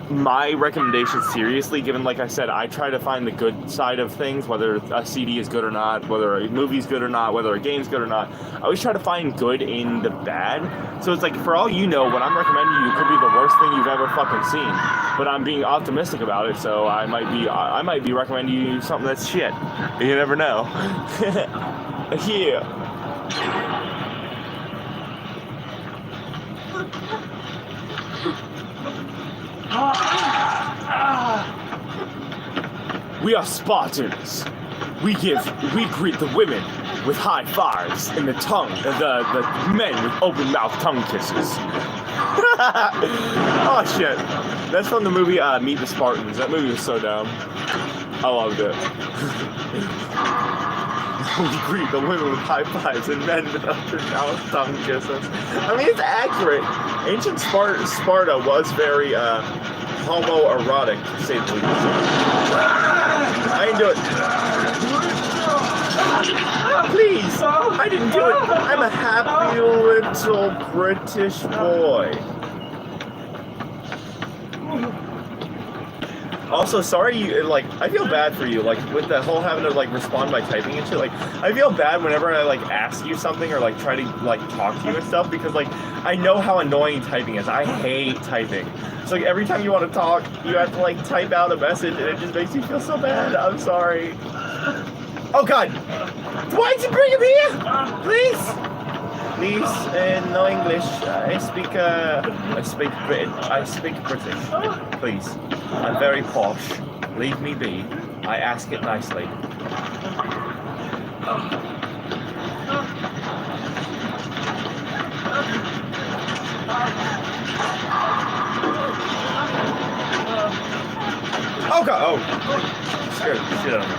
recommendations seriously, given, like I said, I try to find the good side of things, whether a CD is good or not, whether a movie's good or not, whether a game's good or not. I always try to find good in the bad. So it's like, for all you know, what I'm recommending you could be the worst thing you've ever fucking seen. But I'm being optimistic about it, so I might be recommending you something that's shit. You never know. Yeah. We are Spartans. We greet the women with high fives and the men with open mouth tongue kisses. Oh shit. That's from the movie Meet the Spartans. That movie was so dumb. I loved it. We greet the women with high fives and men with open mouth tongue kisses. I mean, it's accurate. Ancient Sparta was very homoerotic, to say the least. I didn't do it. Please, I didn't do it. I'm a happy little British boy. Also, sorry, I feel bad for you, like, with the whole having to, like, respond by typing and shit. Like, I feel bad whenever I, like, ask you something or, like, try to, like, talk to you and stuff, because, like, I know how annoying typing is. I hate typing. So, like, every time you want to talk, you have to, like, type out a message, and it just makes you feel so bad. I'm sorry. Oh, God. Why'd you bring him here? Please? Please, no English. I speak British. Please. I'm very posh. Leave me be. I ask it nicely. Oh god! Oh! Scared the shit out of me.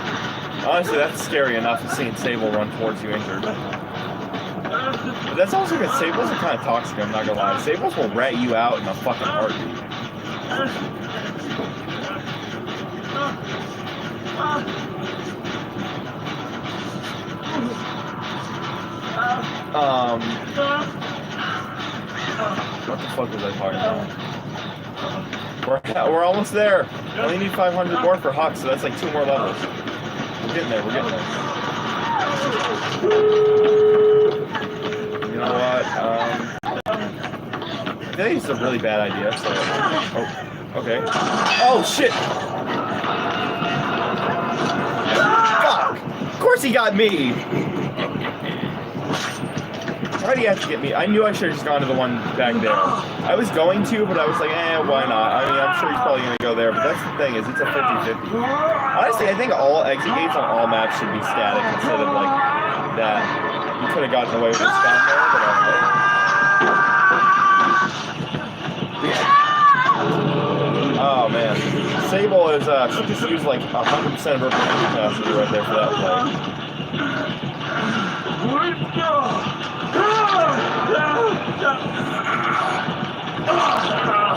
Honestly, that's scary enough, seeing Sable run towards you injured. But that's also good. Sables are kind of toxic, I'm not gonna lie. Sables will rat you out in a fucking heartbeat. What the fuck was I talking about? We're almost there. I only need 500 more for Hawk, so that's like 2 more levels. We're getting there, You know what? I think it's a really bad idea, so... Oh, okay. Oh, shit! Fuck! Of course he got me! Why do you have to get me? I knew I should have just gone to the one back there. I was going to, but I was like, why not? I mean, I'm sure he's probably going to go there, but that's the thing, is it's a 50-50. Honestly, I think all exit gates on all maps should be static instead of, like, that. You could have gotten away with this down there, but I don't know. Oh, man. Sable is, she just used, like, 100% of her capacity right there for that play.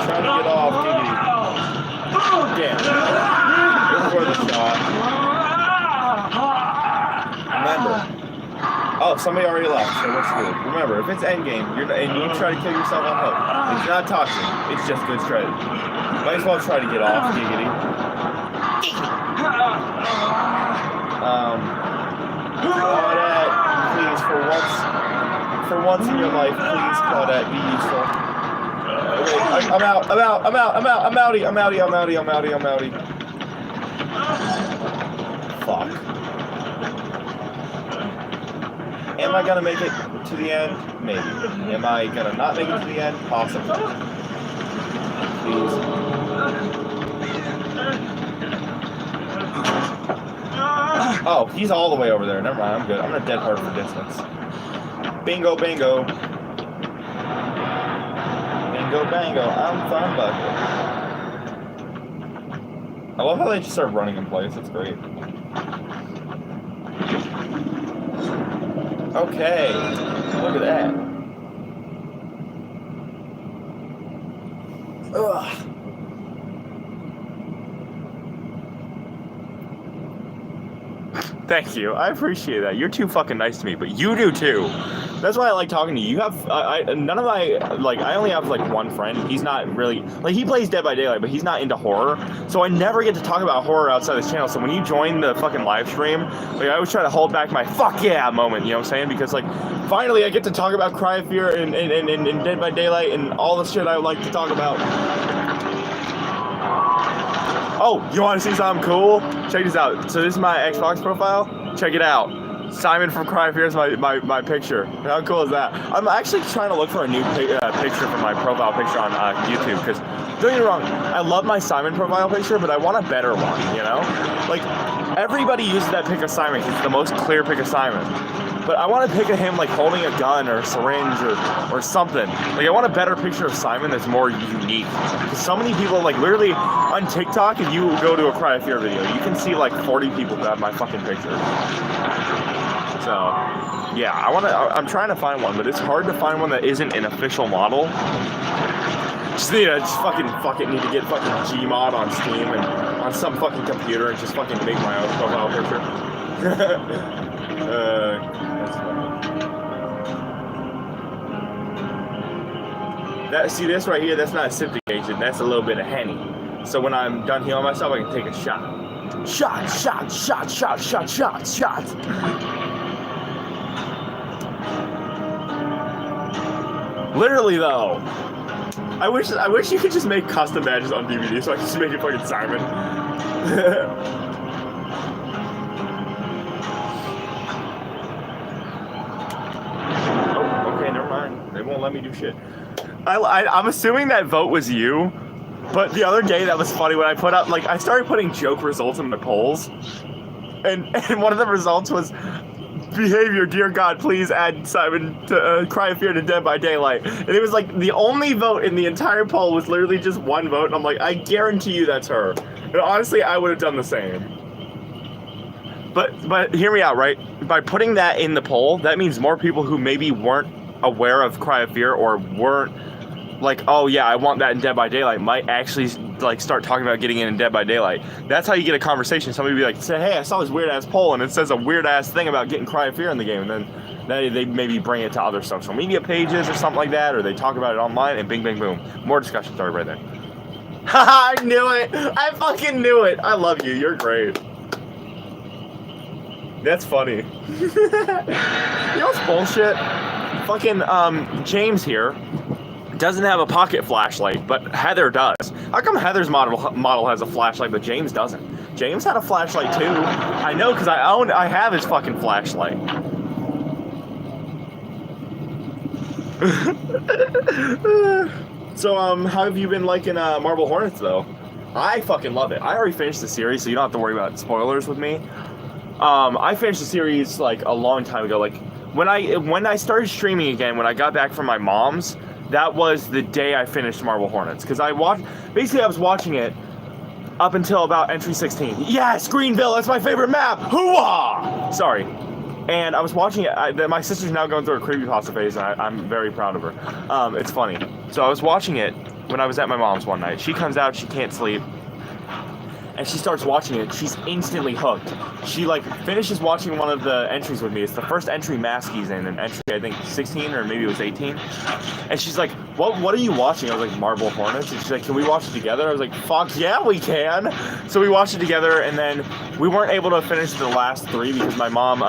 Trying to get off, Giggity. Damn. Look for the shot. Remember. Oh, somebody already left, so we're screwed. Remember, if it's endgame, and you try to kill yourself on hook, it's not toxic. It's just good strategy. Might as well try to get off, Giggity. Claudette, please, for once in your life, please, Claudette, be useful. I'm out. I'm outie. Fuck. Am I gonna make it to the end? Maybe. Am I gonna not make it to the end? Possibly. Please. Oh, he's all the way over there. Never mind, I'm good. I'm gonna dead hard for distance. Bingo, bango. Bingo, bango. I'm fun bucket. I love how they just start running in place. It's great. Okay. Look at that. Ugh. Thank you. I appreciate that. You're too fucking nice to me, but you do too. That's why I like talking to you. You have none of my I only have like one friend. He's not really he plays Dead by Daylight, but he's not into horror. So I never get to talk about horror outside this channel. So when you join the fucking live stream, I always try to hold back my fuck yeah moment. You know what I'm saying? Because finally I get to talk about Cry of Fear and Dead by Daylight and all the shit I would like to talk about. Oh, you want to see something cool? Check this out. So this is my Xbox profile. Check it out. Simon from Cry of Fear is my picture. How cool is that? I'm actually trying to look for a new picture for my profile picture on YouTube, because don't get me wrong, I love my Simon profile picture, but I want a better one, you know? Everybody uses that pic of Simon because it's the most clear pic of Simon. But I want a pic of him holding a gun or a syringe or something. I want a better picture of Simon that's more unique. Because so many people, literally on TikTok, if you go to a Cry of Fear video, you can see 40 people who have my fucking picture. So, yeah, I'm trying to find one, but it's hard to find one that isn't an official model. Just need to need to get fucking Gmod on Steam and on some fucking computer and just fucking make my own profile picture. That's funny. See this right here, that's not a septic agent, that's a little bit of Henny. So when I'm done healing myself, I can take a shot. Shot. Literally though, I wish you could just make custom badges on DVD so I can just make it fucking Simon. Oh, okay, never mind. They won't let me do shit. I'm assuming that vote was you, but the other day that was funny when I put up I started putting joke results in my polls, and one of the results was, behavior, dear God, please add Simon to Cry of Fear to Dead by Daylight. And it was the only vote in the entire poll was literally just one vote. And I'm I guarantee you that's her. And honestly, I would have done the same. But hear me out, right? By putting that in the poll, that means more people who maybe weren't aware of Cry of Fear or weren't oh yeah, I want that in Dead by Daylight, might actually start talking about getting in Dead by Daylight. That's how you get a conversation. Somebody would be say, hey, I saw this weird ass poll and it says a weird ass thing about getting Cry of Fear in the game, and then they maybe bring it to other social media pages or something like that, or they talk about it online, and bing bang boom, more discussion started right there. Haha, I knew it! I fucking knew it! I love you, you're great. That's funny. You know what's bullshit? Fucking James here doesn't have a pocket flashlight, but Heather does. How come Heather's model has a flashlight, but James doesn't? James had a flashlight too. I know, because I have his fucking flashlight. So, how have you been liking Marble Hornets though? I fucking love it. I already finished the series, so you don't have to worry about spoilers with me. I finished the series a long time ago. When I started streaming again, when I got back from my mom's, that was the day I finished Marble Hornets, because I was watching it up until about entry 16. Yes, Greenville, that's my favorite map. Hoo-ah! Sorry. And I was watching it. My sister's now going through a creepypasta phase, and I'm very proud of her. It's funny. So I was watching it when I was at my mom's one night. She comes out, she can't sleep. and she starts watching it. She's instantly hooked. She like finishes watching one of the entries with me. It's the first entry Maskey's in, an entry I think 16 or maybe it was 18. And she's like, what are you watching? I was like, Marble Hornets. And she's like, can we watch it together? I was like, fuck yeah, we can. So we watched it together, and then we weren't able to finish the last 3 because my mom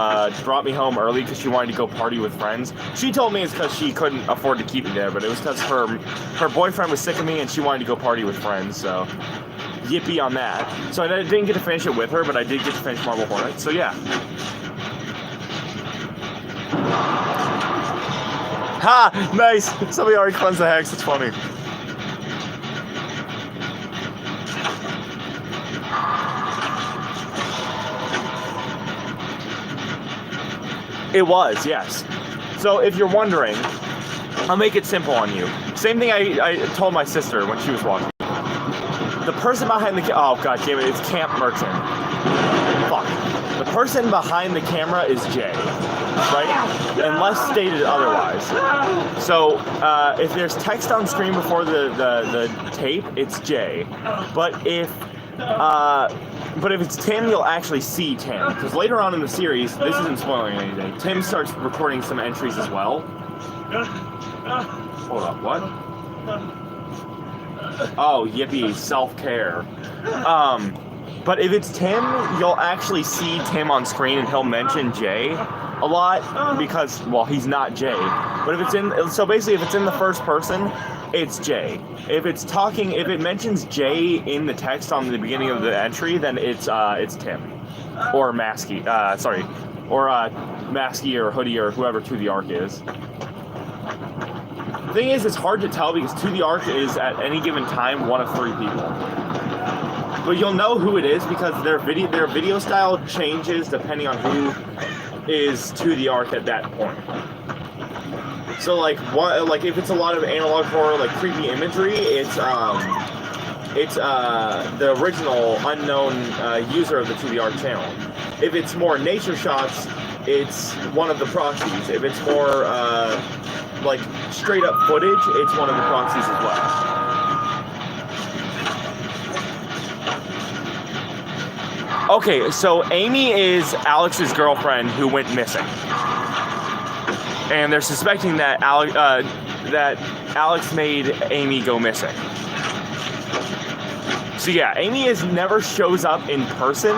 brought me home early because she wanted to go party with friends. She told me it's because she couldn't afford to keep me there, but it was because her boyfriend was sick of me and she wanted to go party with friends. So yippee on that. So I didn't get to finish it with her, but I did get to finish Marble Hornets. So yeah. Ha! Nice! Somebody already cleansed the hex. It's funny. It was, yes. So if you're wondering, I'll make it simple on you. Same thing I told my sister when she was watching. The person behind the oh god damn it, it's Camp Merchant. Fuck. The person behind the camera is Jay, right? Unless stated otherwise. So if there's text on screen before the tape, it's Jay. But if it's Tim, you'll actually see Tim. Because later on in the series, this isn't spoiling anything, Tim starts recording some entries as well. Hold up, what? Oh, yippee, self-care. But if it's Tim, you'll actually see Tim on screen and he'll mention Jay a lot because, well, he's not Jay. But if it's so basically if it's in the first person, it's Jay. If it mentions Jay in the text on the beginning of the entry, then it's Tim. Or Maskey, or Maskey or Hoodie or whoever To The Arc is. The thing is, it's hard to tell because To The Arc is at any given time one of 3 people. But you'll know who it is because their video style changes depending on who is To The Arc at that point. So like if it's a lot of analog horror, like creepy imagery, it's the original unknown user of the To The Arc channel. If it's more nature shots, it's one of the proxies. If it's more like straight up footage, it's one of the proxies as well. Okay, so Amy is Alex's girlfriend who went missing. And they're suspecting that Alex made Amy go missing. So yeah, Amy never shows up in person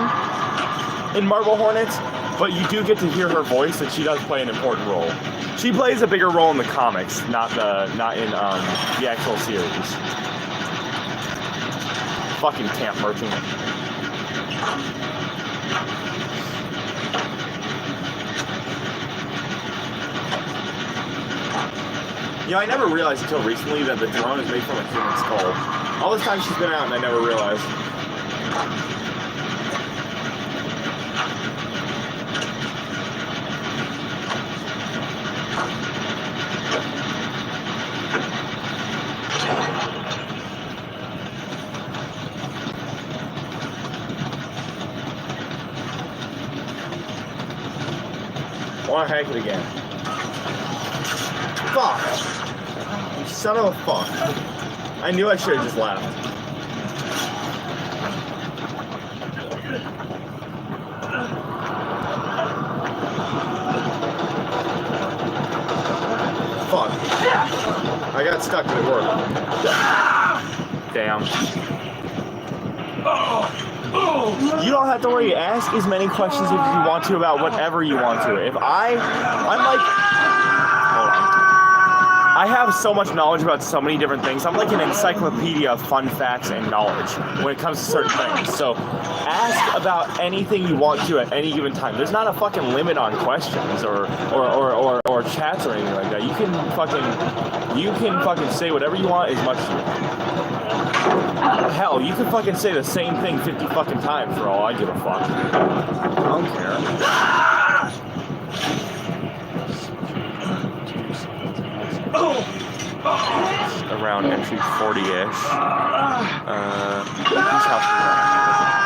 in Marble Hornets, but you do get to hear her voice, and she does play an important role. She plays a bigger role in the comics, not in the actual series. Fucking Camp Merchant. You know, I never realized until recently that the drone is made from a human skull. All this time she's been out and I never realized. I want to hack it again. Fuck! You son of a fuck. I knew I should have just laughed. Fuck. I got stuck, but it worked. Damn. You don't have to worry. Ask as many questions as you want to about whatever you want to. I'm like, hold on. I have so much knowledge about so many different things. I'm like an encyclopedia of fun facts and knowledge when it comes to certain things. So ask about anything you want to at any given time. There's not a fucking limit on questions or chats or anything like that. You can fucking say whatever you want as much as you want. Hell, you can fucking say the same thing 50 fucking times for all I give a fuck. I don't care. Around entry 40-ish. Whose house is that?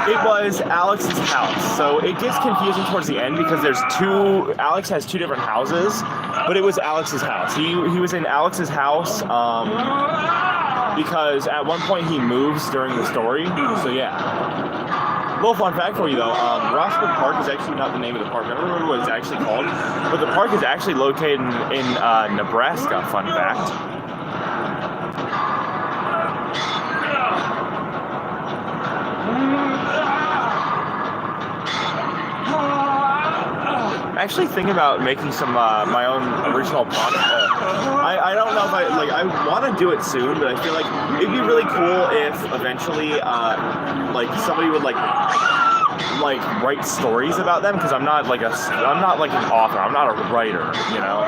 It was Alex's house. So it gets confusing towards the end because Alex has 2 different houses. but it was Alex's house. He was in Alex's house because at one point he moves during the story. So yeah. Little fun fact for you though, Rossburg Park is actually not the name of the park. I don't remember what it's actually called, but the park is actually located in Nebraska. Fun fact. Actually thinking about making some my own original podcast. I don't know if I want to do it soon, but I feel like it'd be really cool if eventually like somebody would like write stories about them, because I'm not like an author, I'm not a writer, you know.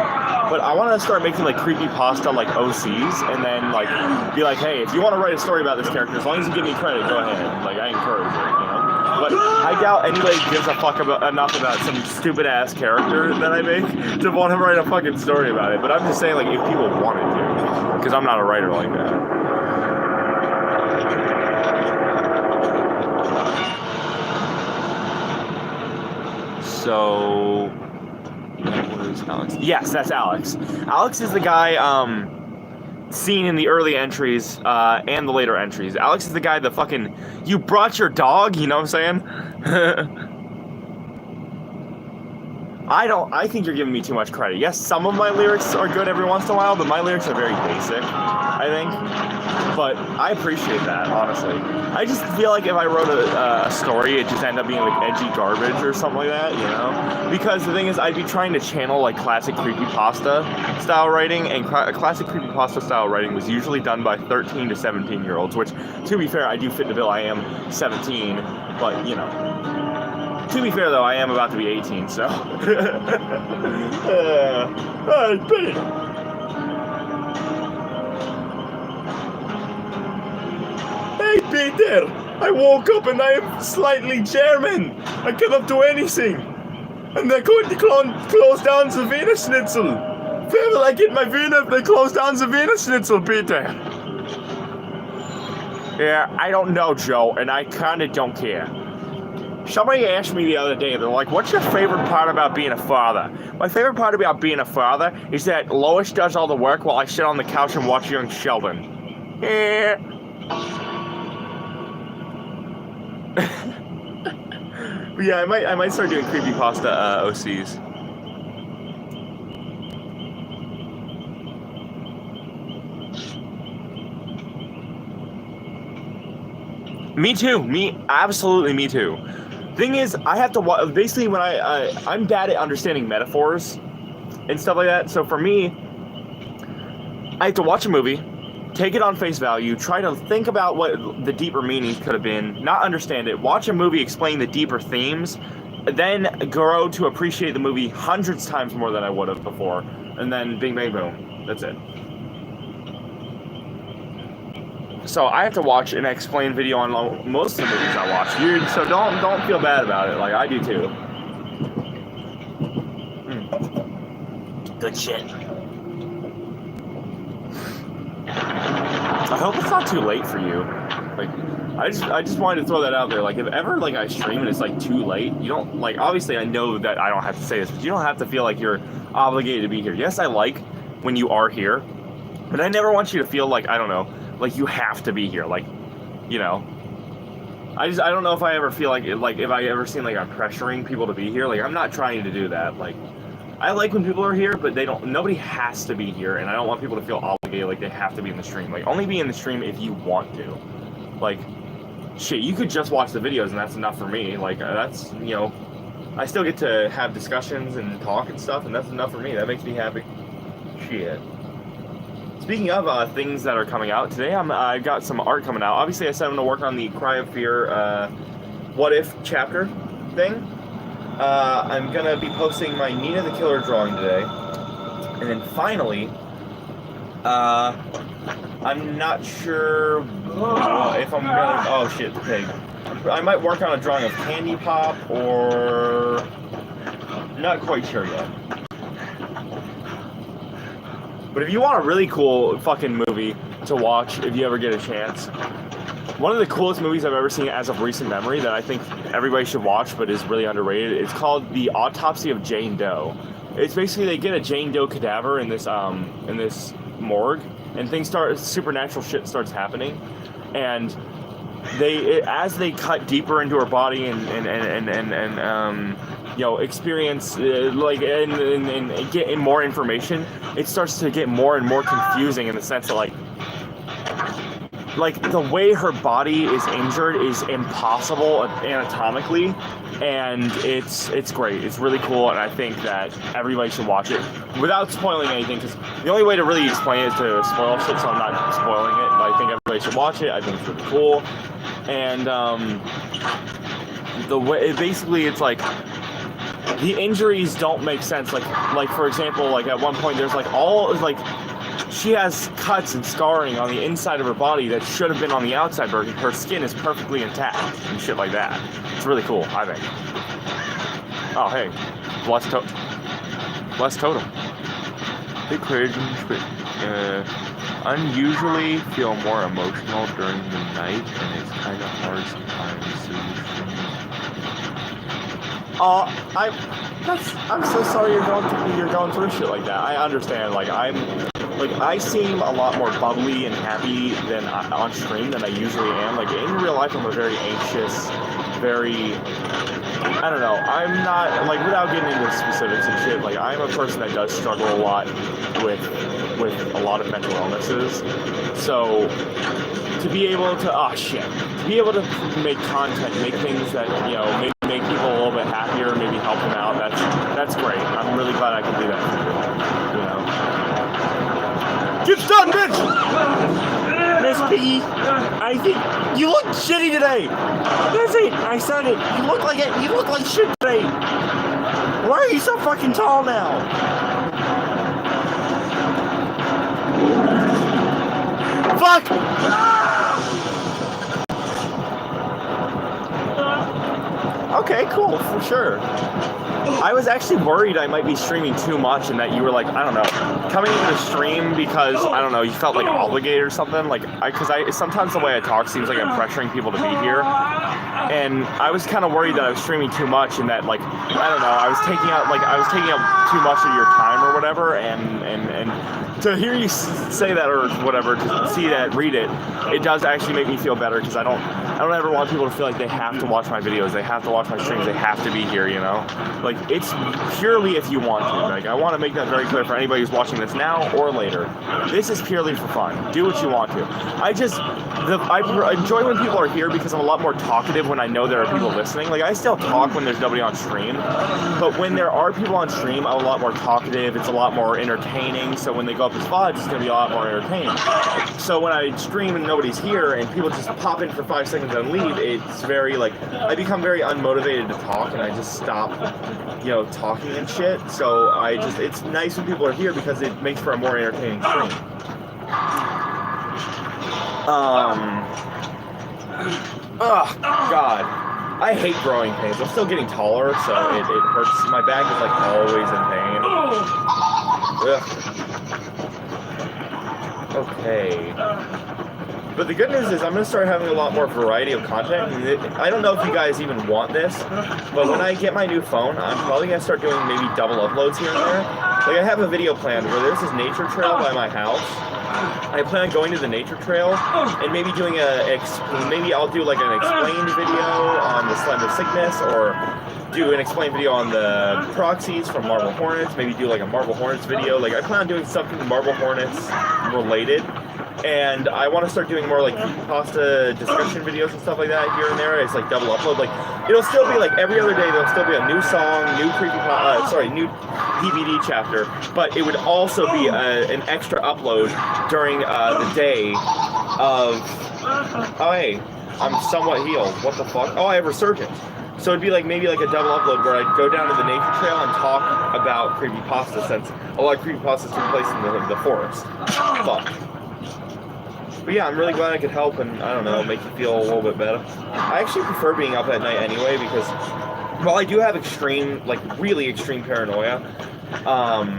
But I want to start making like creepypasta like OCs, and then like be like, hey, if you want to write a story about this character, as long as you give me credit, go ahead. Like I encourage it, you know. But I doubt anybody gives a fuck enough about some stupid ass character that I make to want to write a fucking story about it. But I'm just saying, like, if people wanted to, because I'm not a writer like that. So, what is Alex? Yes, that's Alex. Alex is the guy seen in the early entries and the later entries. Alex is the guy that fucking, you brought your dog, you know what I'm saying? I think you're giving me too much credit. Yes, some of my lyrics are good every once in a while, but my lyrics are very basic, I think. But I appreciate that, honestly. I just feel like if I wrote a story, it just end up being like edgy garbage or something like that, you know? Because the thing is, I'd be trying to channel like classic creepypasta style writing, and classic creepypasta style writing was usually done by 13 to 17 year olds, which, to be fair, I do fit the bill. I am 17, but you know. To be fair, though, I am about to be 18, so. Hey, Peter! I woke up and I am slightly German. I cannot do anything. And they're going to close down the Wiener Schnitzel. Where will I get my Wiener if they close down the Wiener Schnitzel, Peter? Yeah, I don't know, Joe, and I kinda don't care. Somebody asked me the other day, they're like, what's your favorite part about being a father? My favorite part about being a father is that Lois does all the work while I sit on the couch and watch young Sheldon. Yeah. But yeah, I might start doing creepypasta OCs. Me too. Absolutely me too. Thing is, I have to basically when I'm bad at understanding metaphors and stuff like that. So for me, I have to watch a movie, take it on face value, try to think about what the deeper meanings could have been, not understand it, watch a movie explain the deeper themes, then grow to appreciate the movie hundreds times more than I would have before, and then bing bang boom. That's it. So I have to watch an explain video on most of the movies I watch. So don't feel bad about it. Like I do too. Good shit. I hope it's not too late for you. Like I just wanted to throw that out there. Like if ever like I stream and it's like too late, you don't like. Obviously I know that I don't have to say this, but you don't have to feel like you're obligated to be here. Yes, I like when you are here, but I never want you to feel like, I don't know, like you have to be here, like, you know. I don't know if I ever feel like if I ever seem like I'm pressuring people to be here. Like I'm not trying to do that. Like I like when people are here, but nobody has to be here, and I don't want people to feel obligated like they have to be in the stream. Like only be in the stream if you want to. Like shit, you could just watch the videos and that's enough for me. Like that's, you know, I still get to have discussions and talk and stuff, and that's enough for me. That makes me happy. Shit. Speaking of things that are coming out, today I got some art coming out. Obviously, I said I'm going to work on the Cry of Fear What If chapter thing. I'm going to be posting my Nina the Killer drawing today. And then finally, I'm not sure if I'm going to... Oh, shit, the pig. I might work on a drawing of Candy Pop or... Not quite sure yet. But if you want a really cool fucking movie to watch, if you ever get a chance, one of the coolest movies I've ever seen as of recent memory that I think everybody should watch but is really underrated, it's called The Autopsy of Jane Doe, It's basically they get a Jane Doe cadaver in this morgue, and supernatural shit starts happening, and as they cut deeper into her body and experience and get more information, it starts to get more and more confusing in the sense that like the way her body is injured is impossible anatomically, and it's great. It's really cool, and I think that everybody should watch it without spoiling anything, because the only way to really explain it is to spoil shit, so I'm not spoiling it, but I think everybody should watch it. I think it's really cool. And the way basically it's like the injuries don't make sense. Like for example, like at one point there's she has cuts and scarring on the inside of her body that should have been on the outside, but her skin is perfectly intact and shit like that. It's really cool, I think. Oh, hey. Blessed Totem. Hey, crazy. Unusually feel more emotional during the night, and it's kind of hard sometimes to I'm so sorry you're going through shit like that. I understand. I seem a lot more bubbly and happy than on stream than I usually am. Like in real life, I'm a very anxious, I don't know. I'm not without getting into specifics and shit. Like I'm a person that does struggle a lot with a lot of mental illnesses. So to be able to make content, make things that maybe make people a little bit happier, maybe help them out. That's great. I'm really glad I can do that for you. Get done, bitch! Miss Piggy, I think you look shitty today. That's it. I said it. You look like it. You look like shit today. Why are you so fucking tall now? Fuck! Okay, cool, for sure. I was actually worried I might be streaming too much and that you were like, I don't know, coming into the stream because, I don't know, you felt like obligated or something. Because sometimes the way I talk seems like I'm pressuring people to be here. And I was kind of worried that I was streaming too much and that, I don't know, I was taking up too much of your time or whatever, and to hear you say that or whatever, to see that, read it, it does actually make me feel better, because I don't ever want people to feel like they have to watch my videos, they have to watch my streams, they have to be here, it's purely if you want to. I want to make that very clear for anybody who's watching this now or later. This is purely for fun. Do what you want to. I enjoy when people are here because I'm a lot more talkative when I know there are people listening. I still talk when there's nobody on stream, but when there are people on stream, I'm a lot more talkative. It's a lot more entertaining, so when they go up as VODs, it's going to be a lot more entertaining. So when I stream and nobody's here and people just pop in for 5 seconds and leave, it's very, I become very unmotivated to talk, and I just stop, talking and shit. So it's nice when people are here because it makes for a more entertaining stream. Oh, God. I hate growing pains. I'm still getting taller, so it hurts. My back is, always in pain. Ugh. Okay. But the good news is I'm going to start having a lot more variety of content. I don't know if you guys even want this, but when I get my new phone, I'm probably going to start doing maybe double uploads here and there. I have a video plan where there's this nature trail by my house. I plan on going to the nature trail and maybe doing maybe I'll do an explained video on the Slender Sickness, or do an explained video on the proxies from Marble Hornets, maybe do a Marble Hornets video. I plan on doing something Marble Hornets related. And I want to start doing more creepypasta discussion videos and stuff like that here and there. It's double upload. It'll still be every other day. There'll still be a new song, new new DVD chapter. But it would also be an extra upload during the day of. Oh hey, I'm somewhat healed. What the fuck? Oh, I have resurgence. So it'd be maybe a double upload where I'd go down to the nature trail and talk about creepypasta, since a lot of creepypastas take place in the forest. Fuck. But yeah, I'm really glad I could help and, I don't know, make you feel a little bit better. I actually prefer being up at night anyway because, while I do have really extreme paranoia, I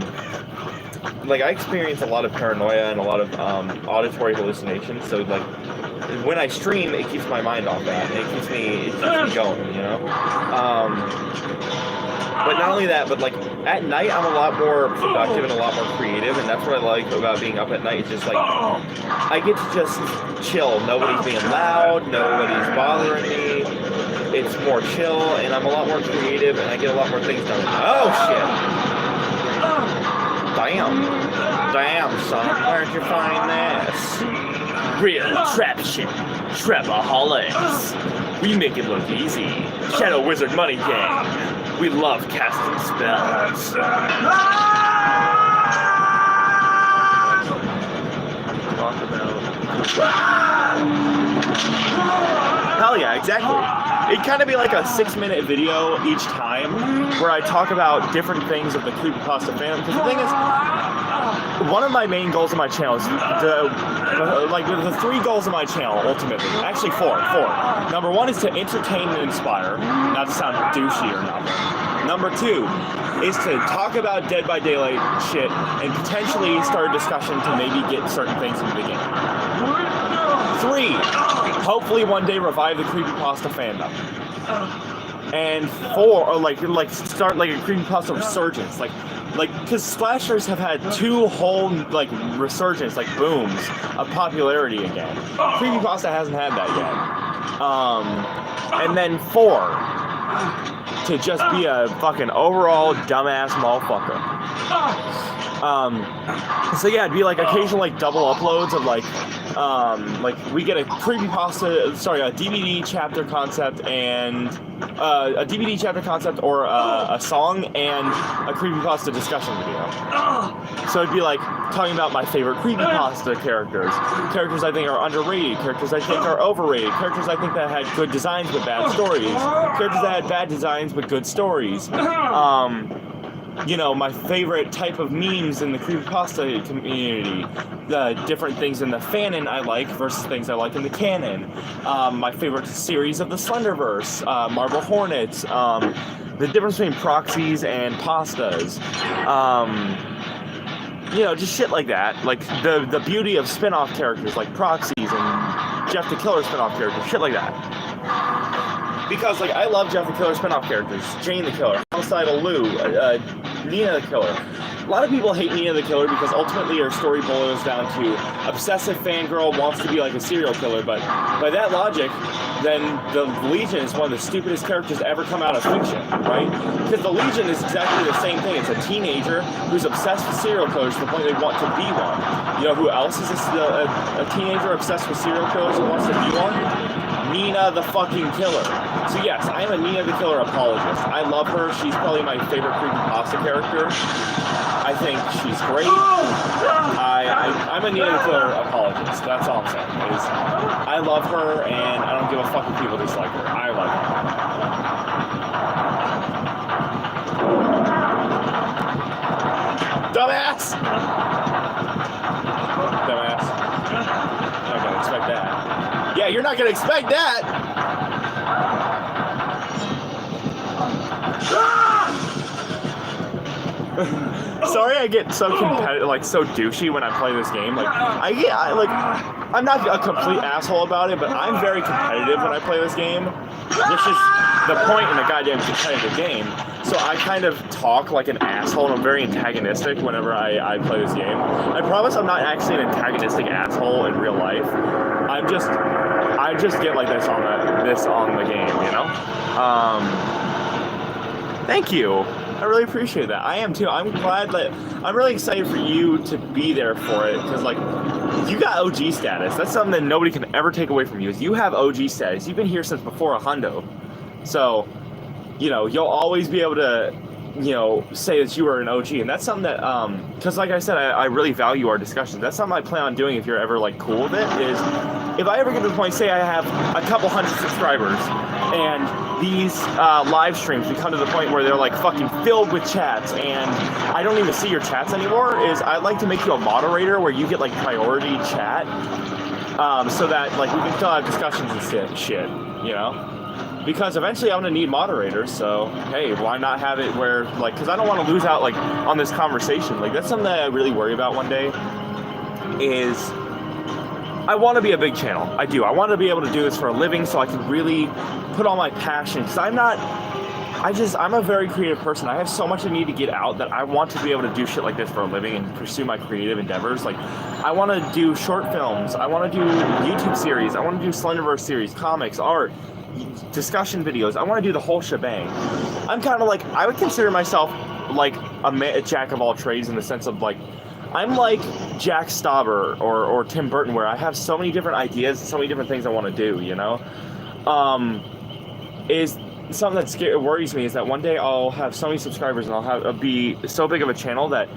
experience a lot of paranoia and a lot of auditory hallucinations, so when I stream, it keeps my mind off that, and it keeps me going, But not only that, but like at night I'm a lot more productive and a lot more creative, and that's what I like about being up at night. It's just like I get to just chill. Nobody's being loud, nobody's bothering me. It's more chill, and I'm a lot more creative, and I get a lot more things done. Oh shit! Damn, son, where'd you find this? Real trap shit. Trapaholics. We make it look easy. Shadow Wizard Money Gang. We love casting spells. Talk about. Hell yeah, exactly. It'd kind of be like a 6-minute video each time where I talk about different things of the creepypasta fandom. Because the thing is, one of my main goals of my channel is the 3 goals of my channel ultimately. Actually, 4. Number 1 is to entertain and inspire, not to sound douchey or nothing. Number 2 is to talk about Dead by Daylight shit and potentially start a discussion to maybe get certain things into the game. 3, hopefully one day revive the creepypasta fandom. And 4, or like start like a creepypasta resurgence, like because slashers have had 2 whole like resurgence, like booms of popularity again. Creepypasta hasn't had that yet. And then 4, to just be a fucking overall dumbass motherfucker. So yeah, it'd be like occasional like double uploads of like we get a DVD chapter concept and a DVD chapter concept or a song and a creepypasta discussion video. So it'd be like talking about my favorite creepypasta characters I think are underrated, characters I think are overrated, characters I think that had good designs but bad stories, characters that had bad designs but good stories. You know, my favorite type of memes in the creepypasta community, the different things in the fanon I like versus things I like in the canon, my favorite series of the Slenderverse, Marble Hornets, the difference between proxies and pastas, you know, just shit like that. Like the beauty of spin-off characters like proxies and Jeff the Killer spin-off characters, shit like that. Because, like, I love Jeff the Killer spin-off characters. Jane the Killer, Homicidal Lou, Nina the Killer. A lot of people hate Nina the Killer because ultimately her story boils down to obsessive fangirl wants to be like a serial killer, but by that logic, then the Legion is one of the stupidest characters to ever come out of fiction, right? Because the Legion is exactly the same thing. It's a teenager who's obsessed with serial killers to the point they want to be one. You know who else is a teenager obsessed with serial killers who wants to be one? Nina the fucking Killer. So yes, I am a Nina the Killer apologist. I love her. She's probably my favorite creepypasta character. I think she's great. I'm a Nina the Killer apologist. That's all I'm saying. I love her, and I don't give a fuck if people dislike her. I love her. Dumbass! Dumbass. I'm not gonna expect that. Yeah, you're not gonna expect that! Sorry I get so competitive, like so douchey when I play this game. Like I'm not a complete asshole about it, but I'm very competitive when I play this game. Which is the point in a goddamn competitive game. So I kind of talk like an asshole and I'm very antagonistic whenever I play this game. I promise I'm not actually an antagonistic asshole in real life. I just get like this on the game, you know? Thank you. I really appreciate that. I am too. I'm really excited for you to be there for it because like you got OG status. That's something that nobody can ever take away from you. Is you have OG status. You've been here since before a hundo. So, you know, you'll always be able to, you know, say that you are an OG, and that's something that, because like I said, I really value our discussions. That's something I plan on doing if you're ever like cool with it. Is if I ever get to the point, say I have a couple hundred subscribers, and these live streams become to the point where they're like fucking filled with chats, and I don't even see your chats anymore. Is I'd like to make you a moderator where you get like priority chat, so that like we can still have discussions and shit, you know. Because eventually I'm gonna need moderators, so hey, why not have it where, like, because I don't want to lose out, like, on this conversation. Like, that's something that I really worry about one day, is I want to be a big channel. I do. I want to be able to do this for a living so I can really put all my passion, because I'm not I'm a very creative person. I have so much I need to get out that I want to be able to do shit like this for a living and pursue my creative endeavors. Like, I want to do short films. I want to do YouTube series. I want to do Slenderverse series, comics, art, discussion videos. I want to do the whole shebang. I'm kind of like, I would consider myself like a jack of all trades in the sense of like, I'm like Jack Stauber or Tim Burton, where I have so many different ideas, so many different things I want to do, you know? Is something that worries me is that one day I'll have so many subscribers and I'll be so big of a channel that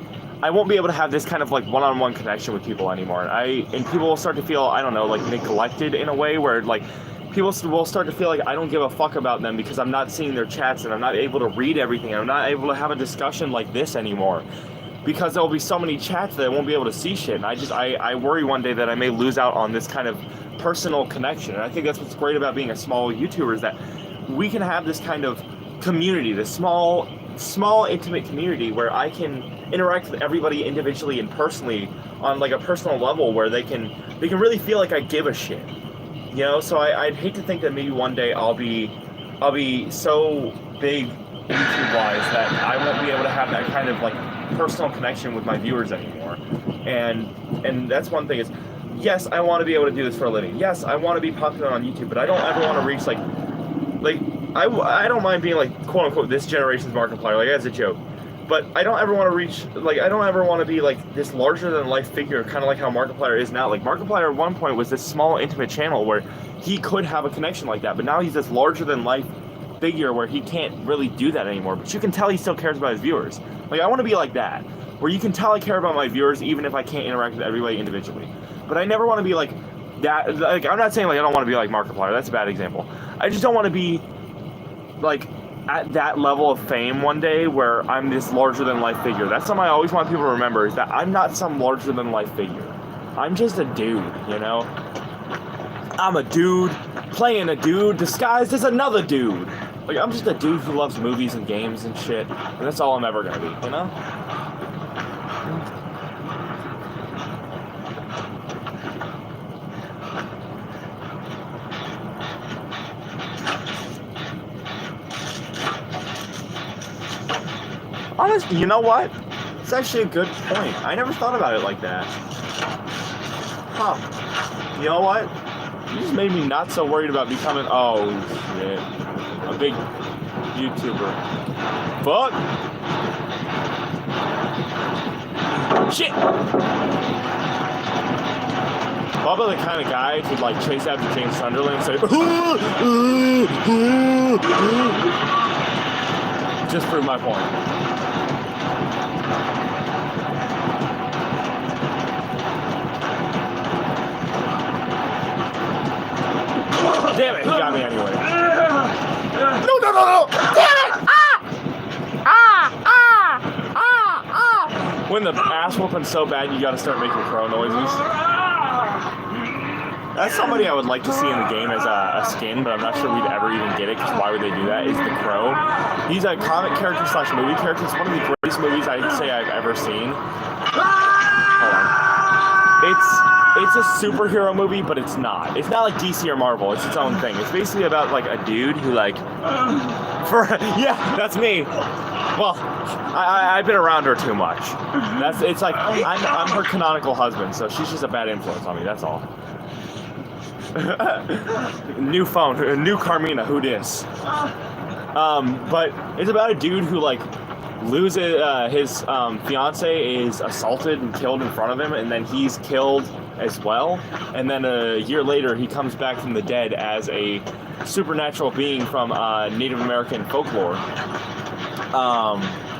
I won't be able to have this kind of like one-on-one connection with people anymore. And people will start to feel, I don't know, like neglected in a way where like people will start to feel like I don't give a fuck about them because I'm not seeing their chats and I'm not able to read everything. I'm not able to have a discussion like this anymore. Because there will be so many chats that I won't be able to see shit. And I worry one day that I may lose out on this kind of personal connection. And I think that's what's great about being a small YouTuber, is that we can have this kind of community, this small, intimate community where I can interact with everybody individually and personally on like a personal level where they can really feel like I give a shit. You know, so I'd hate to think that maybe one day I'll be so big YouTube-wise that I won't be able to have that kind of like personal connection with my viewers anymore. And that's one thing is, yes, I want to be able to do this for a living. Yes, I want to be popular on YouTube, but I don't ever want to reach like I don't mind being like quote unquote this generation's Markiplier, like as a joke. But I don't ever want to reach, like, I don't ever want to be like this larger than life figure, kind of like how Markiplier is now. Like Markiplier at one point was this small intimate channel where he could have a connection like that, but now he's this larger than life figure where he can't really do that anymore. But you can tell he still cares about his viewers. Like, I want to be like that, where you can tell I care about my viewers even if I can't interact with everybody individually. But I never want to be like that. Like, I'm not saying like I don't want to be like Markiplier. That's a bad example. I just don't want to be like at that level of fame one day where I'm this larger than life figure. That's something I always want people to remember, is that I'm not some larger than life figure. I'm just a dude, you know? I'm a dude playing a dude disguised as another dude. Like, I'm just a dude who loves movies and games and shit, and that's all I'm ever gonna be, you know? Honestly, you know what? It's actually a good point. I never thought about it like that. Huh. You know what? You just made me not so worried about becoming, oh shit, a big YouTuber. Fuck! Shit! Bubba the kind of guy who'd like chase after James Sunderland and say, just prove my point. Damn it, he got me anyway. No! Damn it! When the ass whooping's so bad, you gotta start making crow noises. That's somebody I would like to see in the game as a skin, but I'm not sure we'd ever even get it, because why would they do that, is the Crow. He's a comic character / movie character. It's one of the greatest movies I'd say I've ever seen. Hold on. It's a superhero movie, but it's not. It's not like DC or Marvel. It's its own thing. It's basically about like a dude who like, yeah, that's me. Well, I've been around her too much. It's like I'm her canonical husband, so she's just a bad influence on me. That's all. New phone, new Carmina, who dis? But it's about a dude who like loses his fiance is assaulted and killed in front of him, and then he's killed as well. And then a year later, he comes back from the dead as a supernatural being from Native American folklore.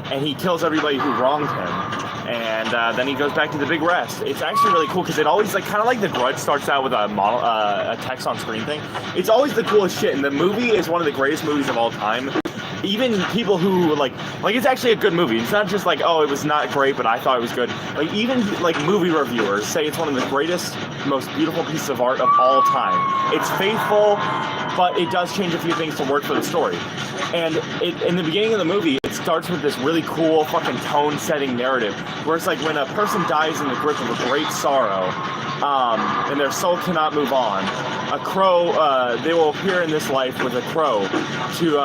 And he kills everybody who wronged him. And then he goes back to the big rest. It's actually really cool because it always, like, kind of like The Grudge starts out with a text on screen thing. It's always the coolest shit, and the movie is one of the greatest movies of all time. Even people who, like it's actually a good movie. It's not just like, oh, it was not great, but I thought it was good. Like, even, like, movie reviewers say it's one of the greatest, most beautiful pieces of art of all time. It's faithful, but it does change a few things to work for the story. And in the beginning of the movie, it starts with this really cool fucking tone-setting narrative, where it's like when a person dies in the grip of a great sorrow, and their soul cannot move on, a crow, they will appear in this life with a crow to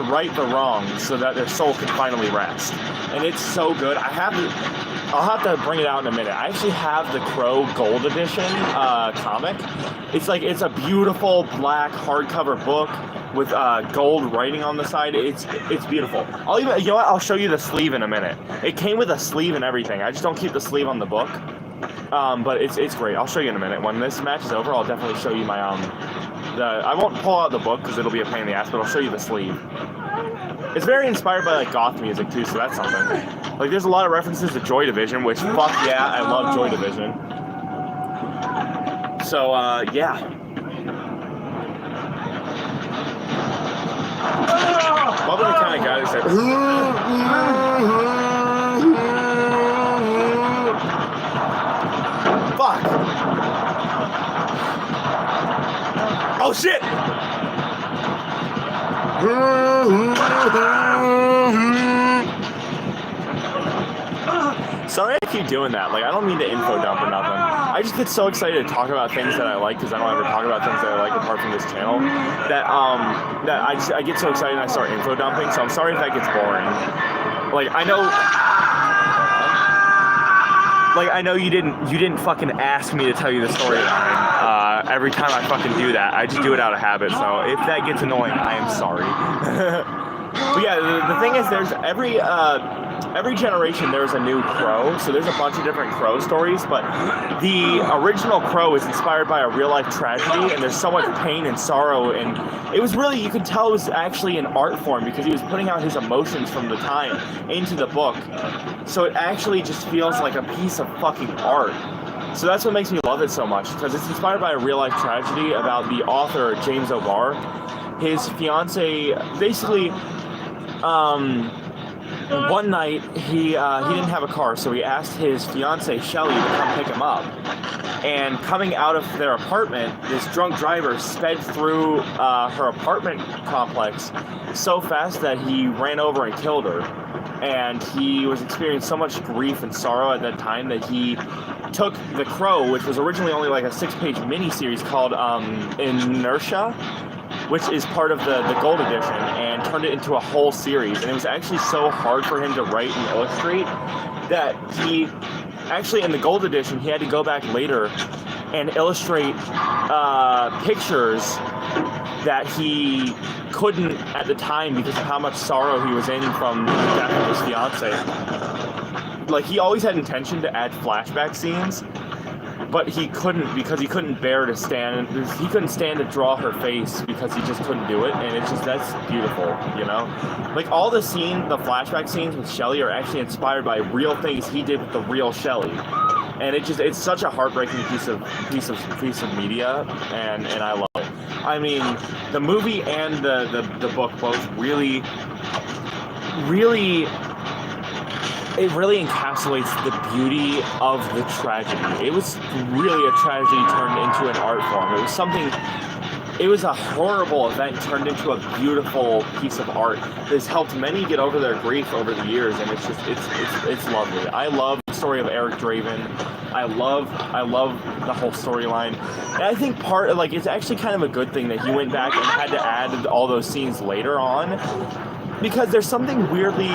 right the wrong so that their soul can finally rest. And it's so good. I'll have to bring it out in a minute. I actually have the Crow Gold Edition comic. It's a beautiful black hardcover book with gold writing on the side. It's beautiful. You know what? I'll show you the sleeve in a minute. It came with a sleeve and everything. I just don't keep the sleeve on the book. But it's great. I'll show you in a minute. When this match is over, I'll definitely show you my I won't pull out the book because it'll be a pain in the ass, but I'll show you the sleeve. It's very inspired by like goth music too, so that's something. Like there's a lot of references to Joy Division, which fuck yeah, I love Joy Division. So yeah. Bubba the kind of guy that said fuck. Oh shit! Sorry I keep doing that. Like, I don't mean to info dump or nothing. I just get so excited to talk about things that I like, because I don't ever talk about things that I like apart from this channel, that I get so excited and I start info dumping, so I'm sorry if that gets boring. Like, I know you didn't fucking ask me to tell you the storyline. Every time I fucking do that, I just do it out of habit, so if that gets annoying, I am sorry. But yeah, the thing is, there's every generation there's a new Crow, so there's a bunch of different Crow stories, but the original Crow is inspired by a real-life tragedy, and there's so much pain and sorrow, and it was really, you could tell it was actually an art form, because he was putting out his emotions from the time into the book, so it actually just feels like a piece of fucking art. So that's what makes me love it so much, because it's inspired by a real-life tragedy about the author, James O'Barr. His fiance, basically, one night, he didn't have a car, so he asked his fiancée, Shelley, to come pick him up. And coming out of their apartment, this drunk driver sped through her apartment complex so fast that he ran over and killed her. And he was experiencing so much grief and sorrow at that time that he took The Crow, which was originally only like a 6-page miniseries called Inertia, which is part of the Gold Edition, and turned it into a whole series. And it was actually so hard for him to write and illustrate that he actually, in the Gold Edition, he had to go back later and illustrate pictures that he couldn't at the time because of how much sorrow he was in from the death of his fiance. Like, he always had intention to add flashback scenes, but he couldn't, because he couldn't bear to stand, he couldn't stand to draw her face because he just couldn't do it, and it's just, that's beautiful, you know? Like, all the flashback scenes with Shelley are actually inspired by real things he did with the real Shelley. And it's such a heartbreaking piece of media, and I love it. I mean, the movie and the book both really it really encapsulates the beauty of the tragedy. It was really a tragedy turned into an art form. It was a horrible event turned into a beautiful piece of art that has helped many get over their grief over the years, and it's lovely. I love the story of Eric Draven. I love the whole storyline. And I think it's actually kind of a good thing that he went back and had to add all those scenes later on, because there's something weirdly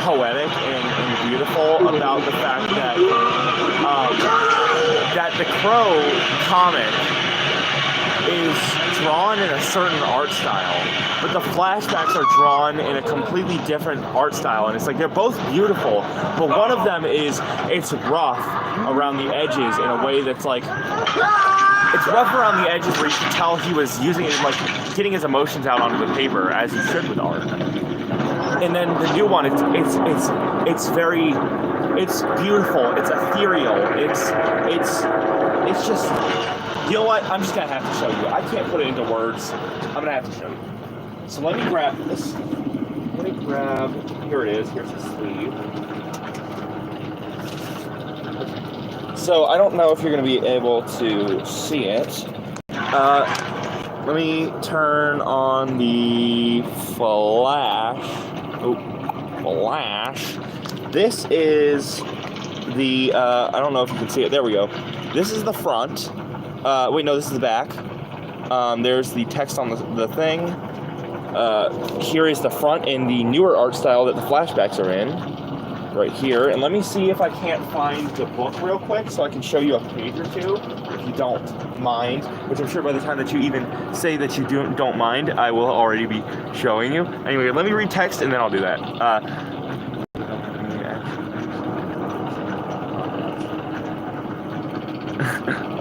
poetic and beautiful about the fact that that the Crow comic is drawn in a certain art style, but the flashbacks are drawn in a completely different art style, and it's like they're both beautiful, but one of them it's rough around the edges in a way that's like, it's rough around the edges where you can tell he was using it, like getting his emotions out onto the paper as he should with art. And then the new one, it's beautiful, it's ethereal, it's just, you know what, I'm just gonna have to show you. I can't put it into words, I'm gonna have to show you. So let me grab this, here it is, here's the sleeve. So I don't know if you're gonna be able to see it. Let me turn on the flash. Oh, Flash. This is the, I don't know if you can see it. There we go. This is the front. Wait, no, this is the back. There's the text on the thing. Here is the front in the newer art style that the flashbacks are in. Right here. And let me see if I can't find the book real quick so I can show you a page or two, if you don't mind. Which I'm sure by the time that you even say that you don't mind, I will already be showing you. Anyway, let me read text and then I'll do that.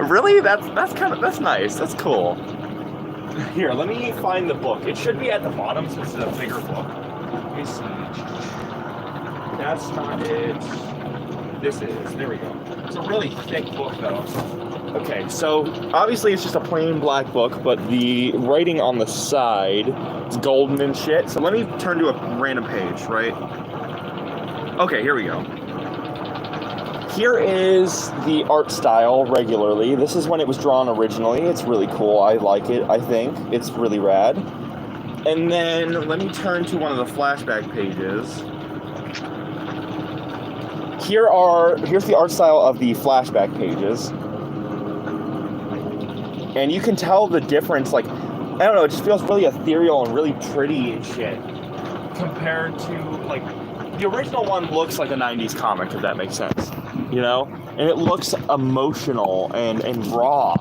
Really? That's nice. That's cool. Here, let me find the book. It should be at the bottom since it's a bigger book. Let me see. That's not it. This is. There we go. It's a really thick book, though. Okay, so obviously it's just a plain black book, but the writing on the side is golden and shit. So let me turn to a random page, right? Okay, here we go. Here is the art style regularly. This is when it was drawn originally. It's really cool. I like it, I think. It's really rad. And then let me turn to one of the flashback pages. Here's the art style of the flashback pages. And you can tell the difference, like, I don't know, it just feels really ethereal and really pretty and shit. Compared to, like, the original one looks like a 90s comic, if that makes sense. You know? And it looks emotional and raw.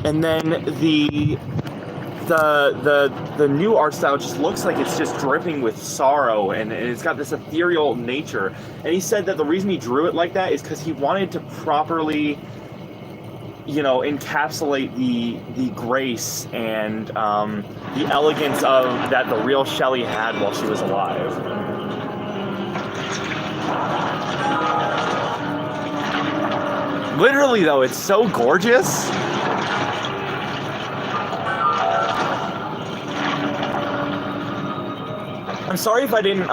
And then the new art style just looks like it's just dripping with sorrow, and it's got this ethereal nature. And he said that the reason he drew it like that is because he wanted to properly, you know, encapsulate the grace and the elegance of that the real Shelley had while she was alive. Literally, though, it's so gorgeous. I'm sorry if I didn't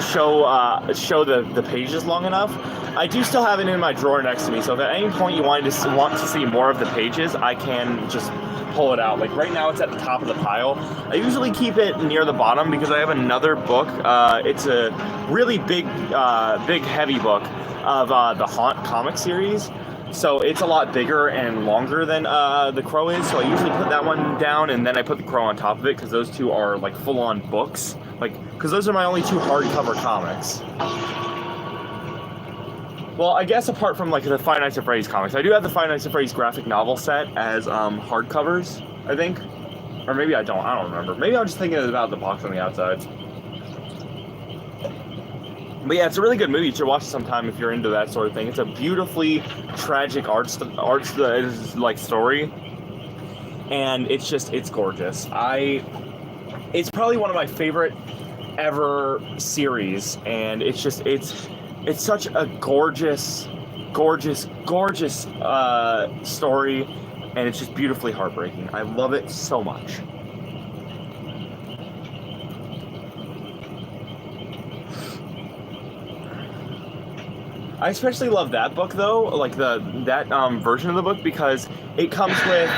show the pages long enough. I do still have it in my drawer next to me, so if at any point you want to see more of the pages, I can just pull it out. Like right now, it's at the top of the pile. I usually keep it near the bottom because I have another book. It's a really big, heavy book of the Haunt comic series. So it's a lot bigger and longer than The Crow is. So I usually put that one down and then I put The Crow on top of it because those two are like full-on books. Like, because those are my only two hardcover comics. Well, I guess apart from like the Five Nights at Freddy's comics, I do have the Five Nights at Freddy's graphic novel set as hardcovers, I think. Or maybe I don't remember. Maybe I'm just thinking about the box on the outside. But yeah, it's a really good movie. You should watch it sometime if you're into that sort of thing. It's a beautifully tragic art like story, and it's gorgeous. It's probably one of my favorite ever series, and it's such a gorgeous story, and it's just beautifully heartbreaking. I love it so much. I especially love that book though, like that version of the book, because it comes with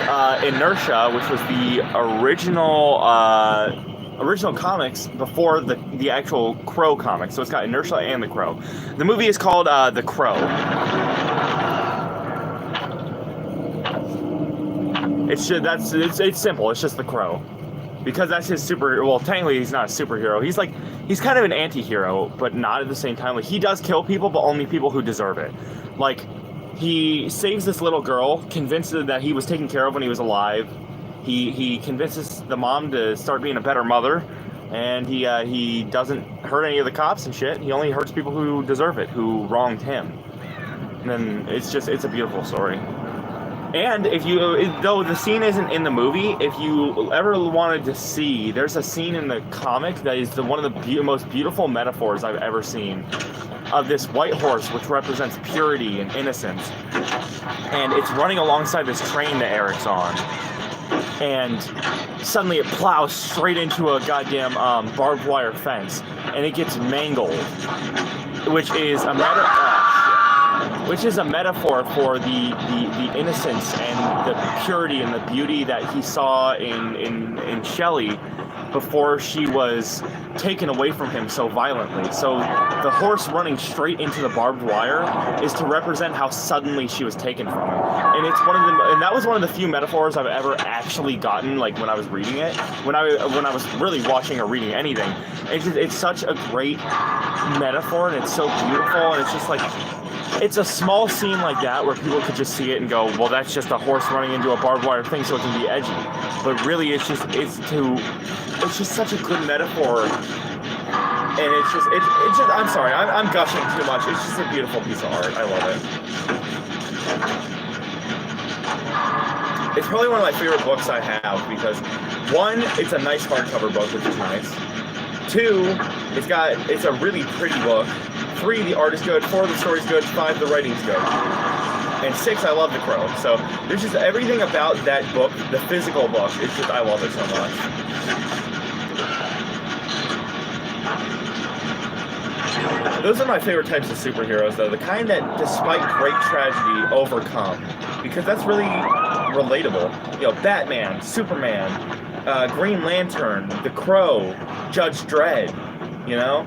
Inertia, which was the original comics before the actual Crow comics. So it's got Inertia and the Crow. The movie is called The Crow. It's simple. It's just the Crow, because that's his well, technically he's not a superhero. He's kind of an anti-hero, but not at the same time. Like, he does kill people, but only people who deserve it. Like, he saves this little girl, convinced her that he was taken care of when he was alive. He convinces the mom to start being a better mother, and he doesn't hurt any of the cops and shit. He only hurts people who deserve it, who wronged him. And then it's a beautiful story. And though the scene isn't in the movie, if you ever wanted to see, there's a scene in the comic that is one of the most beautiful metaphors I've ever seen, of this white horse which represents purity and innocence. And it's running alongside this train that Eric's on. And suddenly it plows straight into a goddamn barbed wire fence, and it gets mangled, which is a metaphor for the innocence and the purity and the beauty that he saw in Shelley, before she was taken away from him so violently. So the horse running straight into the barbed wire is to represent how suddenly she was taken from him. And it's and that was one of the few metaphors I've ever actually gotten, like when I was reading it, when I was really watching or reading anything. It's such a great metaphor, and it's so beautiful, and it's just like, it's a small scene like that where people could just see it and go, well, that's just a horse running into a barbed wire thing, so it can be edgy. But really, it's just such a good metaphor. And it's just I'm sorry, I'm gushing too much. It's just a beautiful piece of art. I love it. It's probably one of my favorite books I have because, one, it's a nice hardcover book, which is nice. Two, it's a really pretty book. 3, the art is good. 4, the story's good. 5, the writing's good. And 6, I love The Crow. So there's just everything about that book, the physical book. It's just, I love it so much. Those are my favorite types of superheroes, though. The kind that, despite great tragedy, overcome. Because that's really relatable. You know, Batman, Superman, Green Lantern, The Crow, Judge Dredd, you know?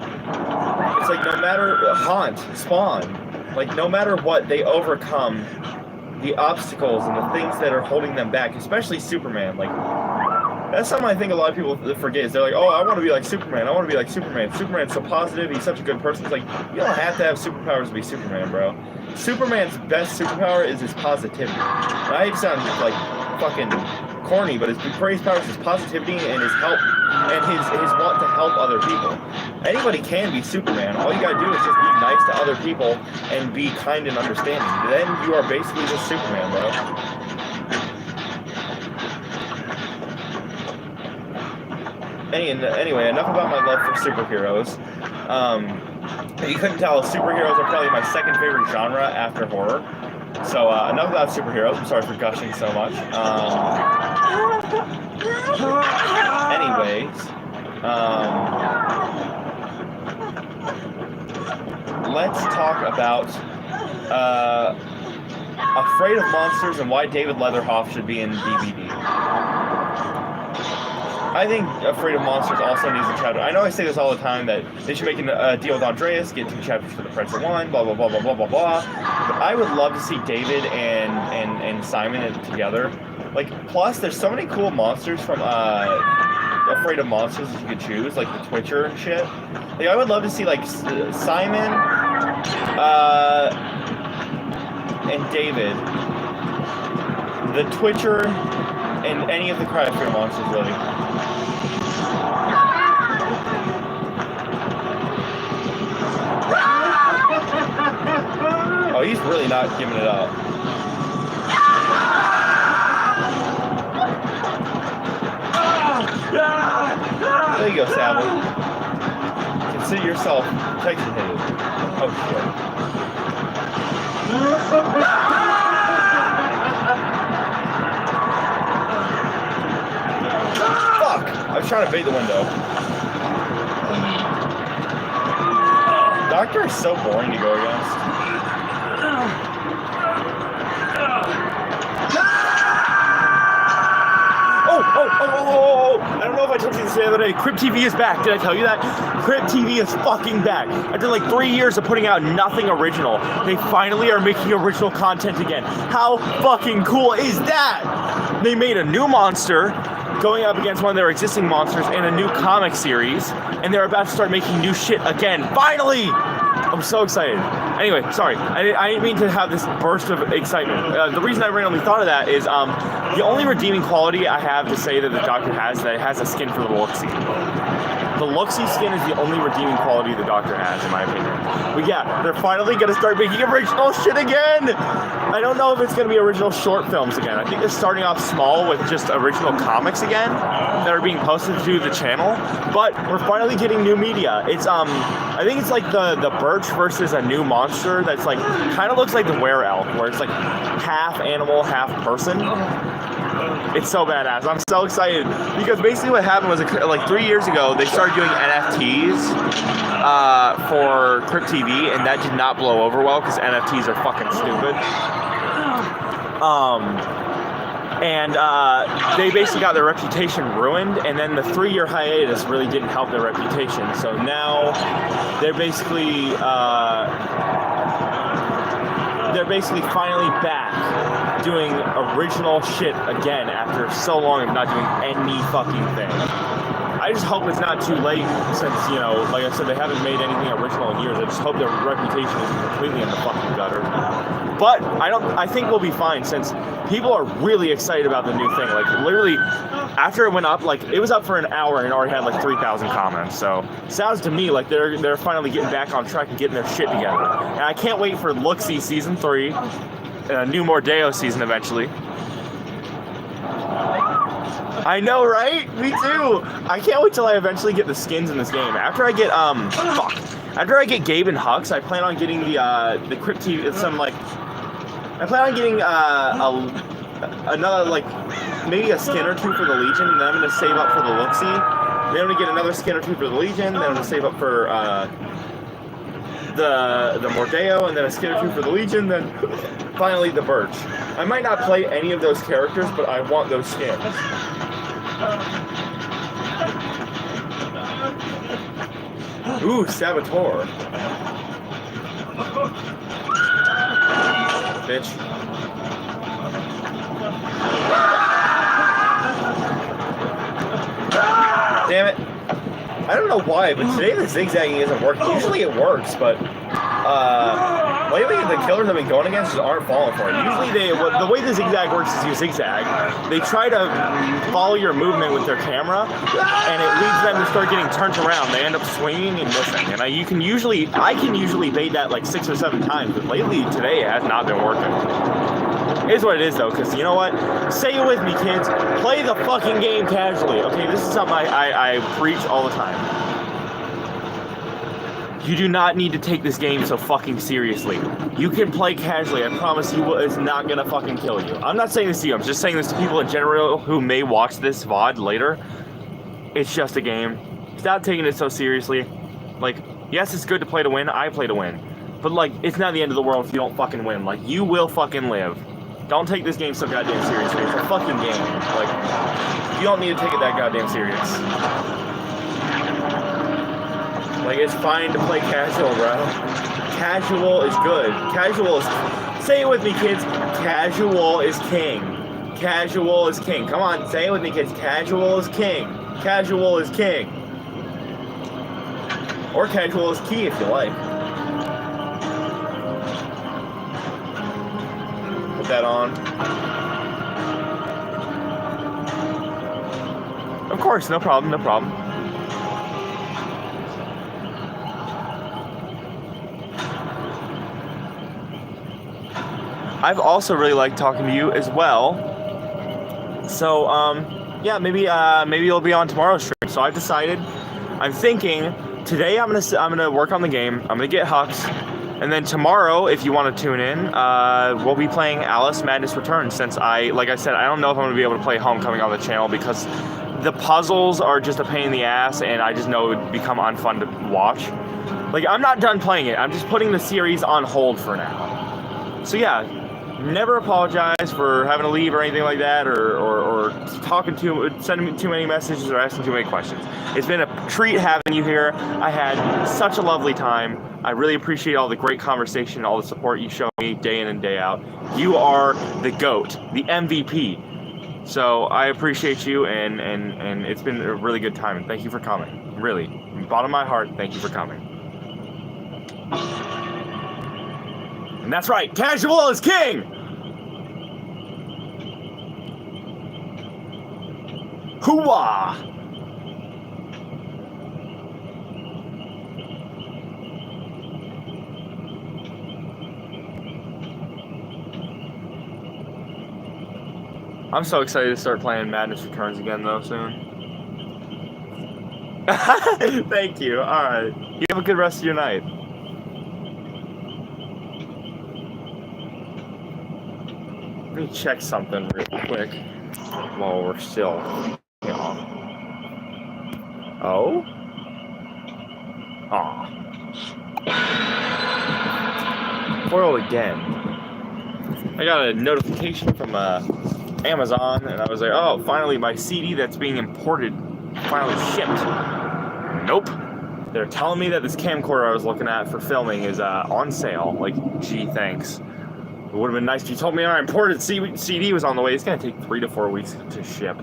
It's like no matter, Haunt, Spawn, like no matter what, they overcome the obstacles and the things that are holding them back, especially Superman. Like, that's something I think a lot of people forget is they're like, oh, I want to be like Superman, I want to be like Superman. Superman's so positive, he's such a good person. It's like, you don't have to have superpowers to be Superman, bro. Superman's best superpower is his positivity. And I sound like fucking corny, but his greatest power is his positivity and his help, and his want to help other people. Anybody can be Superman. All you gotta do is just be nice to other people and be kind and understanding. Then you are basically just Superman, bro. Anyway, enough about my love for superheroes. If you couldn't tell, superheroes are probably my second favorite genre after horror. So enough about superheroes. I'm sorry for gushing so much. Let's talk about Afraid of Monsters and why David Leatherhoff should be in DVD. I think Afraid of Monsters also needs a chapter. I know I say this all the time, that they should make a deal with Andreas, get 2 chapters for the price of 1, blah, blah, blah, blah, blah, blah, blah. But I would love to see David and Simon together. Like, plus, there's so many cool monsters from Afraid of Monsters that you could choose, like the Twitcher and shit. Like, I would love to see, like, Simon and David, the Twitcher, and any of the Cry of Fear monsters, really. Oh, he's really not giving it up. There you go, Savile. Consider yourself protection hated. Oh, shit. Fuck! I was trying to bait the window. Doctor is so boring to go against. Oh! I don't know if I told you this the other day. Crypt TV is back. Did I tell you that? Crypt TV is fucking back. After like 3 years of putting out nothing original, they finally are making original content again. How fucking cool is that? They made a new monster going up against one of their existing monsters in a new comic series, and they're about to start making new shit again. Finally! I'm so excited. Anyway, sorry. I didn't mean to have this burst of excitement. The reason I randomly thought of that is the only redeeming quality I have to say that the Doctor has is that it has a skin for the look-see. The look-see skin is the only redeeming quality the Doctor has, in my opinion. But yeah, they're finally going to start making original shit again! I don't know if it's going to be original short films again. I think they're starting off small with just original comics again that are being posted to the channel. But we're finally getting new media. It's, I think it's like the Birch versus a new monster that's like, kind of looks like the Were-Elf, where it's like half animal, half person. It's so badass. I'm so excited because basically what happened was like 3 years ago they started doing NFTs for Crypt TV, and that did not blow over well because NFTs are fucking stupid. And they basically got their reputation ruined, and then the 3-year hiatus really didn't help their reputation. So now they're basically finally back doing original shit again after so long of not doing any fucking thing. I just hope it's not too late since, you know, like I said, they haven't made anything original in years. I just hope their reputation isn't completely in the fucking gutter. But I think we'll be fine since people are really excited about the new thing. Like, literally, after it went up, like, it was up for an hour and it already had like 3,000 comments. So, sounds to me like they're finally getting back on track and getting their shit together. And I can't wait for Looksy Season 3, New Mordeo season eventually. I know, right? Me too. I can't wait till I eventually get the skins in this game. After I get after I get Gabe and Hux, I plan on getting the Crypt TV. I plan on getting another, like, maybe a skin or two for the Legion, and then I'm gonna save up for the Looksy. Then I'm gonna get another skin or two for the Legion. Then I'm gonna save up for the Mordeo, and then a skin or two for the Legion. Then finally the Birch. I might not play any of those characters, but I want those skins. Ooh, Saboteur. Bitch. Damn it. I don't know why, but today the zigzagging isn't working. Usually it works, but lately the killers I've been going against just aren't falling for it. Usually the way the zigzag works is you zigzag. They try to follow your movement with their camera, and it leads them to start getting turned around. They end up swinging and missing. And I can usually bait that like 6 or 7 times, but lately today it has not been working. It is what it is, though, because you know what? Say it with me, kids. Play the fucking game casually, okay? This is something I preach all the time. You do not need to take this game so fucking seriously. You can play casually. I promise you it's not gonna fucking kill you. I'm not saying this to you. I'm just saying this to people in general who may watch this VOD later. It's just a game. Stop taking it so seriously. Like, yes, it's good to play to win. I play to win. But, like, it's not the end of the world if you don't fucking win. Like, you will fucking live. Don't take this game so goddamn seriously. It's a fucking game. Like, you don't need to take it that goddamn serious. Like, it's fine to play casual, bro. Casual is good. Casual is... Say it with me, kids. Casual is king. Casual is king. Come on, say it with me, kids. Casual is king. Casual is king. Or casual is key, if you like. That on. Of course, no problem, no problem. I've also really liked talking to you as well. So, yeah, maybe it'll be on tomorrow's stream. So I've decided, I'm thinking today I'm gonna work on the game. I'm gonna get Hux. And then tomorrow, if you want to tune in, we'll be playing Alice Madness Returns. Since like I said, I don't know if I'm going to be able to play Homecoming on the channel because the puzzles are just a pain in the ass, and I just know it would become unfun to watch. Like, I'm not done playing it. I'm just putting the series on hold for now. So yeah, never apologize for having to leave or anything like that, or sending me too many messages or asking too many questions. It's been a treat having you here. I had such a lovely time. I really appreciate all the great conversation, all the support you show me day in and day out. You are the GOAT, the MVP. So I appreciate you, and it's been a really good time. And thank you for coming. Really, from the bottom of my heart, thank you for coming. And that's right, casual is king! Hoo-wah! I'm so excited to start playing Madness Returns again, though, soon. Thank you. Alright. You have a good rest of your night. Let me check something real quick while we're still on. Oh? Aw. Foiled again. I got a notification from Amazon, and I was like, oh, finally my CD that's being imported finally shipped. Nope. They're telling me that this camcorder I was looking at for filming is on sale. Like, gee, thanks. It would have been nice if you told me our imported CD was on the way. It's going to take 3 to 4 weeks to ship.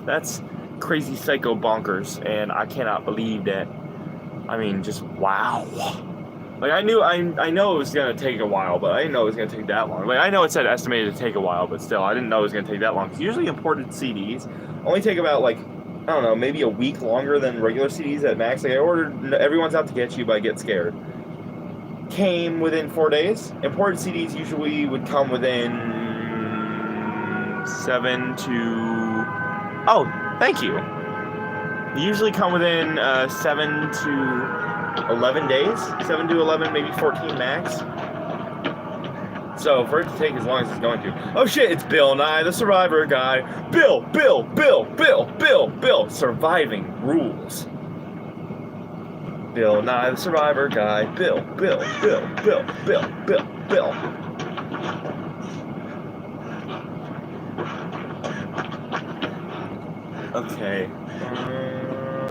That's crazy psycho bonkers, and I cannot believe that. I mean, just wow. Like, I know it was going to take a while, but I didn't know it was going to take that long. Like, I know it said estimated to take a while, but still, I didn't know it was going to take that long. Because usually imported CDs only take about, like, I don't know, maybe a week longer than regular CDs at max. Like, I ordered Everyone's Out to Get You by Get Scared. Came within 4 days. Imported CDs usually would come within 7 to... Oh, thank you. They usually come within 7 to 11 days. 7 to 11, maybe 14 max. So for it to take as long as it's going to. Oh shit, it's Bill Nye the Survivor guy. Bill. Surviving rules. Bill Nye the Survivor guy. Bill. Okay.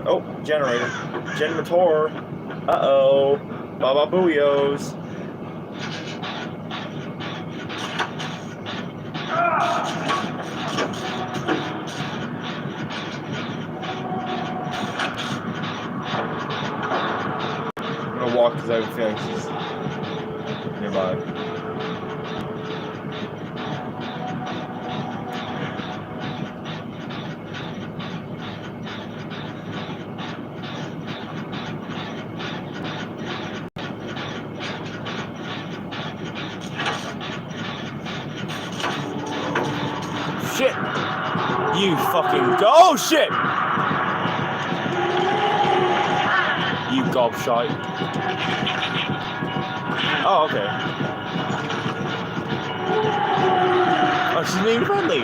Oh, generator. Generator. Uh-oh. Baba Booyos. I'm gonna walk because I have a feeling she's nearby. Shit! You fucking go! Oh shit! You gobshite. Oh, okay. Oh, she's being friendly.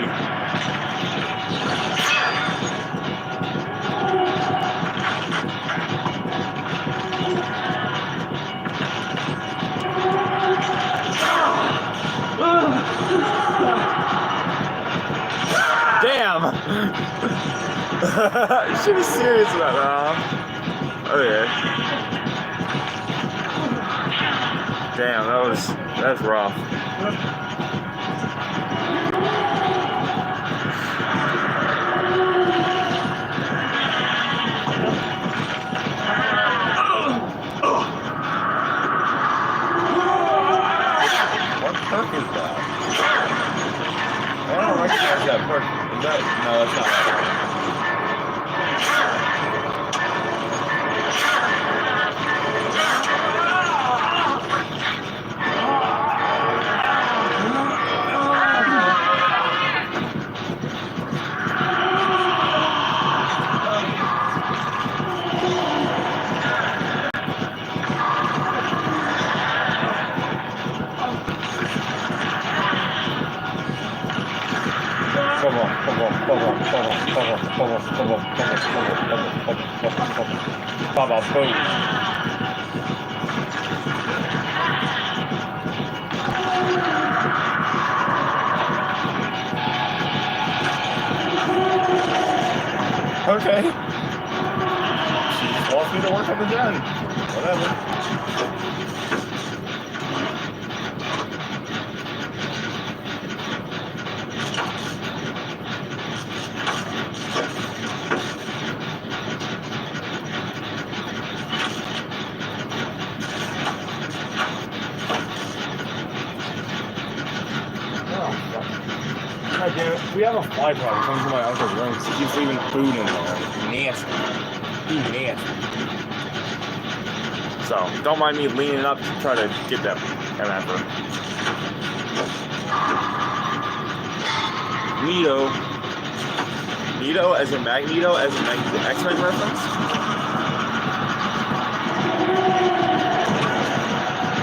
Damn! She was serious about that, huh? Okay. Damn, that's rough. What perk is that? I don't recognize that perk. Is that? No, that's not that. Baba boom. Okay. She just wants me to work on the gen. Whatever. God damn it. We have a fly problem coming from my uncle's room because he keeps leaving food in there. Nasty. He's nasty. So, don't mind me leaning up to try to get that MFer. Nito. Nito as in Magneto as in X-Men reference?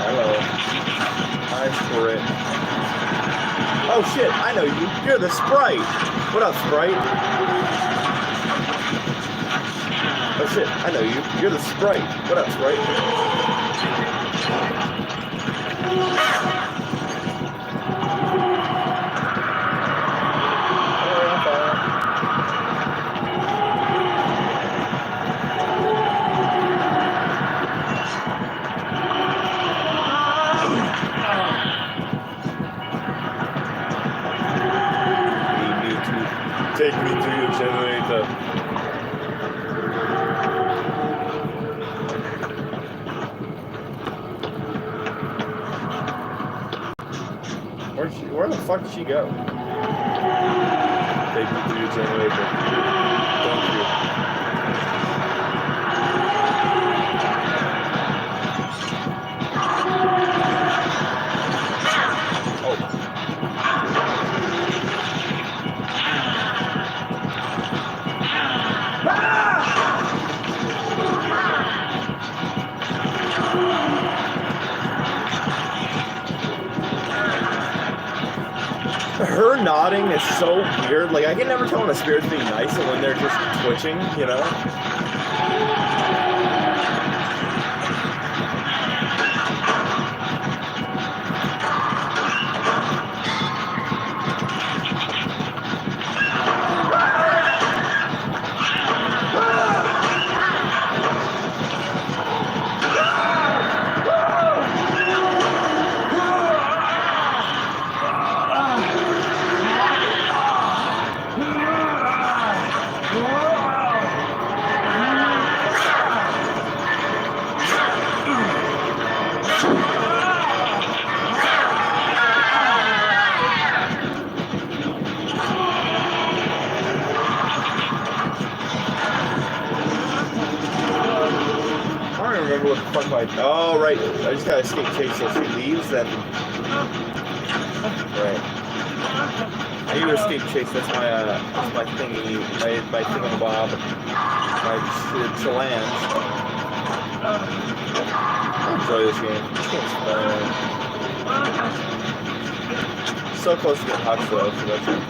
Hello. Hi, Sprite. Oh shit, I know you. You're the Sprite. What up, Sprite? Oh shit, I know you. You're the Sprite. What up, Sprite? Take me to your generator. Where the fuck did she go? Take me to your generator. Thank you. Her nodding is so weird. Like, I can never tell when a spirit's being nice and when they're just twitching, you know? Oh, right. I just gotta escape chase, so if she leaves, then... Right. I need to escape chase, that's my thingy, my thingamabob. My challenge. I enjoy this game. This game's fun. So close to getting hot though, so that's it.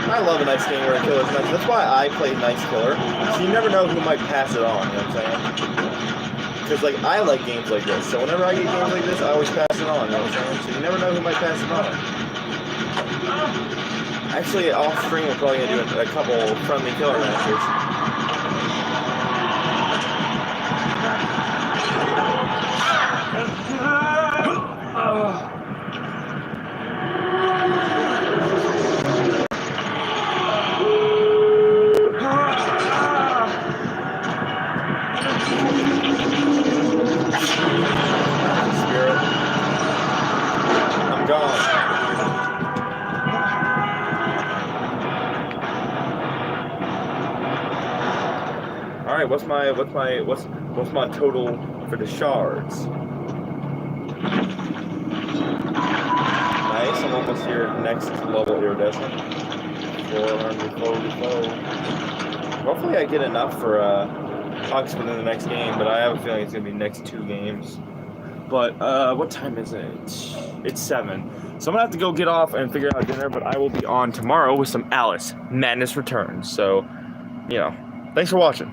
I love a nice game where a killer's nice. That's why I play Nice Killer. So you never know who might pass it on, you know what I'm saying? Because, like, I like games like this. So whenever I get games like this, I always pass it on, you know what I'm saying? So you never know who might pass it on. Actually, off stream, we're probably going to do a couple friendly killer matches. Alright, what's my total for the shards? Nice, I'm almost here. Next level iridescent. 444. Hopefully I get enough for Hawks within the next game, but I have a feeling it's gonna be next 2 games. But what time is it? It's 7. So I'm gonna have to go get off and figure out dinner, but I will be on tomorrow with some Alice Madness Returns. So, you know, thanks for watching.